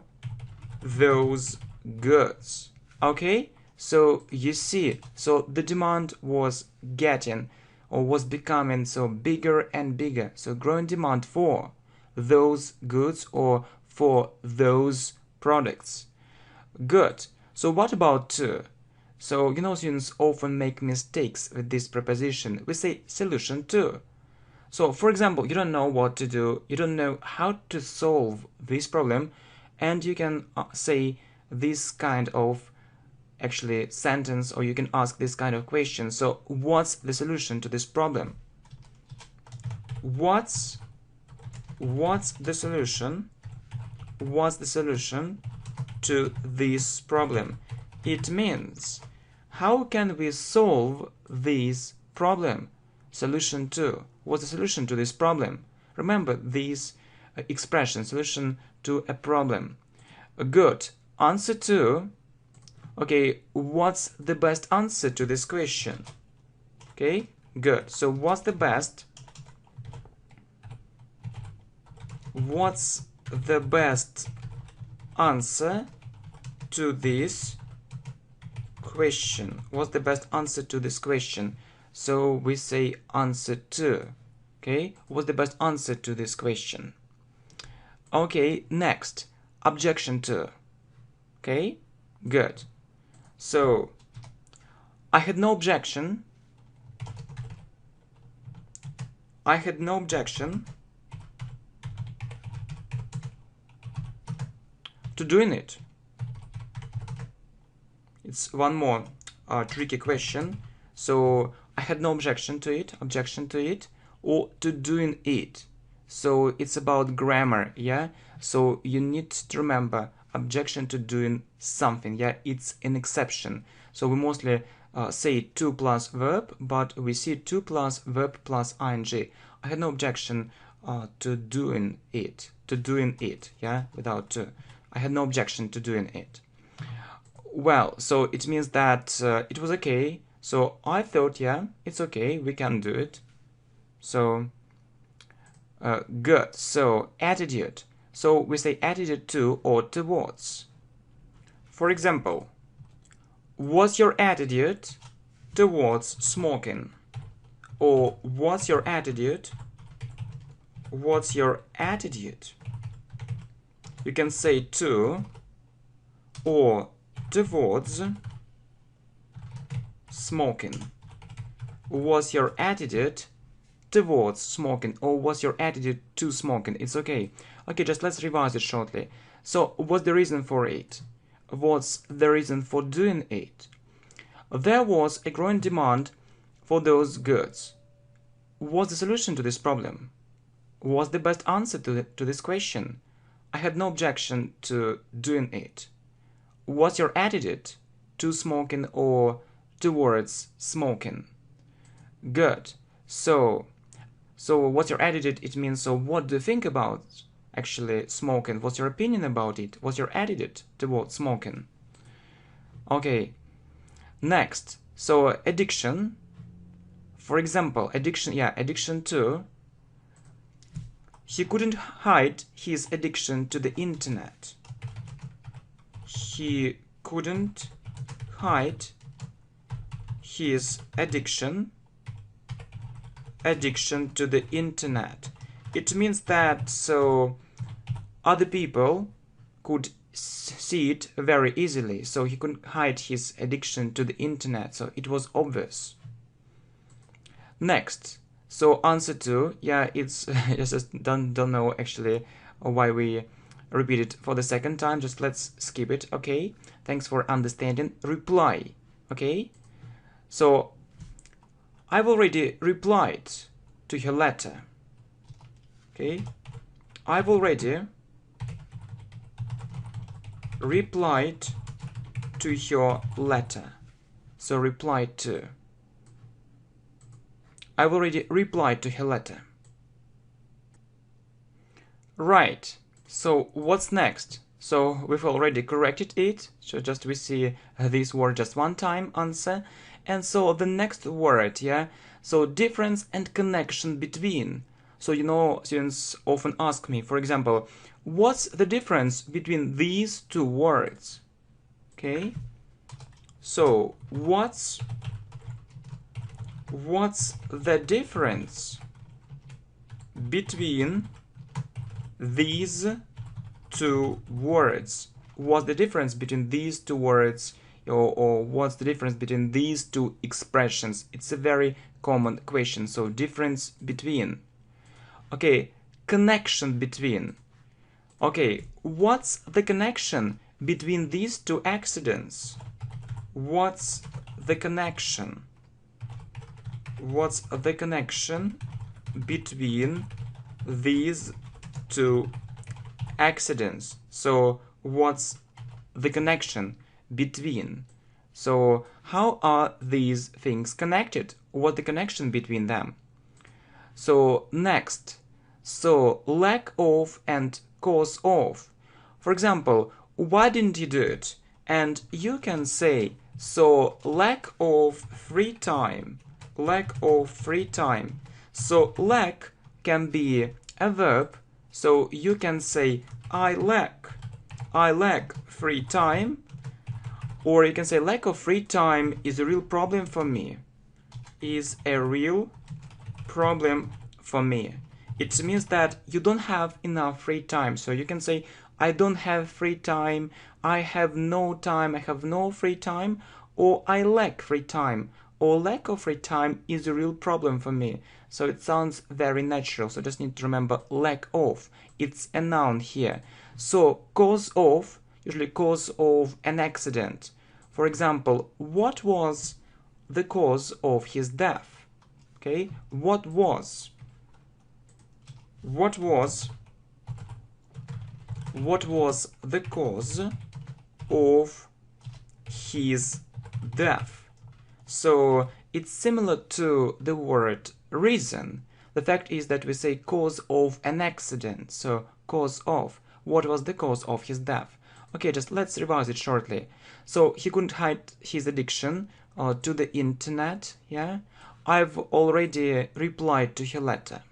those goods. Okay, so you see, so the demand was getting or was becoming so bigger and bigger. So growing demand for those goods or for those products. Good. So what about to? So, you know, students often make mistakes with this preposition. We say solution to. So, for example, you don't know what to do, you don't know how to solve this problem, and you can say this kind of actually sentence, or you can ask this kind of question. So, what's the solution to this problem? What's the solution? What's the solution to this problem? It means, how can we solve this problem? Solution to. What's the solution to this problem? Remember this expression, solution to a problem. Good. Answer to. Okay, what's the best answer to this question? Okay, good. So what's the best? What's the best answer to this question? What's the best answer to this question? So we say answer to. Okay, what's the best answer to this question? Okay, next, objection to. Okay, good. So I had no objection. I had no objection to doing it. It's one more tricky question. So I had no objection to it, or to doing it. So it's about grammar, yeah? So you need to remember objection to doing something, yeah? It's an exception. So we mostly say to plus verb, but we see to plus verb plus ing. I had no objection to doing it, yeah? Without to. I had no objection to doing it. Well, so it means that it was okay. So I thought, yeah, it's okay, we can do it. So good. So attitude. So we say attitude to or towards. For example, what's your attitude towards smoking? Or what's your attitude? What's your attitude? You can say to or towards smoking. What's your attitude towards smoking, or what's your attitude to smoking? It's okay. Okay, just let's revise it shortly. So what's the reason for it? What's the reason for doing it? There was a growing demand for those goods. What's the solution to this problem? What's the best answer to this question? I had no objection to doing it. What's your attitude to smoking or towards smoking? Good. So what's your attitude? It means, so what do you think about actually smoking? What's your opinion about it? What's your attitude towards smoking? Okay. Next. So addiction. For example, addiction to. He couldn't hide his addiction to the internet. He couldn't hide his addiction to the internet. It means that so other people could see it very easily, so he couldn't hide his addiction to the internet, so it was obvious. Next, so answer to, yeah, it's just don't know actually why we repeat it for the second time. Just let's skip it. Okay, thanks for understanding. Reply. Okay, so I've already replied to her letter. Okay, I've already replied to your letter. So replied to. I've already replied to her letter. Right. So what's next? So we've already corrected it. So just we see this word just one time, answer. And so the next word, yeah. So difference and connection between. So you know, students often ask me, for example, what's the difference between these two words? Okay. So what's the difference between these two words? What's the difference between these two words, or what's the difference between these two expressions? It's a very common question. So difference between. Okay, connection between. Okay, what's the connection between these two accidents? What's the connection? What's the connection between these two accidents? So what's the connection between? So how are these things connected? What's the connection between them? So next, so lack of and cause of. For example, why didn't you do it? And you can say, so lack of free time. Lack of free time. So lack can be a verb. So you can say I lack free time, or you can say lack of free time is a real problem for me. Is a real problem for me. It means that you don't have enough free time. So you can say I don't have free time, I have no time, I have no free time, or I lack free time, or lack of free time is a real problem for me. So it sounds very natural. So just need to remember lack of. It's a noun here. So cause of, usually cause of an accident. For example, what was the cause of his death? Okay, what was What was the cause of his death? So it's similar to the word reason. The fact is that we say cause of an accident. So cause of. What was the cause of his death? Okay, just let's revise it shortly. So he couldn't hide his addiction to the internet. Yeah, I've already replied to her letter.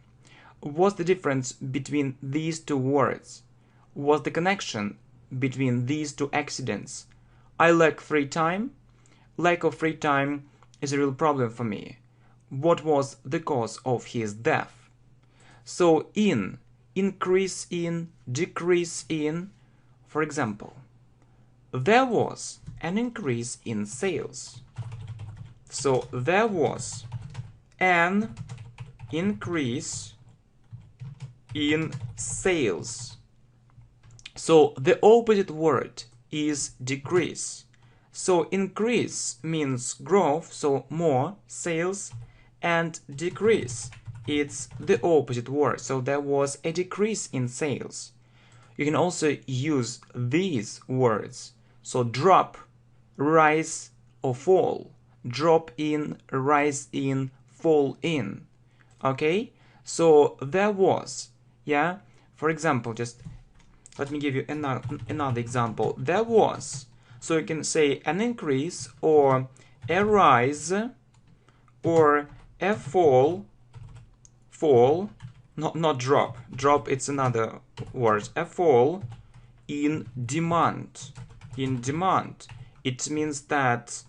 What's the difference between these two words? What's the connection between these two accidents? I lack free time. Lack of free time is a real problem for me. What was the cause of his death? So in, increase in, decrease in. For example, there was an increase in sales. So there was an increase in sales. So the opposite word is decrease. So increase means growth, so more sales, and decrease, it's the opposite word. So there was a decrease in sales. You can also use these words. So drop, rise, or fall. Drop in, rise in, fall in. Okay? So there was, yeah? For example, just let me give you another example. There was. So you can say an increase, or a rise, or a fall, not drop. Drop, it's another word. A fall in demand. In demand. It means that,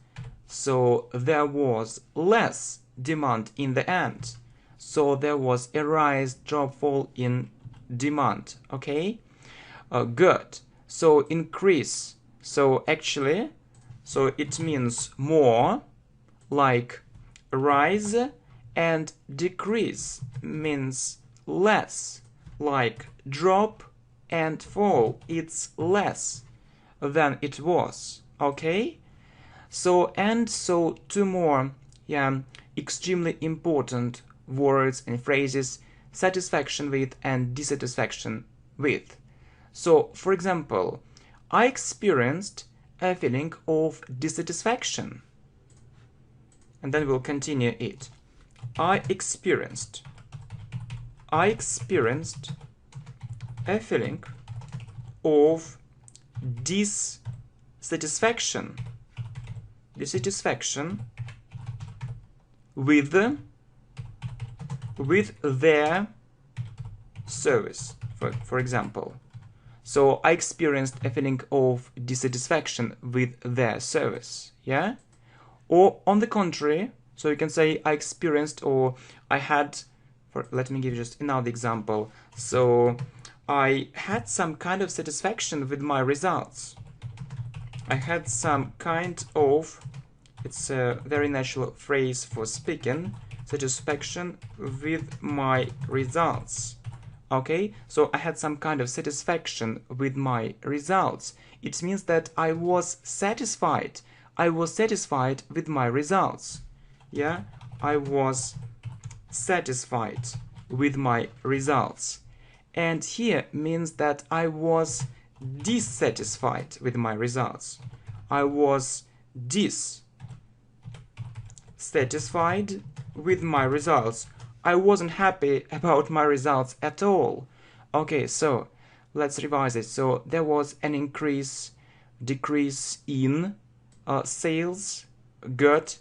so there was less demand in the end. So there was a rise, drop, fall in demand. Okay? Good. So increase. So actually, so it means more, like rise, and decrease means less, like drop and fall. It's less than it was. Okay? So, and so two more, yeah, extremely important words and phrases: satisfaction with and dissatisfaction with. So, for example, I experienced a feeling of dissatisfaction. And then we'll continue it. I experienced a feeling of dissatisfaction with their service, for example. So I experienced a feeling of dissatisfaction with their service, yeah? Or on the contrary, so you can say I experienced, or I had, let me give you just another example. So I had some kind of satisfaction with my results. I had some kind of, it's a very natural phrase for speaking, satisfaction with my results. Okay, so I had some kind of satisfaction with my results. It means that I was satisfied. I was satisfied with my results. Yeah, I was satisfied with my results. And here means that I was dissatisfied with my results. I was dissatisfied with my results. I wasn't happy about my results at all. Okay, so let's revise it. So there was an increase, decrease in sales. Good.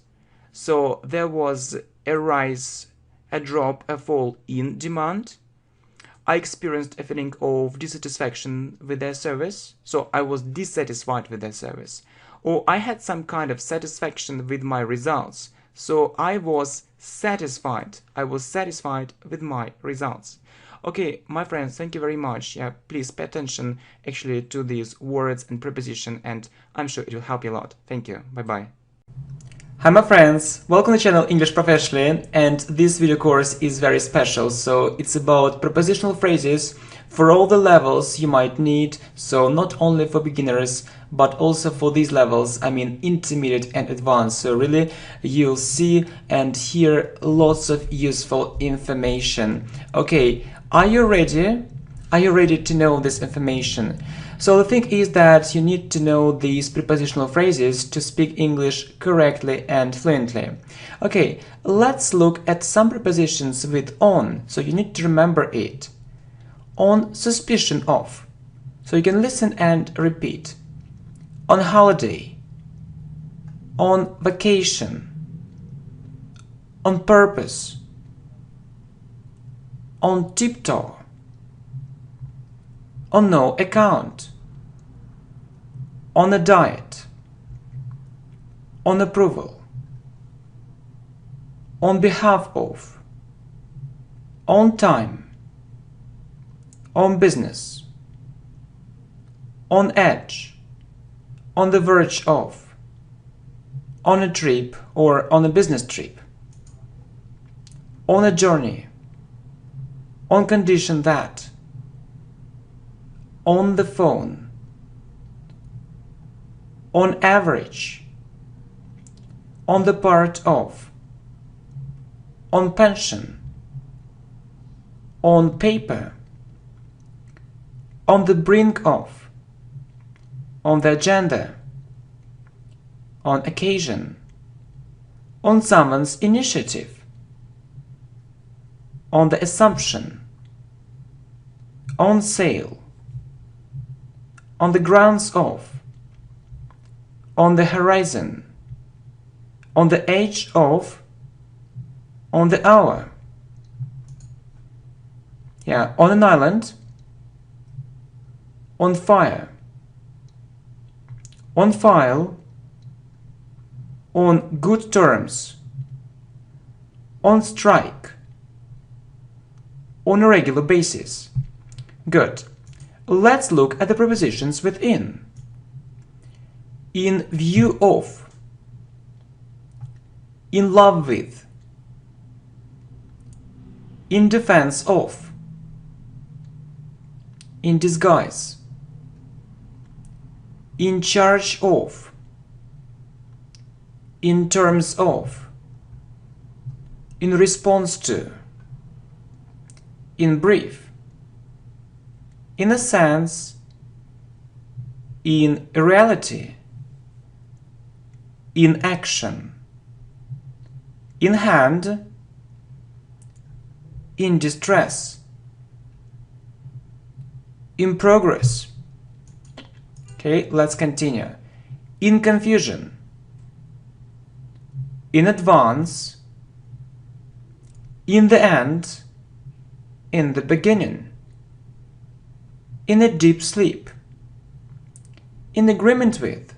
So there was a rise, a drop, a fall in demand. I experienced a feeling of dissatisfaction with their service. So I was dissatisfied with their service. Or I had some kind of satisfaction with my results. So I was satisfied. I was satisfied with my results. Okay, my friends, thank you very much. Yeah, please pay attention actually to these words and preposition, and I'm sure it will help you a lot. Thank you. Bye-bye. Hi my friends, welcome to the channel English Professionally, and this video course is very special. So it's about prepositional phrases for all the levels you might need, so not only for beginners but also for these levels, I mean intermediate and advanced. So really you'll see and hear lots of useful information. Okay, are you ready? Are you ready to know this information? So the thing is that you need to know these prepositional phrases to speak English correctly and fluently. Okay, let's look at some prepositions with on, so you need to remember it. On suspicion of, so you can listen and repeat. On holiday, on vacation, on purpose, on tiptoe, on no account, on a diet, on approval, on behalf of, on time, on business, on edge, on the verge of, on a trip or on a business trip, on a journey, on condition that, on the phone, on average, on the part of, on pension, on paper, on the brink of, on the agenda, on occasion, on someone's initiative, on the assumption, on sale, on the grounds of, on the horizon, on the edge of, on the hour, on an island, on fire, on file, on good terms, on strike, on a regular basis. Good. Let's look at the prepositions with in. In view of, in love with, in defense of, in disguise, in charge of, in terms of, in response to, in brief, in a sense, in reality, in action, in hand, in distress, in progress. Okay, let's continue. In confusion, in advance, in the end, in the beginning, in a deep sleep, in agreement with,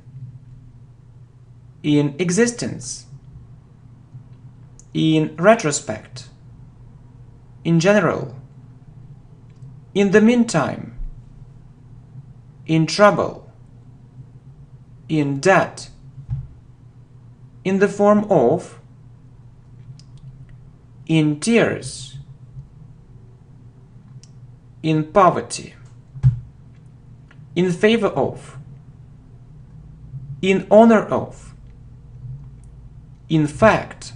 in existence, in retrospect, in general, in the meantime, in trouble, in debt, in the form of, in tears, in poverty, in favor of, in honor of, in fact,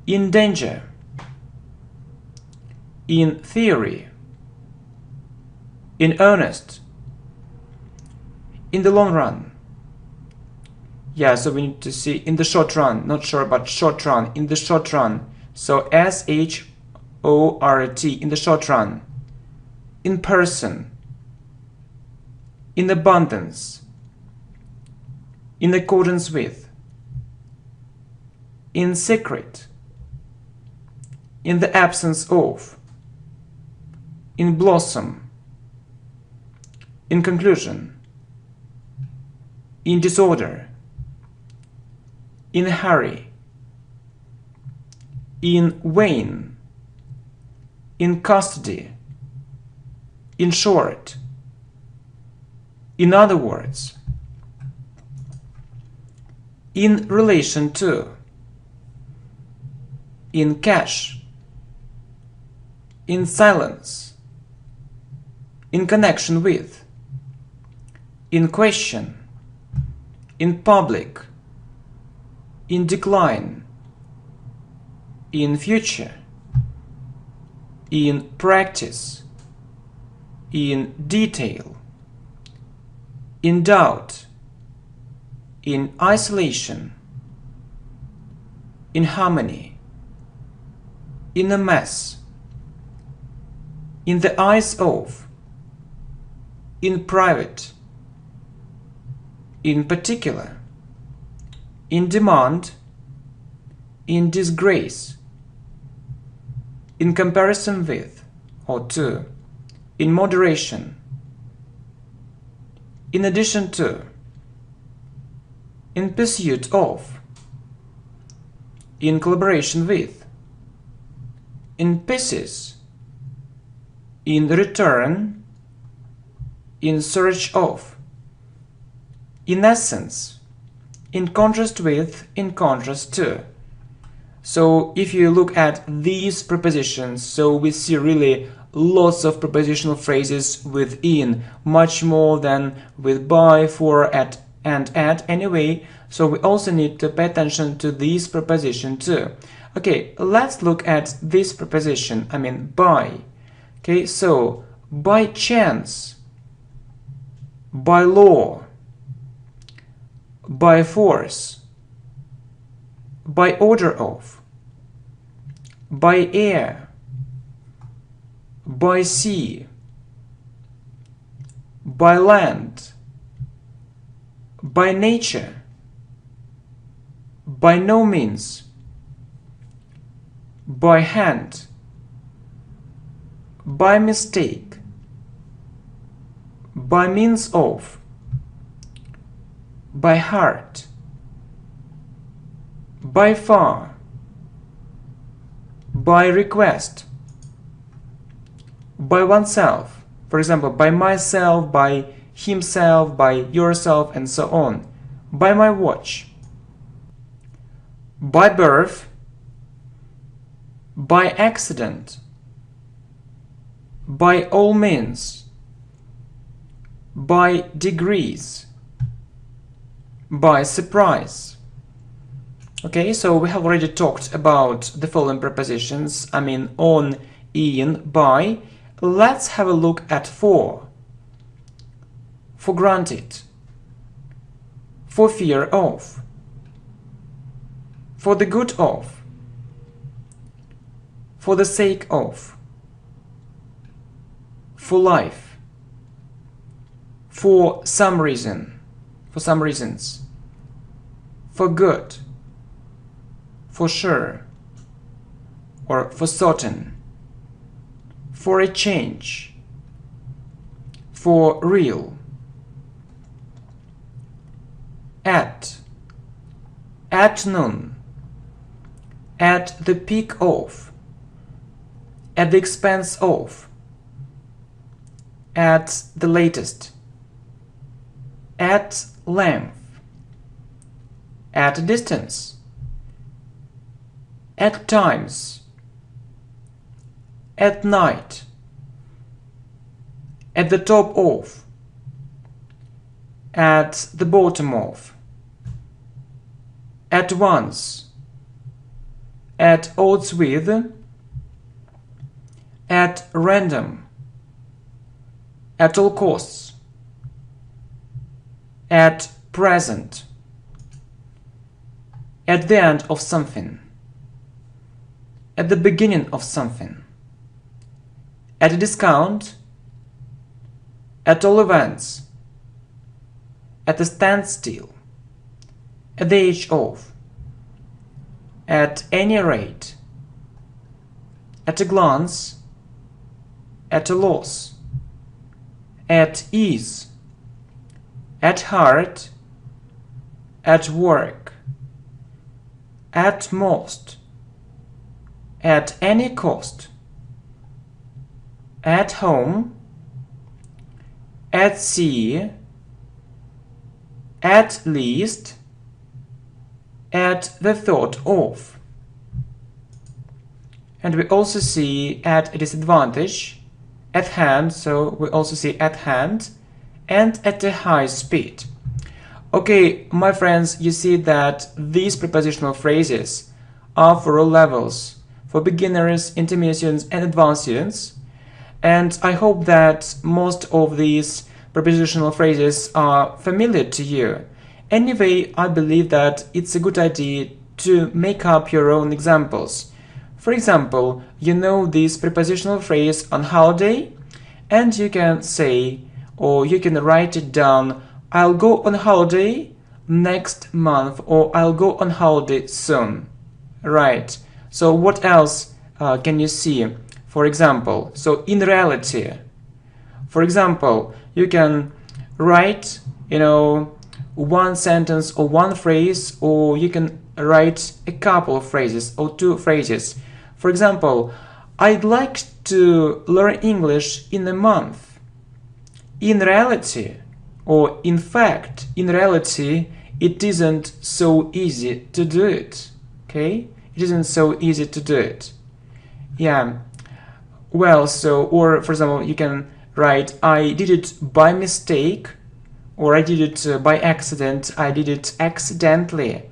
in danger, in theory, in earnest, in the long run. So we need to see in the short run, not short but short run, in the short run. So short, in the short run. In person, in abundance, in accordance with, in secret, in the absence of, in blossom, in conclusion, in disorder, in hurry, in wane, in custody, in short, in other words. in relation to, in cash, in silence, in connection with, in question, in public, in decline, in future, in practice, in detail, in doubt, in isolation, in harmony, in a mess, in the eyes of, in private, in particular, in demand, in disgrace, in comparison with or to, in moderation, in addition to, in pursuit of, in collaboration with, in pieces, in return, in search of, in essence, in contrast with, in contrast to. So if you look at these prepositions, so we see really lots of prepositional phrases with in, much more than with by, for, at, and at. Anyway, so we also need to pay attention to this preposition too. Okay, let's look at this preposition, by. Okay, so by chance, by law, by force, by order of, by air, by sea, by land, by nature, by no means, by hand, by mistake, by means of, by heart, by far, by request, by oneself, for example, by myself, by himself, by yourself, and so on, by my watch, by birth, by accident, by all means, by degrees, by surprise. Okay, so we have already talked about the following prepositions, on, in, by. Let's have a look at for granted, for fear of, for the good of, for the sake of, for life, for some reason, for some reasons, for good, for sure, or for certain, for a change, for real, at noon, at the peak of, at the expense of, at the latest, at length, at a distance, at times, at night, at the top of, at the bottom of, at once, at odds with, at random, at all costs, at present, at the end of something, at the beginning of something, at a discount, at all events, at a standstill, at the age of, at any rate, at a glance, at a loss, at ease, at heart, at work, at most, at any cost, at home, at sea, at least, at the thought of. And we also see at a disadvantage, at hand, so we also see at hand, and at a high speed. Okay, my friends, you see that these prepositional phrases are for all levels, for beginners, intermediates, and advanced, and I hope that most of these prepositional phrases are familiar to you. Anyway, I believe that it's a good idea to make up your own examples. For example, you know this prepositional phrase on holiday, and you can say, or you can write it down, I'll go on holiday next month, or I'll go on holiday soon. Right. So what else can you see? For example, so in reality, for example, you can write, one sentence or one phrase, or you can write a couple of phrases or two phrases. For example, I'd like to learn English in a month. In reality, or in fact, in reality, it isn't so easy to do it. Okay? It isn't so easy to do it. Yeah. Well, so, or for example, you can write, I did it by mistake, or I did it by accident, I did it accidentally.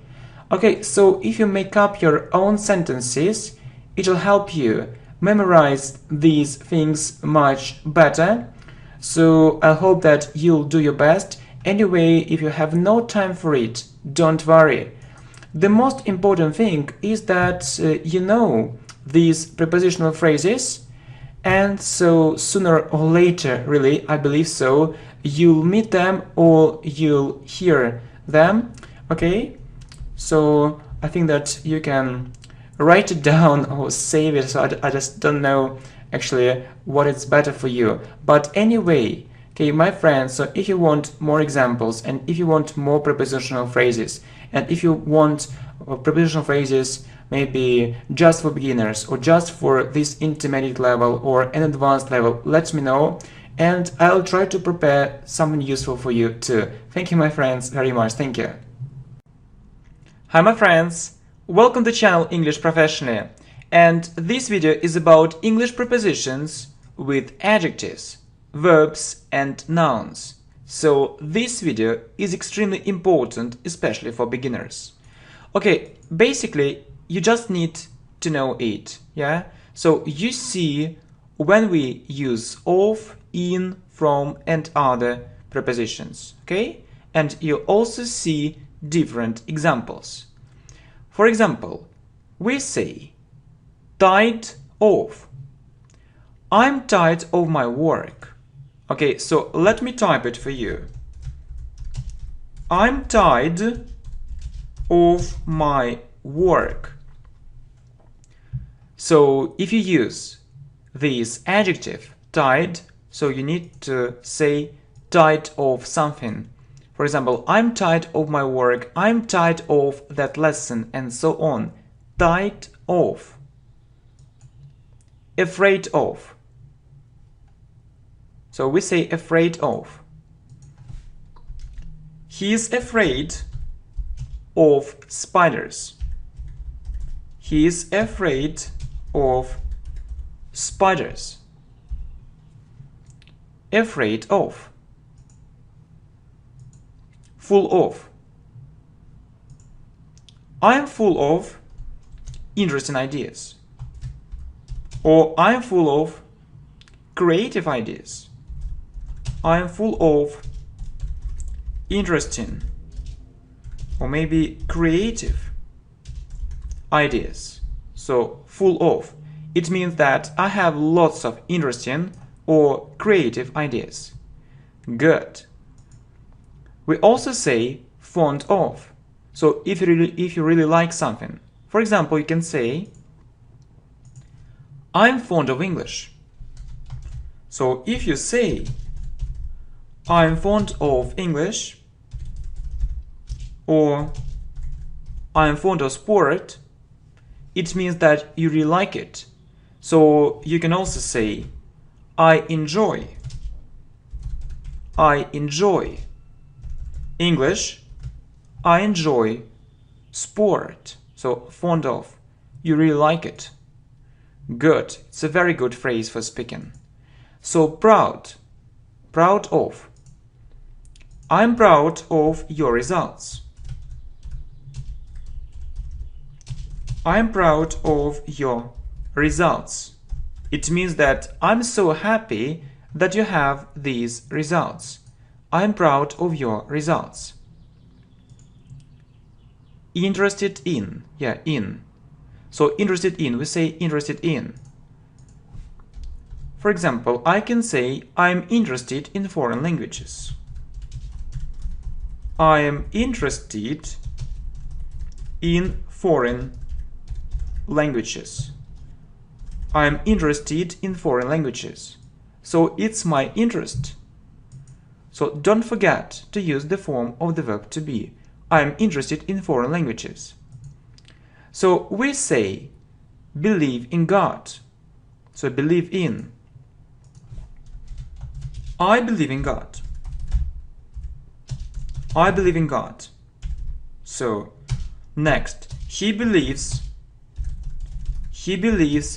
Okay, so if you make up your own sentences, it will help you memorize these things much better. So I hope that you'll do your best. Anyway, if you have no time for it, don't worry. The most important thing is that you know these prepositional phrases, and so sooner or later, really, I believe so, you'll meet them or you'll hear them. Okay, so I think that you can write it down or save it. So I just don't know actually what is better for you. But anyway, okay, my friends, so if you want more examples, and if you want more prepositional phrases, and if you want prepositional phrases maybe just for beginners or just for this intermediate level or an advanced level, let me know, and I'll try to prepare something useful for you too. Thank you, my friends, very much. Thank you. Hi, my friends. Welcome to channel English Professionally. And this video is about English prepositions with adjectives, verbs, and nouns. So this video is extremely important, especially for beginners. Okay, basically, you just need to know it, yeah? So you see when we use of, in, from, and other prepositions, okay? And you also see different examples. For example, we say, tired of. I'm tired of my work. Okay, so let me type it for you. I'm tired of my work. So if you use this adjective, tired, so you need to say tired of something. For example, I'm tired of my work, I'm tired of that lesson, and so on. Tired of. Afraid of. So we say afraid of. He's afraid of spiders. He is afraid of spiders. Afraid of. Full of. I am full of interesting ideas. Or I am full of creative ideas. I am full of interesting or maybe creative ideas. So full of, it means that I have lots of interesting or creative ideas. Good. We also say fond of. So if you really like something, for example, you can say I'm fond of English. So if you say I'm fond of English or I'm fond of sport, it means that you really like it. So you can also say I enjoy English, I enjoy Sport. So fond of. You really like it. Good. It's a very good phrase for speaking. So proud. Proud of. I'm proud of your results. I'm proud of your results. It means that I'm so happy that you have these results. I'm proud of your results. Interested in. Yeah, in. So interested in, we say interested in. For example, I can say I'm interested in foreign languages. I am interested in foreign languages. I'm interested in foreign languages. So it's my interest. So don't forget to use the form of the verb to be. I'm interested in foreign languages. So we say believe in God. So believe in. I believe in God. I believe in God. So next, he believes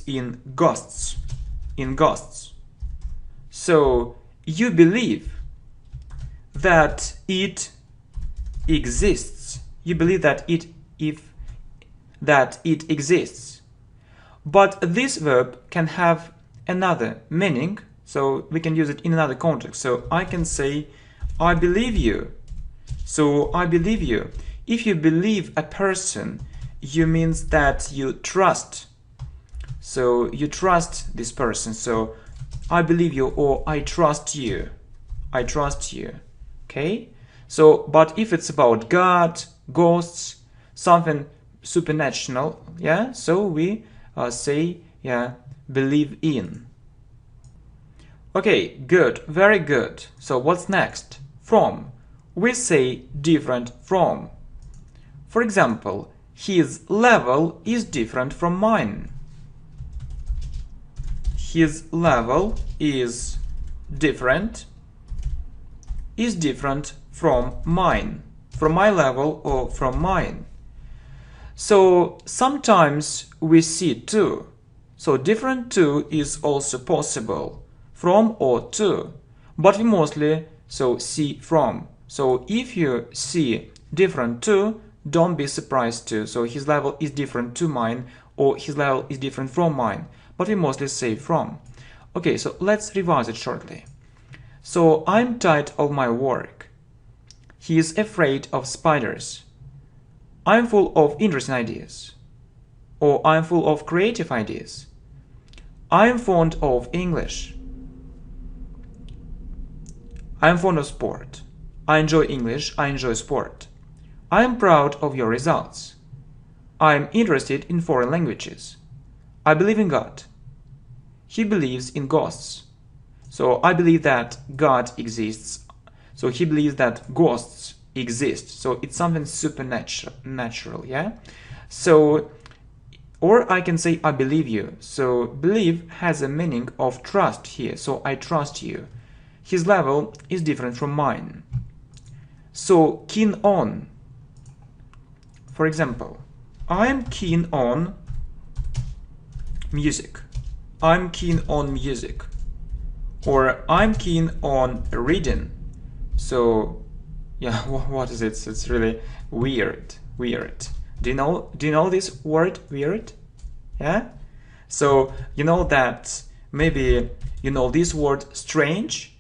in ghosts. In ghosts. So you believe that it exists. You believe that it exists. But this verb can have another meaning, so we can use it in another context. So I can say I believe you. So I believe you. If you believe a person, you means that you trust. So you trust this person. So I believe you or I trust you. I trust you. Okay? So, but if it's about God, ghosts, something supernatural, yeah, so we say, yeah, believe in. Okay, good, very good. So what's next? From. We say different from. For example, his level is different from mine. His level is different from mine. From my level or from mine. So sometimes we see to. So different to is also possible. From or to. But we mostly see from. So if you see different to, don't be surprised to. So his level is different to mine or his level is different from mine. But we mostly say from. Okay, so let's revise it shortly. So I'm tired of my work. He is afraid of spiders. I'm full of interesting ideas. Or I'm full of creative ideas. I'm fond of English. I'm fond of sport. I enjoy English. I enjoy sport. I'm proud of your results. I'm interested in foreign languages. I believe in God. He believes in ghosts. So I believe that God exists. So he believes that ghosts exist. So it's something supernatural, yeah? So, or I can say I believe you. So believe has a meaning of trust here. So I trust you. His level is different from mine. So keen on. For example, I'm keen on music. I'm keen on music. Or I'm keen on reading. So yeah, what is it? It's really weird. Do you know this word weird? Yeah? So you know that maybe you know this word strange,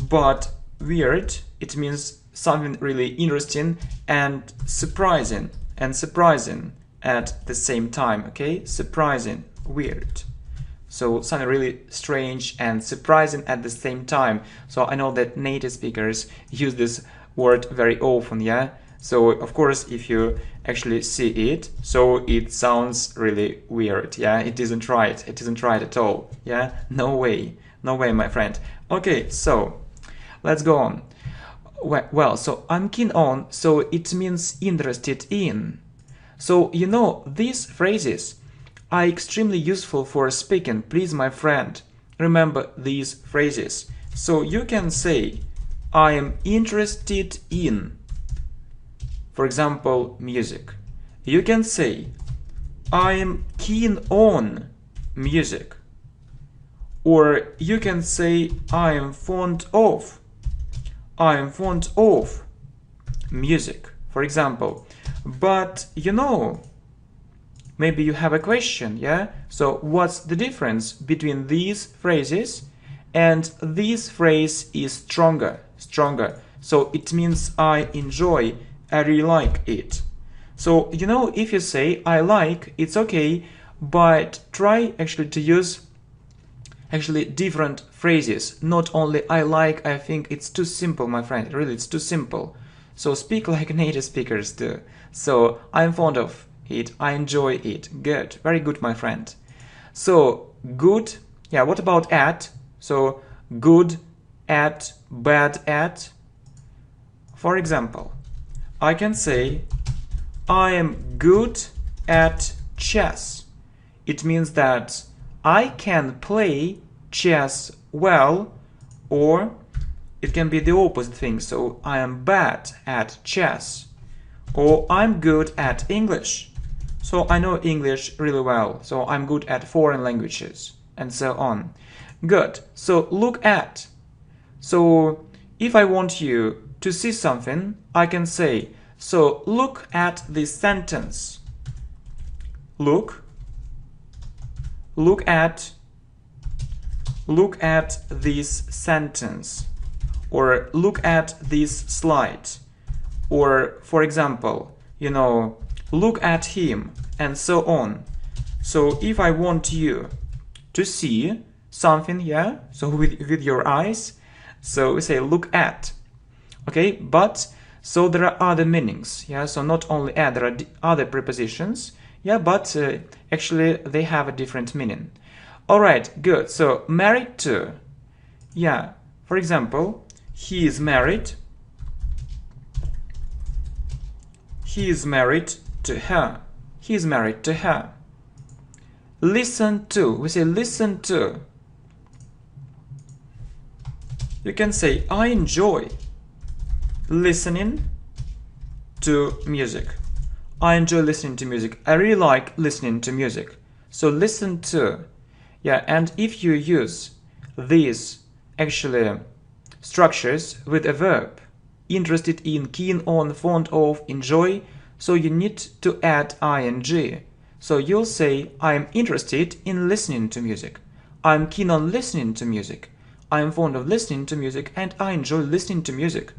but weird, it means something really interesting and surprising at the same time, okay? Surprising, weird. So something really strange and surprising at the same time. So I know that native speakers use this word very often, yeah? So of course, if you actually see it, so it sounds really weird, yeah? It isn't right at all, yeah? No way, my friend. Okay, so let's go on. Well, so I'm keen on, so it means interested in. So you know, these phrases are extremely useful for speaking. Please, my friend, remember these phrases. So you can say, I am interested in, for example, music. You can say, I am keen on music. Or you can say, I am fond of music, for example. But you know, maybe you have a question, yeah? So what's the difference between these phrases? And this phrase is stronger. So it means I enjoy, I really like it. So, you know, if you say I like, it's okay, but try actually to use different phrases. Not only I like, I think it's too simple, my friend. Really, it's too simple. So speak like native speakers do. So I'm fond of it, I enjoy it. Good, very good, my friend. So good, yeah, what about at? So good at, bad at. For example, I can say I am good at chess. It means that I can play chess well, or it can be the opposite thing. So I am bad at chess, or I'm good at English. So I know English really well, so I'm good at foreign languages, and so on. Good. So look at. So if I want you to see something, I can say, so look at this sentence. Look at this sentence, or look at this slide, or for example, you know, look at him, and so on. So if I want you to see something, yeah, so with your eyes, so we say look at. Okay, but so there are other meanings, yeah, so not only at, there are other prepositions, yeah, but actually they have a different meaning. All right, good. So married to, yeah, for example, he is married to her. He is married to her. Listen to, we say listen to. You can say I enjoy listening to music. I enjoy listening to music. I really like listening to music. So listen to. Yeah, and if you use these actually structures with a verb, interested in, keen on, fond of, enjoy, so you need to add ing. So you'll say, I'm interested in listening to music. I'm keen on listening to music. I'm fond of listening to music, and I enjoy listening to music.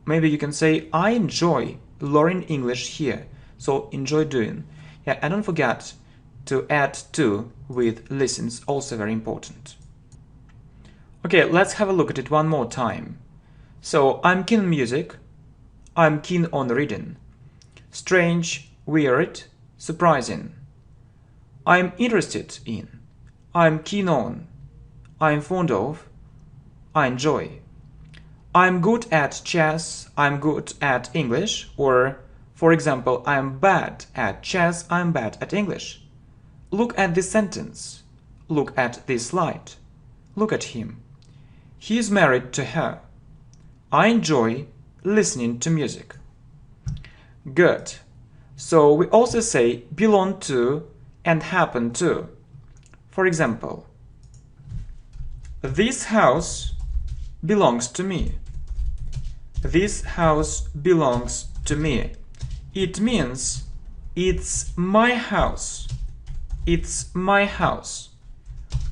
Maybe you can say, I enjoy learning English here. So enjoy doing. Yeah, and don't forget to add to with listens, also very important. Okay, let's have a look at it one more time. So I'm keen on music. I'm keen on reading. Strange, weird, surprising. I'm interested in. I'm keen on. I'm fond of. I enjoy. I'm good at chess. I'm good at English. Or, for example, I'm bad at chess. I'm bad at English. Look at this sentence. Look at this slide. Look at him. He is married to her. I enjoy listening to music. Good. So we also say belong to and happen to. For example, this house belongs to me. This house belongs to me. It means it's my house. It's my house.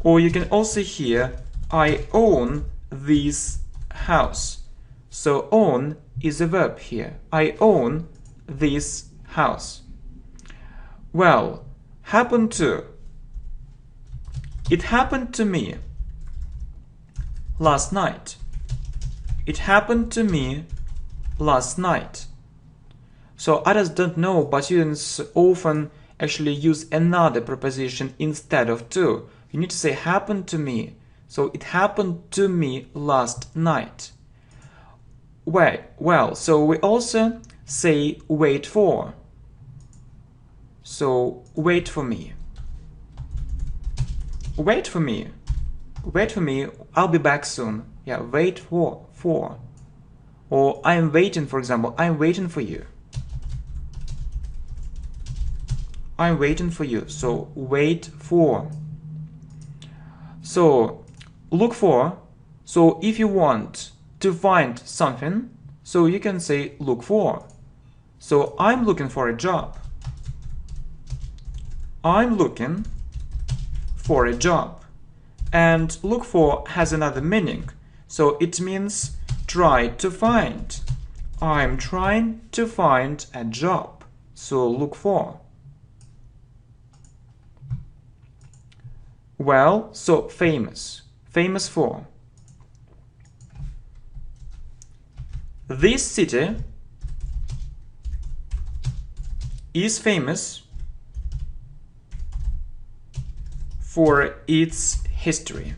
Or you can also hear I own this house. So own is a verb here. I own this house. Well, happen to. It happened to me last night. It happened to me last night. So others don't know, but students often actually use another preposition instead of to. You need to say happened to me. So it happened to me last night. Well, so we also say wait for. So wait for me. Wait for me. Wait for me, I'll be back soon. Yeah, wait for. Or I'm waiting, for example, I'm waiting for you. I'm waiting for you. So wait for. So look for. So if you want to find something, so you can say look for. So I'm looking for a job. I'm looking for a job. And look for has another meaning. So it means try to find. I'm trying to find a job. So look for. Well, so famous. Famous for. This city is famous for its history.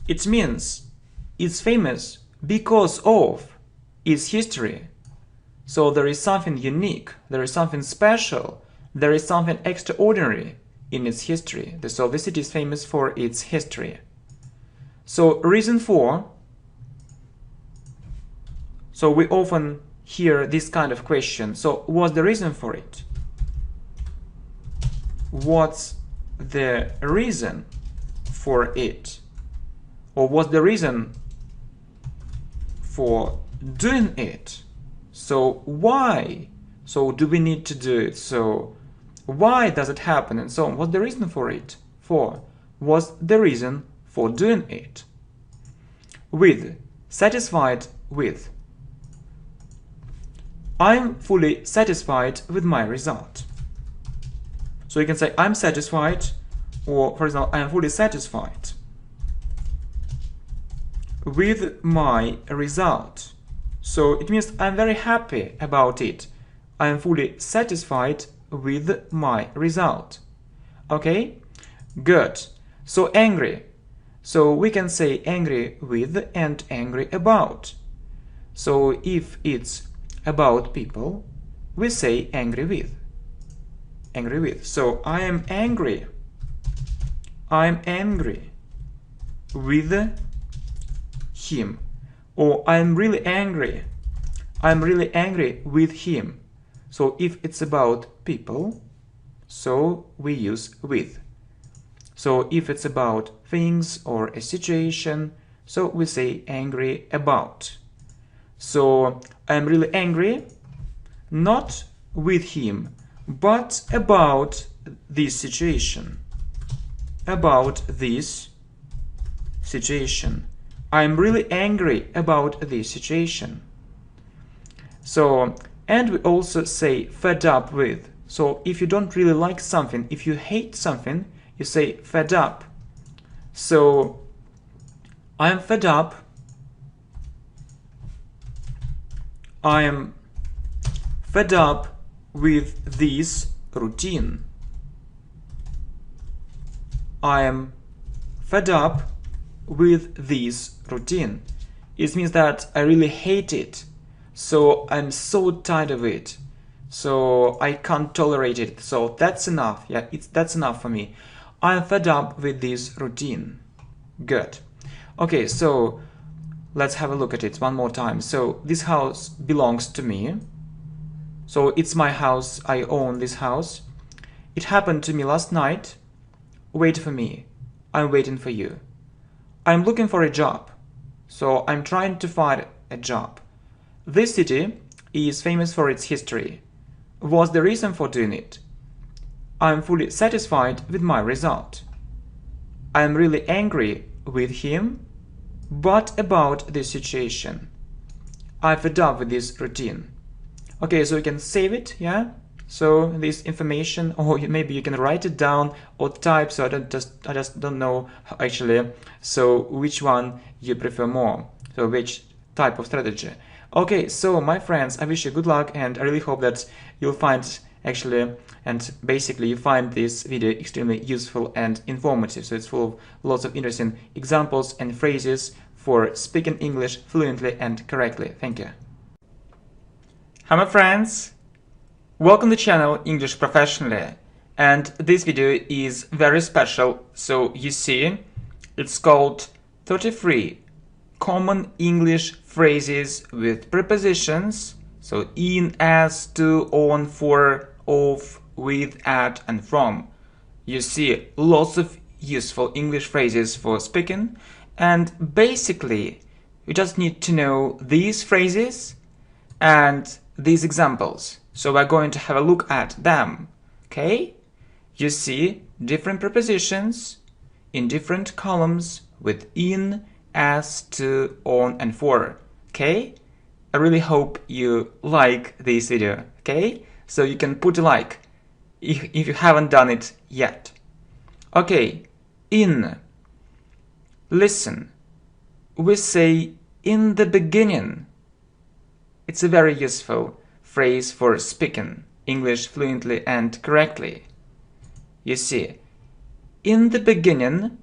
It means it's famous because of its history. So there is something unique, there is something special, there is something extraordinary in its history. So the city is famous for its history. So reason for. So we often hear this kind of question. So what's the reason for it? What's the reason for it? Or what's the reason for doing it? So why? So do we need to do it? So why does it happen? And so on. What's the reason for it? For. What's the reason for doing it? With. Satisfied with. I'm fully satisfied with my result. So you can say I'm satisfied, or for example, I'm fully satisfied with my result. So it means I'm very happy about it. I'm fully satisfied with my result. Okay? Good. So angry. So we can say angry with and angry about. So if it's about people, we say angry with. Angry with. So I am angry. I'm angry with him. Or I'm really angry. I'm really angry with him. So if it's about people, so we use with. So if it's about things or a situation, so we say angry about. So I'm really angry, not with him, but about this situation. About this situation. I'm really angry about this situation. So, and we also say fed up with. So if you don't really like something, if you hate something, you say fed up. So I'm fed up. I am fed up with this routine. I am fed up with this routine. It means that I really hate it. So I'm so tired of it. So I can't tolerate it. So that's enough. Yeah, that's enough for me. I'm fed up with this routine. Good. Okay, so let's have a look at it one more time. So this house belongs to me. So it's my house. I own this house. It happened to me last night. Wait for me. I'm waiting for you. I'm looking for a job. So I'm trying to find a job. This city is famous for its history. What's the reason for doing it? I'm fully satisfied with my result. I'm really angry with him, but about this situation. I'm fed up with this routine. Okay, so you can save it, yeah? So this information, or maybe you can write it down or type. So I just don't know actually. So which one you prefer more? So which type of strategy? Okay, so my friends, I wish you good luck, and I really hope that you'll find actually, and basically you find this video extremely useful and informative. So it's full of lots of interesting examples and phrases for speaking English fluently and correctly. Thank you. Hi my friends, welcome to the channel English Professionally, and this video is very special. So you see, it's called 33 Common English Phrases with Prepositions. So in, as, to, on, for, of, with, at, and from. You see lots of useful English phrases for speaking, and basically you just need to know these phrases and these examples. So we're going to have a look at them. Okay? You see different prepositions in different columns with in, as, to, on, and for. Okay? I really hope you like this video. Okay? So you can put a like if you haven't done it yet. Okay, in. Listen. We say in the beginning. It's a very useful phrase for speaking English fluently and correctly. You see, in the beginning,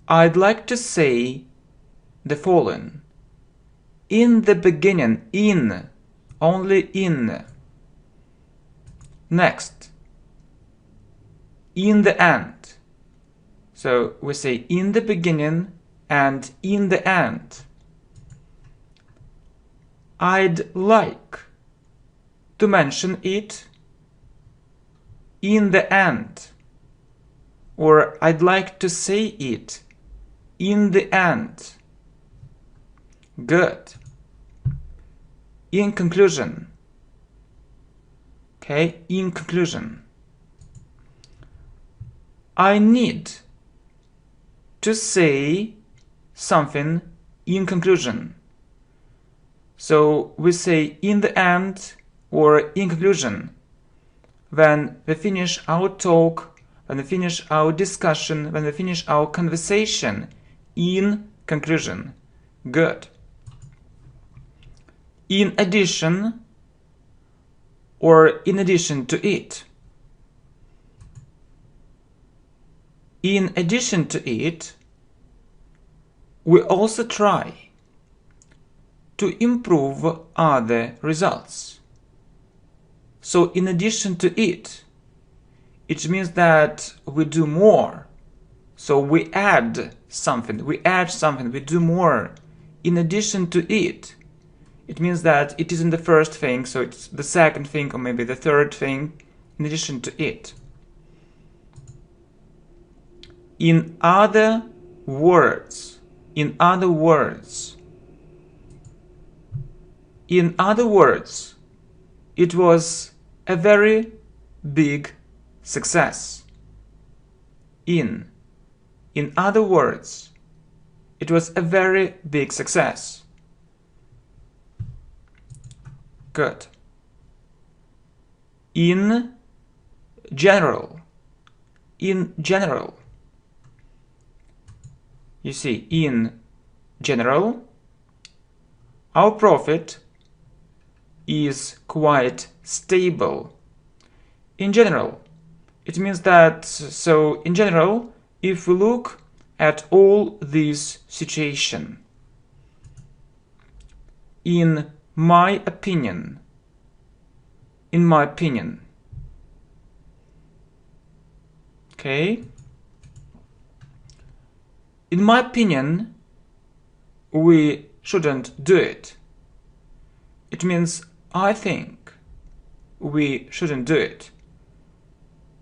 I'd like to say the following. In the beginning, in, only in. Next, in the end. So we say in the beginning and in the end. I'd like to mention it in the end, or I'd like to say it in the end. Good. In conclusion. Okay, in conclusion. I need to say something in conclusion. So we say in the end or in conclusion when we finish our talk, when we finish our discussion, when we finish our conversation. In conclusion. Good. In addition or in addition to it. In addition to it, we also try to improve other results. So in addition to it, it means that we do more. So we add something, we do more. In addition to it, it means that it isn't the first thing, so it's the second thing or maybe the third thing in addition to it. In other words, in other words, in other words, it was a very big success. In other words, it was a very big success. Good. In general, in general. You see, in general, our profit is quite stable. In general, it means that, so in general, if we look at all these situations, in my opinion, okay? In my opinion, we shouldn't do it. It means I think we shouldn't do it.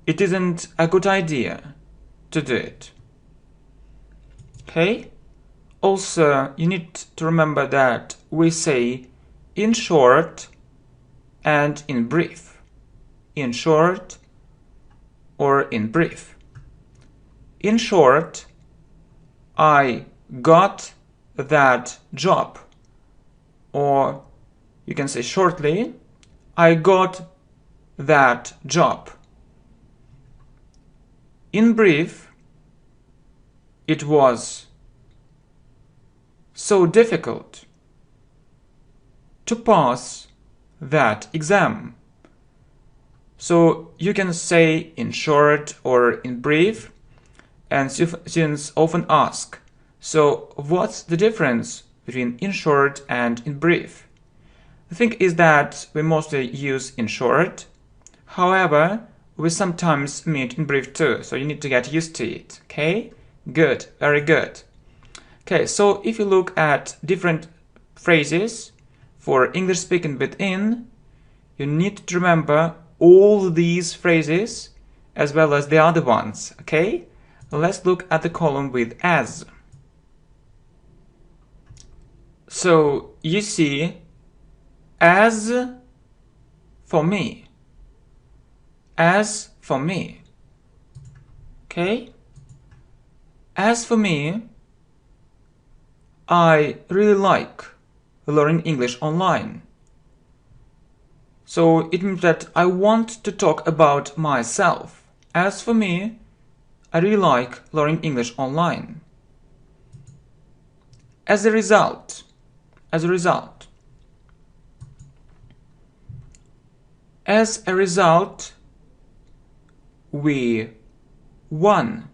It isn't a good idea to do it. Okay? Also, you need to remember that we say in short and in brief. In short or in brief. In short, I got that job. Or you can say shortly, I got that job. In brief, it was so difficult to pass that exam. So you can say in short or in brief, and students often ask, so what's the difference between in short and in brief? The thing is that we mostly use in short, however, we sometimes meet in brief too, so you need to get used to it, okay? Good, very good. Okay, so if you look at different phrases for English speaking with in, you need to remember all these phrases as well as the other ones, okay? Let's look at the column with as. So you see, as for me, as for me, okay? As for me, I really like learning English online. So it means that I want to talk about myself. As for me, I really like learning English online. As a result, as a result, we won.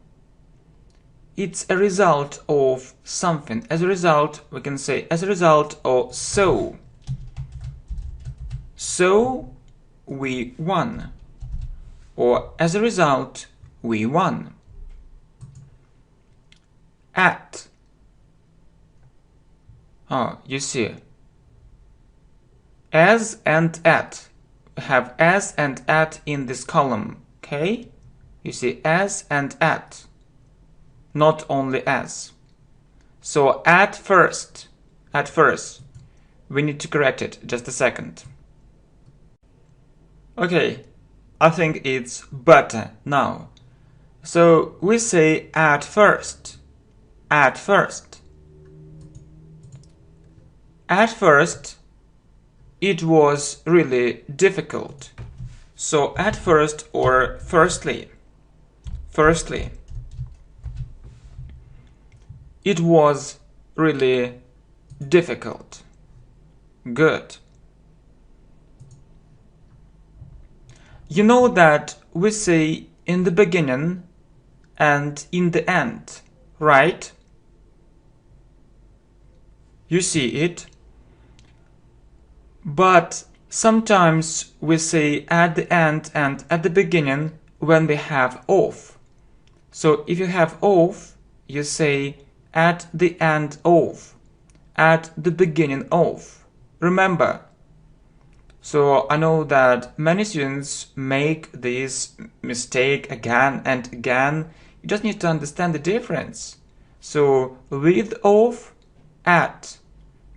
It's a result of something. As a result, we can say as a result or so. So we won. Or as a result, we won. At. You see. As and at. We have as and at in this column. Okay? You see as and at. Not only as. So at first. We need to correct it. Just a second. Okay, I think it's better now. So we say at first. At first. At first, it was really difficult. So at first or firstly. Firstly. It was really difficult. Good. You know that we say in the beginning and in the end, right? You see it? But sometimes we say at the end and at the beginning when we have of. So if you have of, you say at the end of, at the beginning of. Remember. So I know that many students make this mistake again and again. You just need to understand the difference. So with of, at.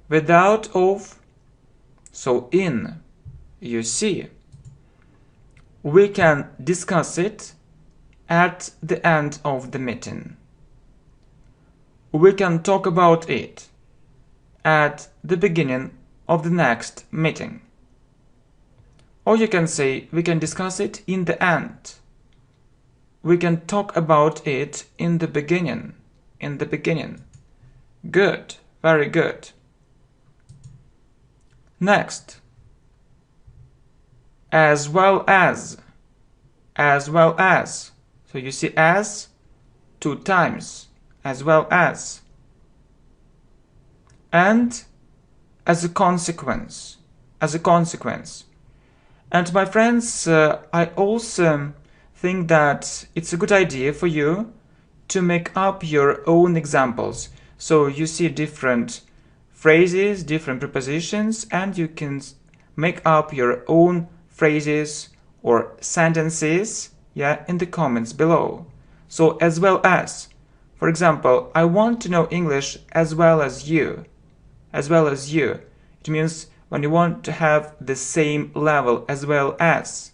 Without of, so in. You see. We can discuss it at the end of the meeting. We can talk about it at the beginning of the next meeting. Or you can say, we can discuss it in the end. We can talk about it in the beginning. In the beginning. Good. Very good. Next. As well as. As well as. So you see as 2 times. As well as. And as a consequence. As a consequence. And my friends, I also think that it's a good idea for you to make up your own examples. So you see different phrases, different prepositions, and you can make up your own phrases or sentences, in the comments below. So as well as, for example, I want to know English as well as you. As well as you. It means when you want to have the same level as well as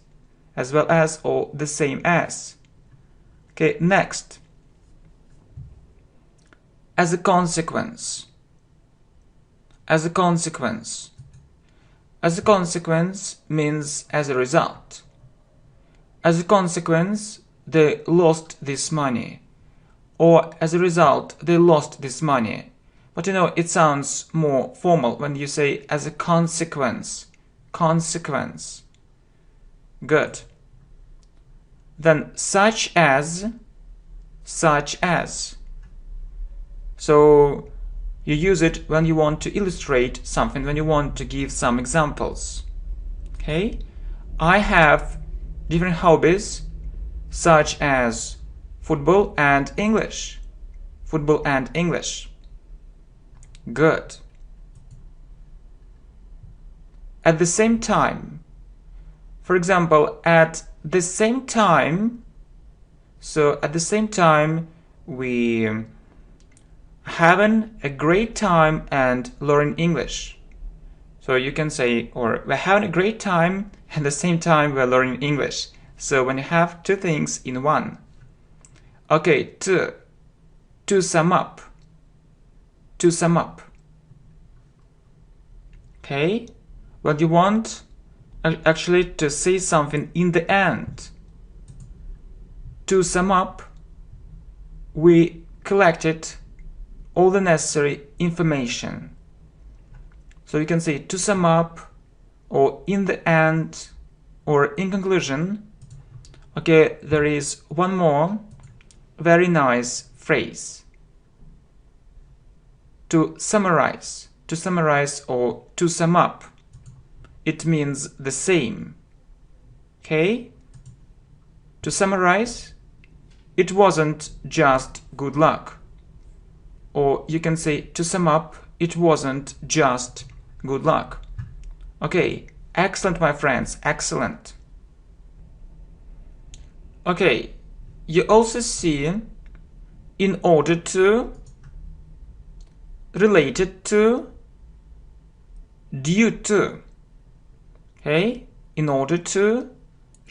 or the same as. Okay, next. As a consequence. As a consequence. As a consequence means as a result. As a consequence, they lost this money. Or as a result, they lost this money. But you know, it sounds more formal when you say as a consequence. Consequence. Good. Then such as. Such as. So you use it when you want to illustrate something, when you want to give some examples. Okay? I have different hobbies such as football and English. Football and English. Good. At the same time, For example, at the same time, so at the same time, we having a great time and learning English. So you can say, or we're having a great time and at the same time we're learning English. So when you have two things in one. Okay, to sum up. To sum up. Okay, well, you want actually to say something in the end. To sum up, we collected all the necessary information. So you can say to sum up, or in the end, or in conclusion. Okay, there is one more very nice phrase. To summarize or to sum up. It means the same. Okay? To summarize, it wasn't just good luck. Or you can say to sum up, it wasn't just good luck. Okay, excellent, my friends, excellent. Okay, you also see in order to, related to, due to. Okay, in order to,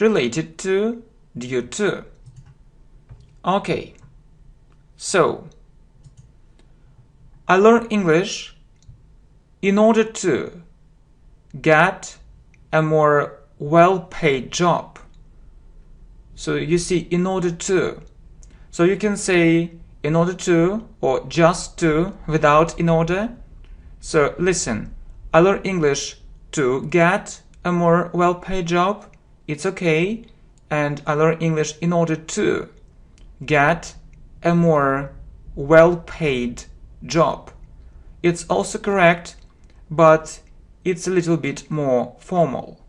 related to, due to. Okay, so I learned English in order to get a more well-paid job. So you see, in order to. So you can say in order to or just to without in order. So listen, I learned English to get a more well-paid job. It's okay. And I learned English in order to get a more well-paid job. It's also correct, but it's a little bit more formal.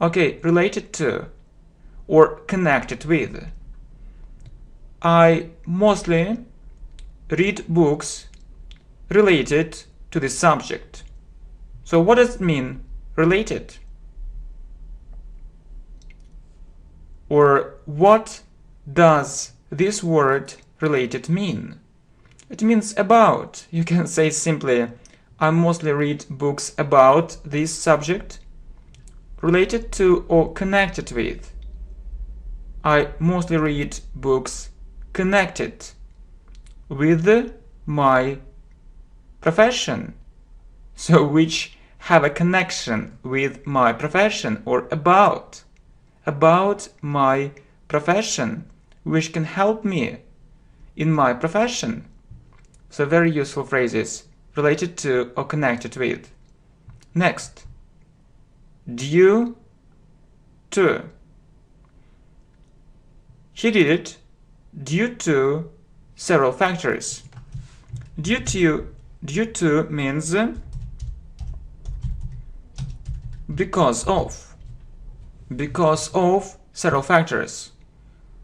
Okay, related to or connected with. I mostly read books related to the subject. So what does it mean, related? Or what does this word related mean? It means about. You can say simply, I mostly read books about this subject. Related to or connected with. I mostly read books connected with my profession. So which have a connection with my profession, or about my profession, which can help me in my profession. So very useful phrases, related to or connected with. Next, due to. He did it due to several factors. Due to means because of several factors.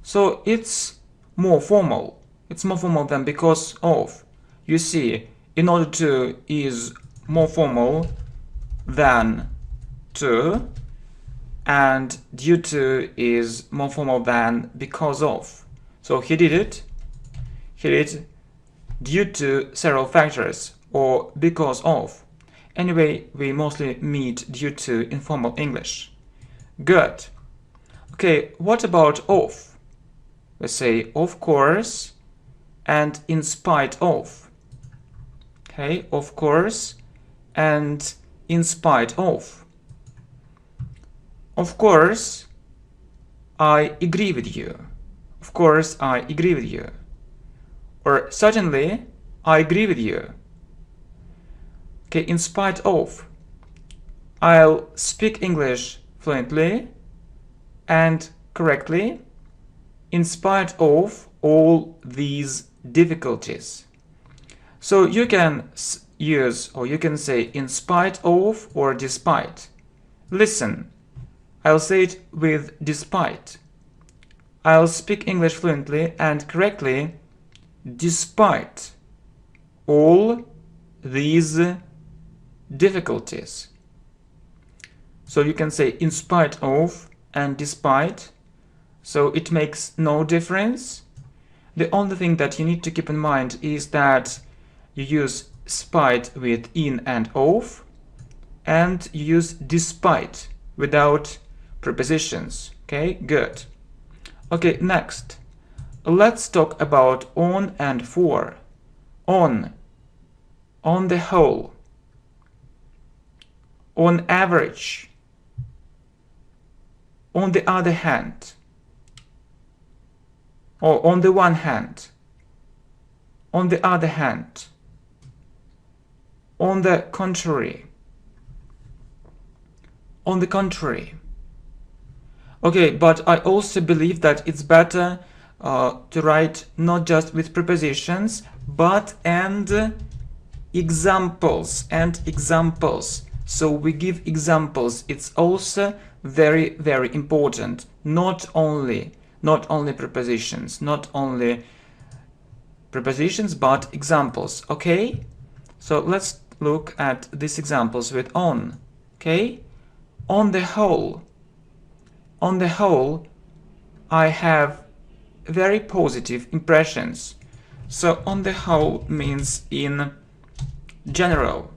So it's more formal. It's more formal than because of. You see, in order to is more formal than to, and due to is more formal than because of. So he did it due to several factors, or because of. Anyway, we mostly meet due to in formal English. Good. Okay, what about of? Let's say of course and in spite of. Okay, of course and in spite of. Of course, I agree with you. Of course, I agree with you. Or certainly, I agree with you. Okay, in spite of. I'll speak English fluently and correctly in spite of all these difficulties. So you can use, or you can say in spite of or despite. Listen, I'll say it with despite. I'll speak English fluently and correctly despite all these difficulties. So you can say in spite of and despite. So it makes no difference. The only thing that you need to keep in mind is that you use spite with in and of, and you use despite without prepositions. Okay, good. Okay, next. Let's talk about on and for. On the whole, on average, on the other hand, or on the one hand, on the other hand, on the contrary, on the contrary. Okay, but I also believe that it's better to write not just with prepositions, but and examples and examples. So we give examples. It's also very, very important. Not only prepositions, but examples. Okay, so let's look at these examples with on. Okay, on the whole, I have very positive impressions. So on the whole means in general,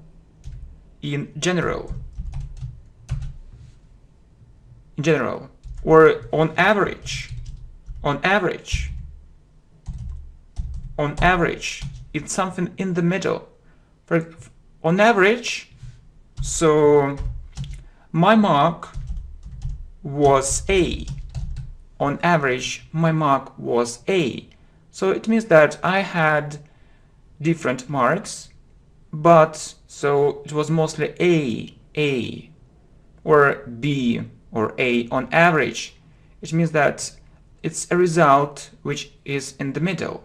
or on average, it's something in the middle. On average, so my mark was A. On average, my mark was A. So it means that I had different marks, but so it was mostly A, or B, or A on average. It means that it's a result which is in the middle.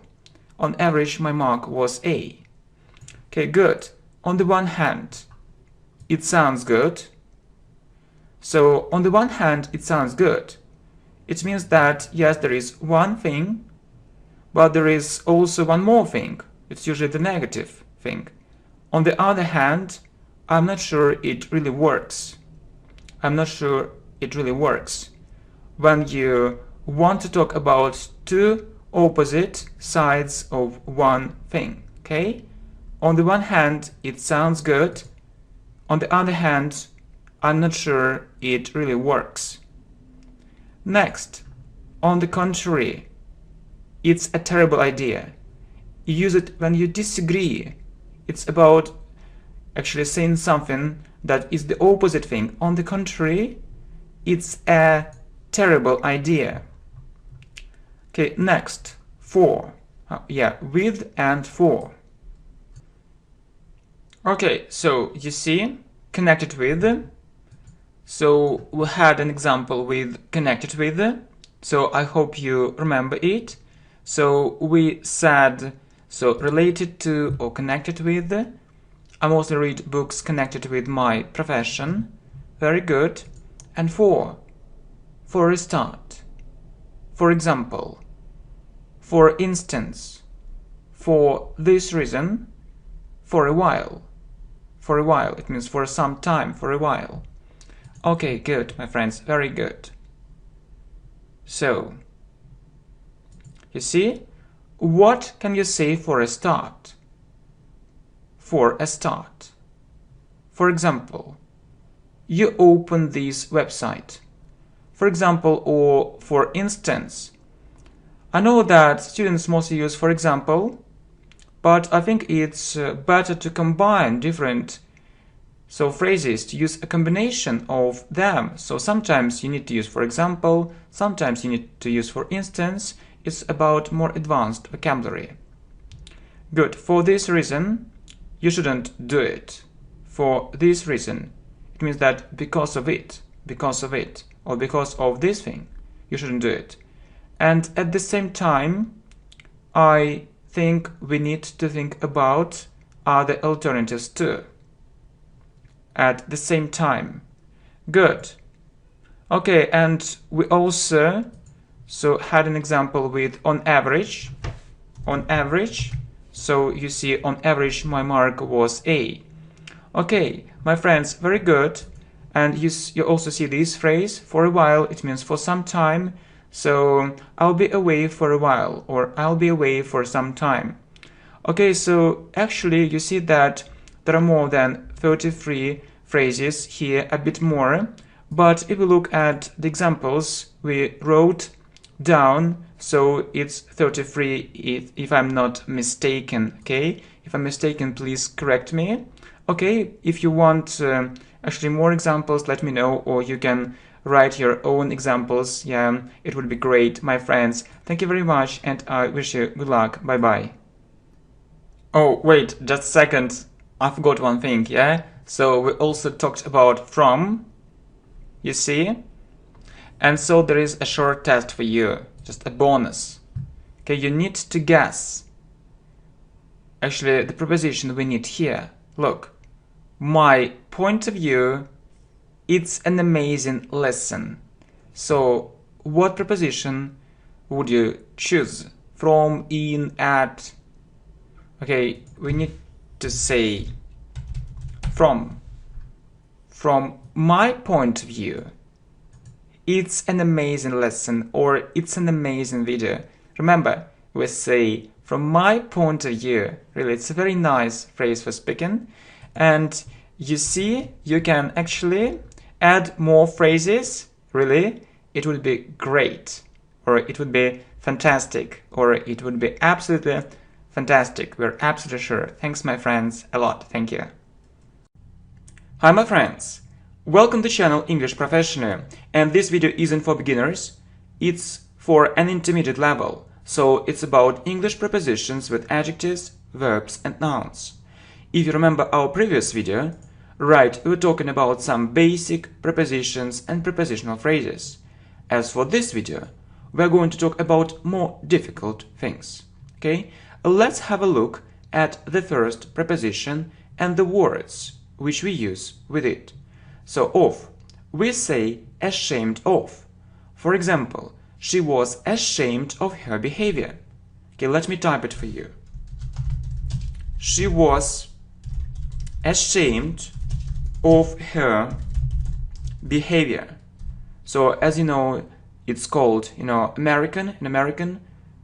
On average, my mark was A. Okay, good. On the one hand, it sounds good. So on the one hand, it sounds good. It means that, yes, there is one thing, but there is also one more thing. It's usually the negative thing. On the other hand, I'm not sure it really works. When you want to talk about two opposite sides of one thing, okay? On the one hand, it sounds good. On the other hand, I'm not sure it really works. Next, on the contrary, it's a terrible idea. You use it when you disagree. It's about actually saying something that is the opposite thing. On the contrary, it's a terrible idea. Okay, next, for. With and for. Okay, so you see, connected with. So we had an example with connected with. So I hope you remember it. So we said, so related to or connected with. I mostly read books connected with my profession. Very good. And for a start. For example, for instance, for this reason, for a while. For a while, it means for some time, for a while. Okay, good, my friends, very good. So, you see, what can you say for a start? For a start. For example, you open this website. For example, or for instance. I know that students mostly use for example, but I think it's better to combine different phrases, to use a combination of them. So sometimes you need to use for example, sometimes you need to use for instance. It's about more advanced vocabulary. Good. For this reason, you shouldn't do it. For this reason, it means that because of it, or because of this thing, you shouldn't do it. And at the same time, I think we need to think about other alternatives too. At the same time. Good. Okay, and we also had an example with on average. On average. So you see, on average, my mark was A. Okay, my friends, very good. And you also see this phrase, for a while, it means for some time. So I'll be away for a while, or I'll be away for some time. Okay, so actually you see that there are more than 33 phrases here, a bit more. But if we look at the examples we wrote down, so it's 33 if I'm not mistaken, okay? If I'm mistaken, please correct me. Okay, if you want actually more examples, let me know, or you can write your own examples. Yeah, it would be great, my friends. Thank you very much, and I wish you good luck. Bye-bye. Oh, wait, just a second. I forgot one thing, yeah? So we also talked about from, you see? And so there is a short test for you, just a bonus. Okay, you need to guess. Actually, the preposition we need here. Look, my point of view, it's an amazing lesson. So, what preposition would you choose? From, in, at? Okay, we need to say from. From my point of view, it's an amazing lesson, or it's an amazing video. Remember, we say from my point of view. Really, it's a very nice phrase for speaking. And you see, you can actually add more phrases. Really, it would be great, or it would be fantastic, or it would be absolutely fantastic. We're absolutely sure. Thanks, my friends, a lot. Thank you. Hi, my friends. Welcome to channel English Professional, and this video isn't for beginners. It's for an intermediate level, so it's about English prepositions with adjectives, verbs and nouns. If you remember our previous video, right, we were talking about some basic prepositions and prepositional phrases. As for this video, we're going to talk about more difficult things. Okay, let's have a look at the first preposition and the words which we use with it. So of, we say ashamed of. For example, she was ashamed of her behavior. Okay, let me type it for you. She was ashamed of her behavior. So as you know, it's called, American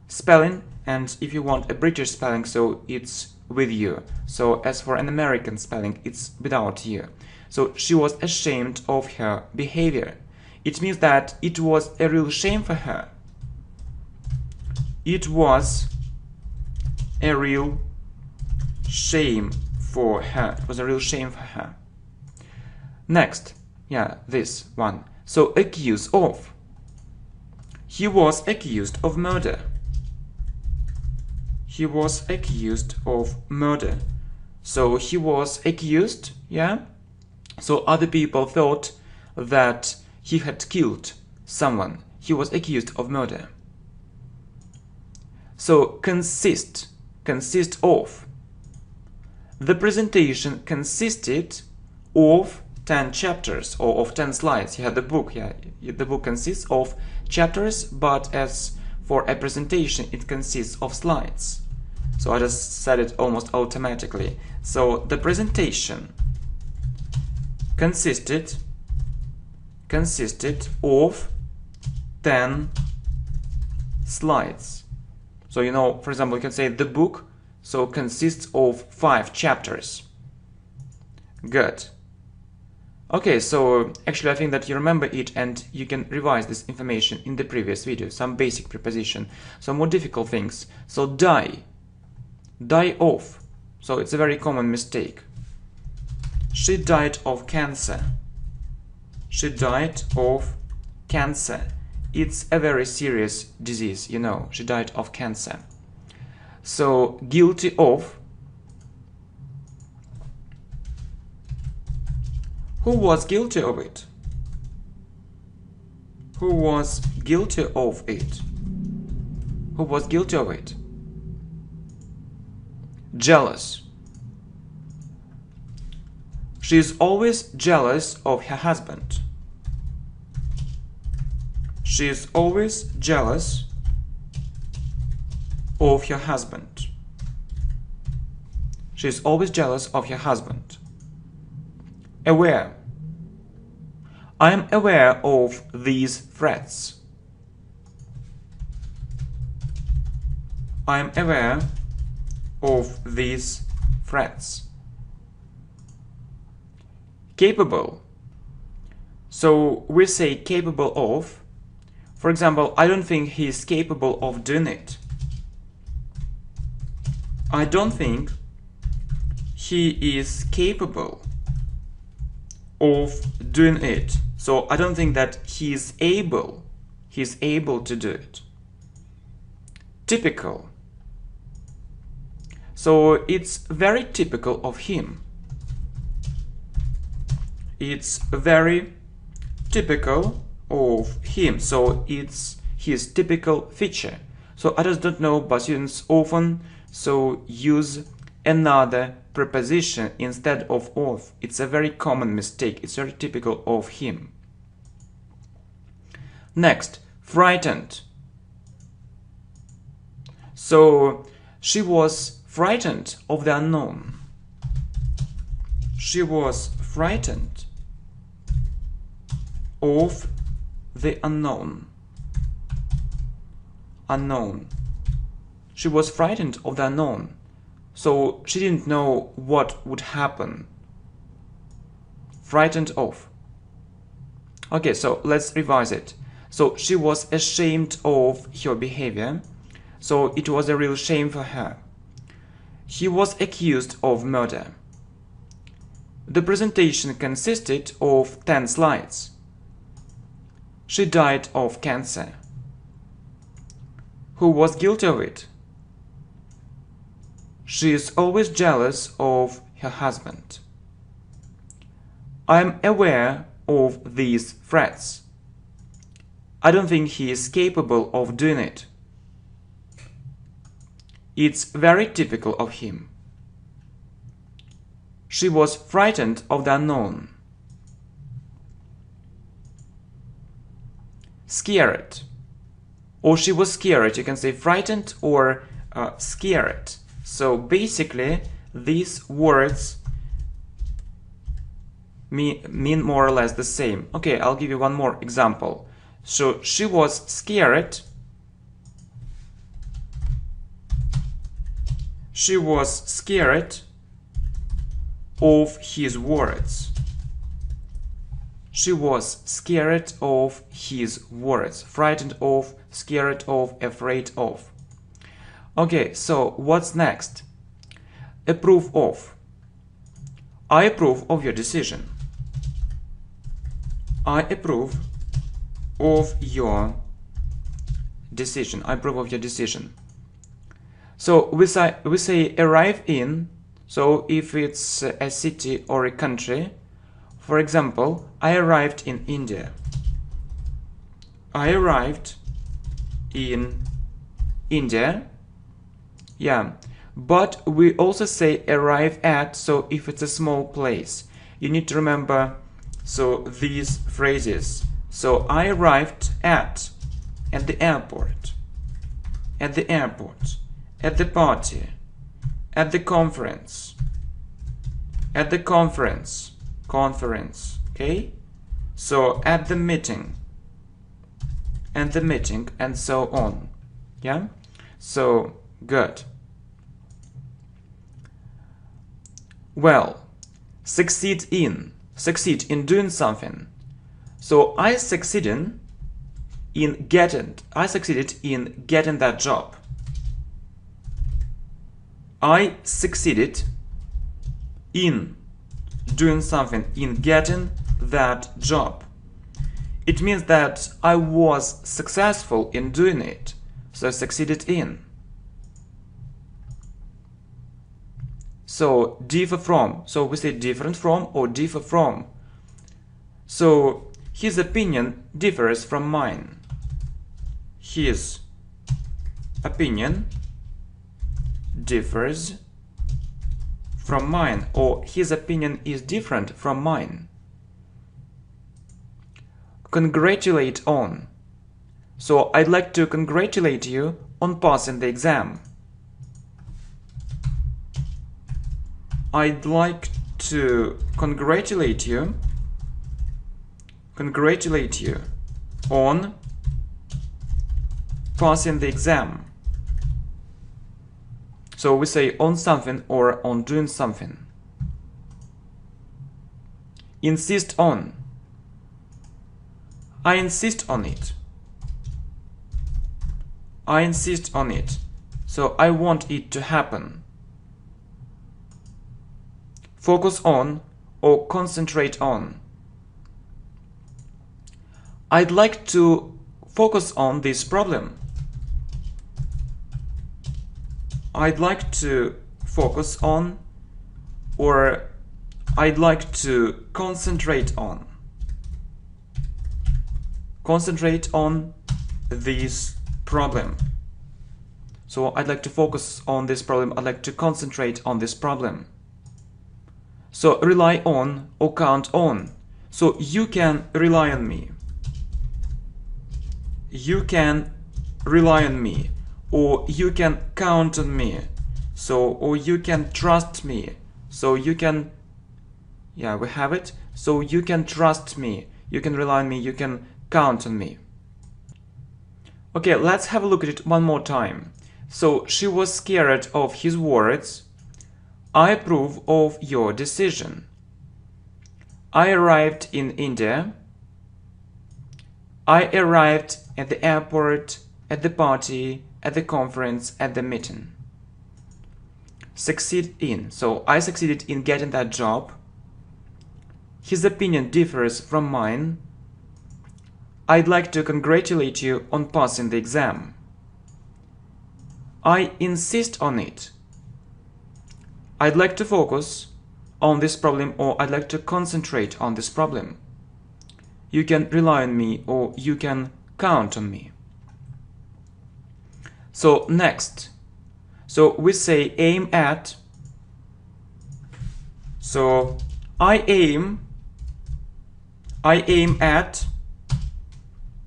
spelling, and if you want a British spelling, so it's with you. So as for an American spelling, it's without you. So she was ashamed of her behavior. It means that it was a real shame for her. It was a real shame for her. It was a real shame for her. Next, this one. So accuse of. He was accused of murder. He was accused of murder. So he was accused, So other people thought that he had killed someone. He was accused of murder. So consist of. The presentation consisted of 10 chapters or of 10 slides. You had the book, the book consists of chapters, but as for a presentation, it consists of slides. So I just said it almost automatically. So the presentation consisted of 10 slides. So, for example, you can say the book consists of 5 chapters. Good. Okay, so actually I think that you remember it and you can revise this information in the previous video. Some basic preposition, some more difficult things. So die of. So it's a very common mistake. She died of cancer. She died of cancer. It's a very serious disease, She died of cancer. So guilty of. Who was guilty of it? Who was guilty of it? Who was guilty of it? Jealous. She is always jealous of her husband. She is always jealous of her husband. She is always jealous of her husband. Aware. I am aware of these threats. I am aware of these threats. Capable. So we say capable of. For example, I don't think he is capable of doing it. I don't think he is capable of doing it. So I don't think that he is able to do it. Typical. So it's very typical of him. It's very typical of him. So it's his typical feature. So others don't know, but students often use another preposition instead of. It's a very common mistake. It's very typical of him. Next, frightened. So she was frightened of the unknown. She was frightened of the unknown. Unknown. She was frightened of the unknown. So she didn't know what would happen. Frightened of. Okay, so let's revise it. So she was ashamed of her behavior. So it was a real shame for her. He was accused of murder. The presentation consisted of 10 slides. She died of cancer. Who was guilty of it? She is always jealous of her husband. I am aware of these threats. I don't think he is capable of doing it. It's very typical of him. She was frightened of the unknown. Scared. Or she was scared. You can say frightened or scared. So basically, these words mean more or less the same. Okay, I'll give you one more example. So she was scared. She was scared of his words. She was scared of his words. Frightened of, scared of, afraid of. Okay, so what's next? Approve of. I approve of your decision. I approve of your decision. I approve of your decision. So we say arrive in. So if it's a city or a country, for example, I arrived in India. I arrived in India. Yeah, but we also say arrive at. So if it's a small place, you need to remember these phrases. So I arrived at the airport, at the airport, at the party, at the conference, at the conference, okay? So at the meeting, and the meeting, and so on. Yeah? So, good. Well, succeed in doing something. So I succeeded in getting that job. I succeeded in doing something, in getting that job. It means that I was successful in doing it. So I succeeded in. So differ from. So we say different from or differ from. So his opinion differs from mine. His opinion differs from mine, or his opinion is different from mine. Congratulate on. So I'd like to congratulate you on passing the exam. I'd like to congratulate you congratulate you on passing the exam. So we say on something or on doing something. Insist on. I insist on it. I insist on it. So I want it to happen. Focus on or concentrate on. I'd like to focus on this problem. I'd like to focus on, or I'd like to concentrate on. Concentrate on this problem. So I'd like to focus on this problem. I'd like to concentrate on this problem. So rely on or count on. So you can rely on me. You can rely on me, or you can count on me. So, or you can trust me. So you can, yeah, we have it. So you can trust me. You can rely on me. You can count on me. Okay, let's have a look at it one more time. So she was scared of his words. I approve of your decision. I arrived in India. I arrived at the airport, at the party, at the conference, at the meeting. Succeed in. So I succeeded in getting that job. His opinion differs from mine. I'd like to congratulate you on passing the exam. I insist on it. I'd like to focus on this problem, or I'd like to concentrate on this problem. You can rely on me, or you can count on me. So next, so we say aim at. So I aim at,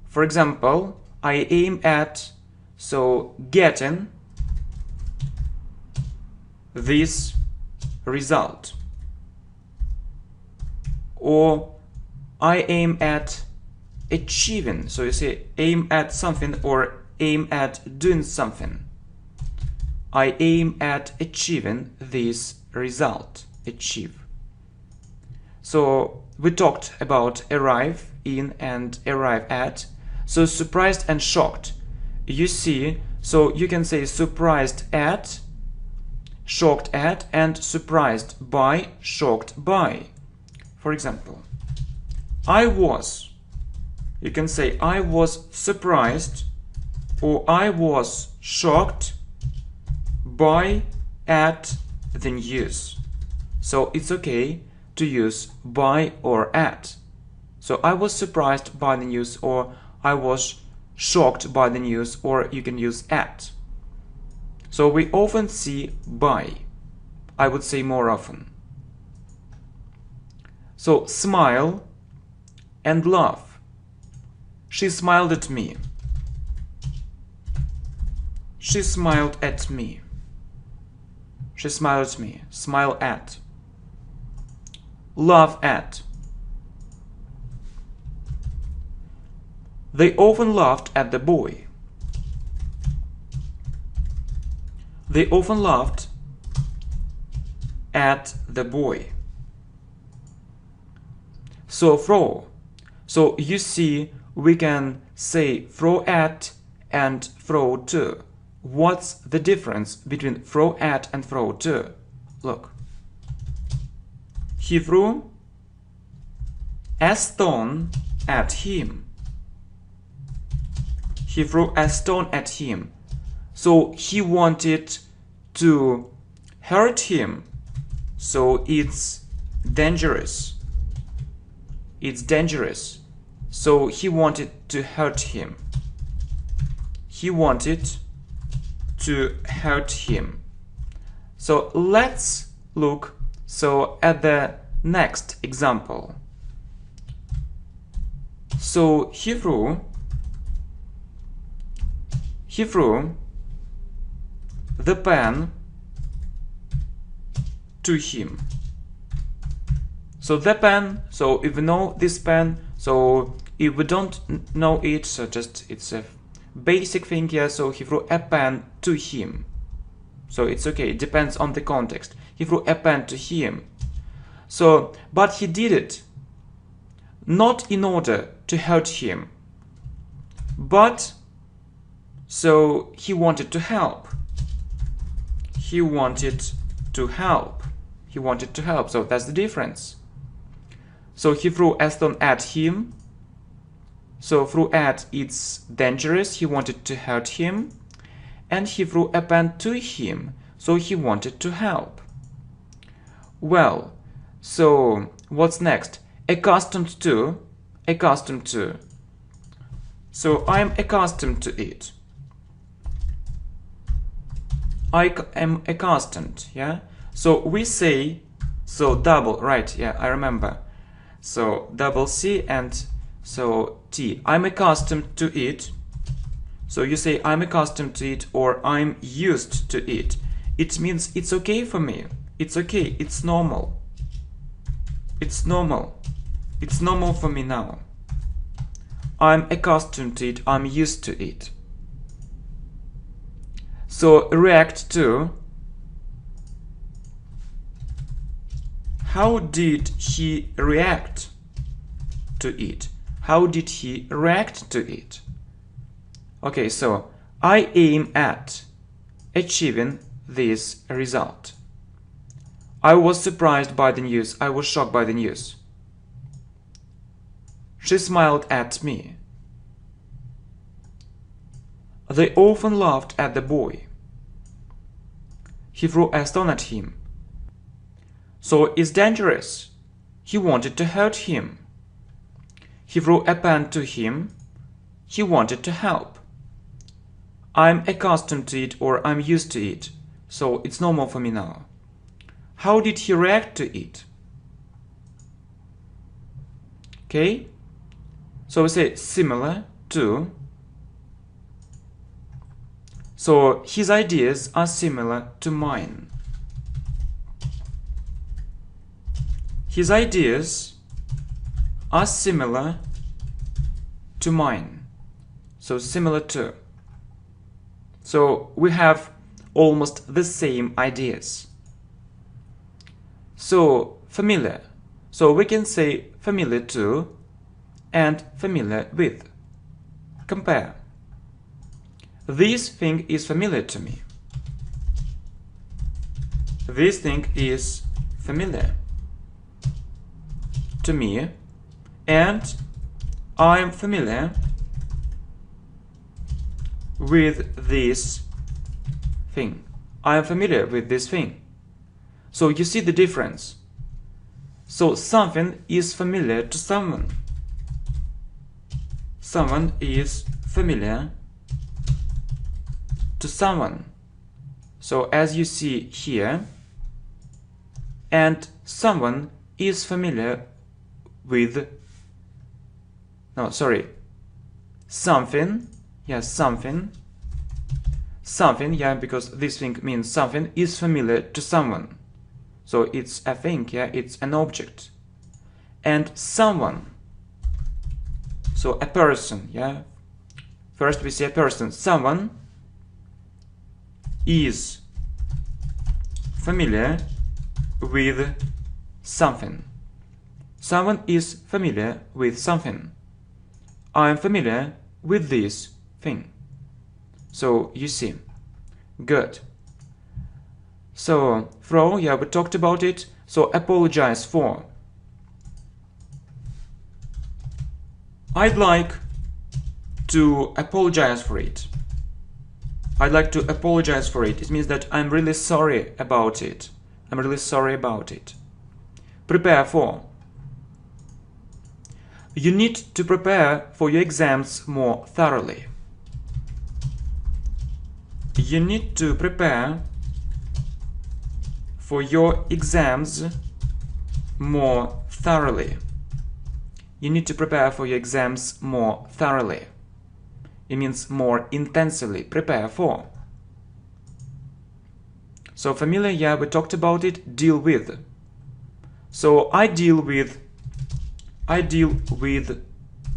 for example, I aim at, so getting this result. Or I aim at achieving. So you say aim at something or aim at doing something. I aim at achieving this result. Achieve. So we talked about arrive in and arrive at. So surprised and shocked. You see, so you can say surprised at, shocked at, and surprised by, shocked by. For example, I was. You can say I was surprised or I was shocked by at the news. So it's okay to use by or at. So I was surprised by the news, or I was shocked by the news, or you can use at. So we often see by. I would say more often. So smile and laugh. She smiled at me. She smiled at me. She smiled at me. Smile at. Laugh at. They often laughed at the boy. They often laughed at the boy. So throw. So you see, we can say throw at and throw to. What's the difference between throw at and throw to? Look. He threw a stone at him. He threw a stone at him. So he wanted to hurt him. So it's dangerous. It's dangerous. So he wanted to hurt him. He wanted to hurt him. So let's look at the next example. So he threw the pen to him. So the pen, so if you know this pen, So if we don't know it, so just it's a basic thing here. So he threw a pen to him. So it's okay, it depends on the context. He threw a pen to him. So, but he did it not in order to hurt him, but so he wanted to help. He wanted to help. He wanted to help. So that's the difference. So he threw a stone at him. So threw at, it's dangerous. He wanted to hurt him. And he threw a pen to him. So he wanted to help. Well, so what's next? Accustomed to. Accustomed to. So I'm accustomed to it. I am accustomed, yeah? So we say, so double, right, yeah, I remember. So double C and so T. I'm accustomed to it. So you say I'm accustomed to it or I'm used to it. It means it's okay for me. It's okay, it's normal. It's normal. It's normal for me now. I'm accustomed to it, I'm used to it. So react to. How did he react to it? How did he react to it? Okay, so I aim at achieving this result. I was surprised by the news. I was shocked by the news. She smiled at me. They often laughed at the boy. He threw a stone at him. So it's dangerous. He wanted to hurt him. He threw a pen to him. He wanted to help. I'm accustomed to it or I'm used to it. So it's normal for me now. How did he react to it? Okay. So we say similar to. So his ideas are similar to mine. His ideas are similar to mine. So similar to. So we have almost the same ideas. So familiar. So we can say familiar to and familiar with. Compare. This thing is familiar to me. This thing is familiar to me, and I'm familiar with this thing. I'm familiar with this thing. So you see the difference. So something is familiar to someone. Someone is familiar to someone. So as you see here, and someone is familiar with, no, sorry, something, yeah, something, yeah, because this thing means something is familiar to someone. So it's a thing, yeah, it's an object. And someone, so a person, yeah, first we say a person, someone is familiar with something. Someone is familiar with something. I'm familiar with this thing. So you see, good. So throw, yeah, we talked about it. So apologize for. I'd like to apologize for it. I'd like to apologize for it. It means that I'm really sorry about it. I'm really sorry about it. Prepare for. You need to prepare for your exams more thoroughly. You need to prepare for your exams more thoroughly. You need to prepare for your exams more thoroughly. It means more intensively. Prepare for. So familiar, yeah, we talked about it. Deal with. So I deal with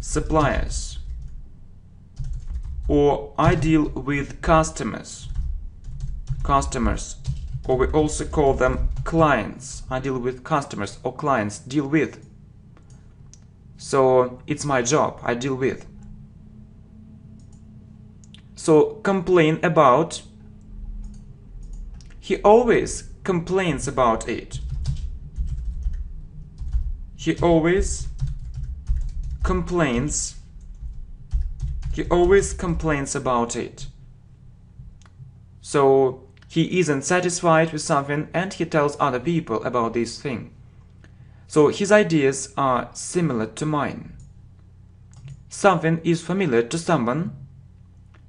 suppliers. Or I deal with customers. Customers. Or we also call them clients. I deal with customers or clients. Deal with. So it's my job. I deal with. So complain about. He always complains about it. He always complains. He always complains about it. So he isn't satisfied with something and he tells other people about this thing. So his ideas are similar to mine. Something is familiar to someone.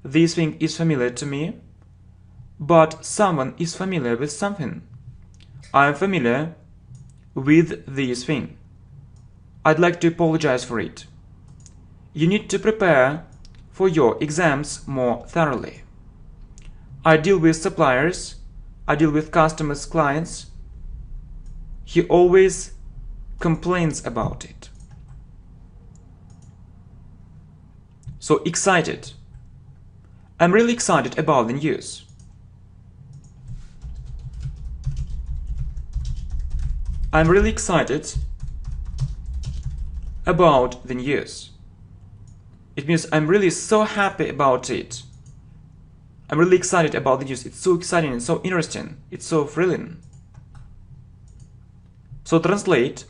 This thing is familiar to me. But someone is familiar with something. I am familiar with this thing. I'd like to apologize for it. You need to prepare for your exams more thoroughly. I deal with suppliers. I deal with customers, clients. He always complains about it. So excited. I'm really excited about the news. I'm really excited about the news. It means I'm really so happy about it. I'm really excited about the news. It's so exciting and so interesting. It's so thrilling. So translate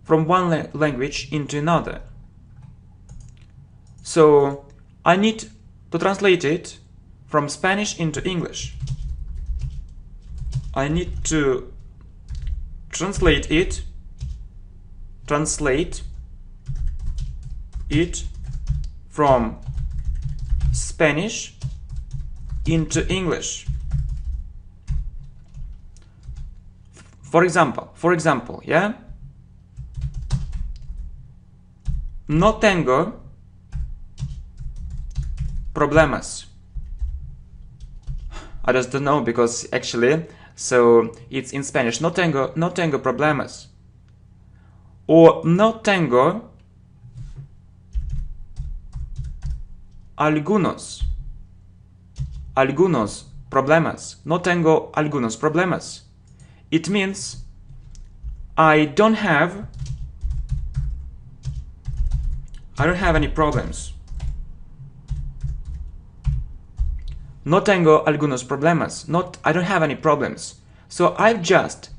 from one language into another. So I need to translate it from Spanish into English. I need to translate it from Spanish into English. For example, yeah? No tengo problemas. I just don't know because actually, so it's in Spanish. No tengo problemas. Or no tengo algunos problemas. No tengo algunos problemas. It means I don't have any problems. No tengo algunos problemas. I don't have any problems. So I've just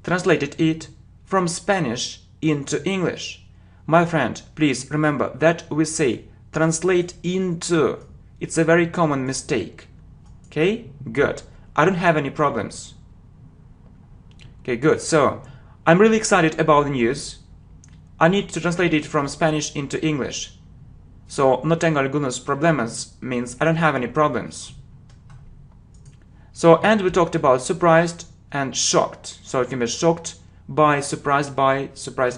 translated it from Spanish into English. My friend, please remember that we say translate into. It's a very common mistake. Okay, good. I don't have any problems. Okay, good. So I'm really excited about the news. I need to translate it from Spanish into English. So no tengo algunos problemas means I don't have any problems. So, and we talked about surprised and shocked. So it can be shocked by, surprised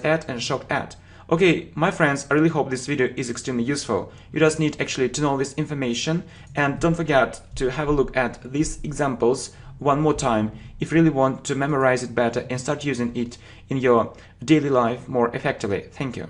at, and shocked at. Okay, my friends, I really hope this video is extremely useful. You just need actually to know this information, and don't forget to have a look at these examples one more time if you really want to memorize it better and start using it in your daily life more effectively. Thank you.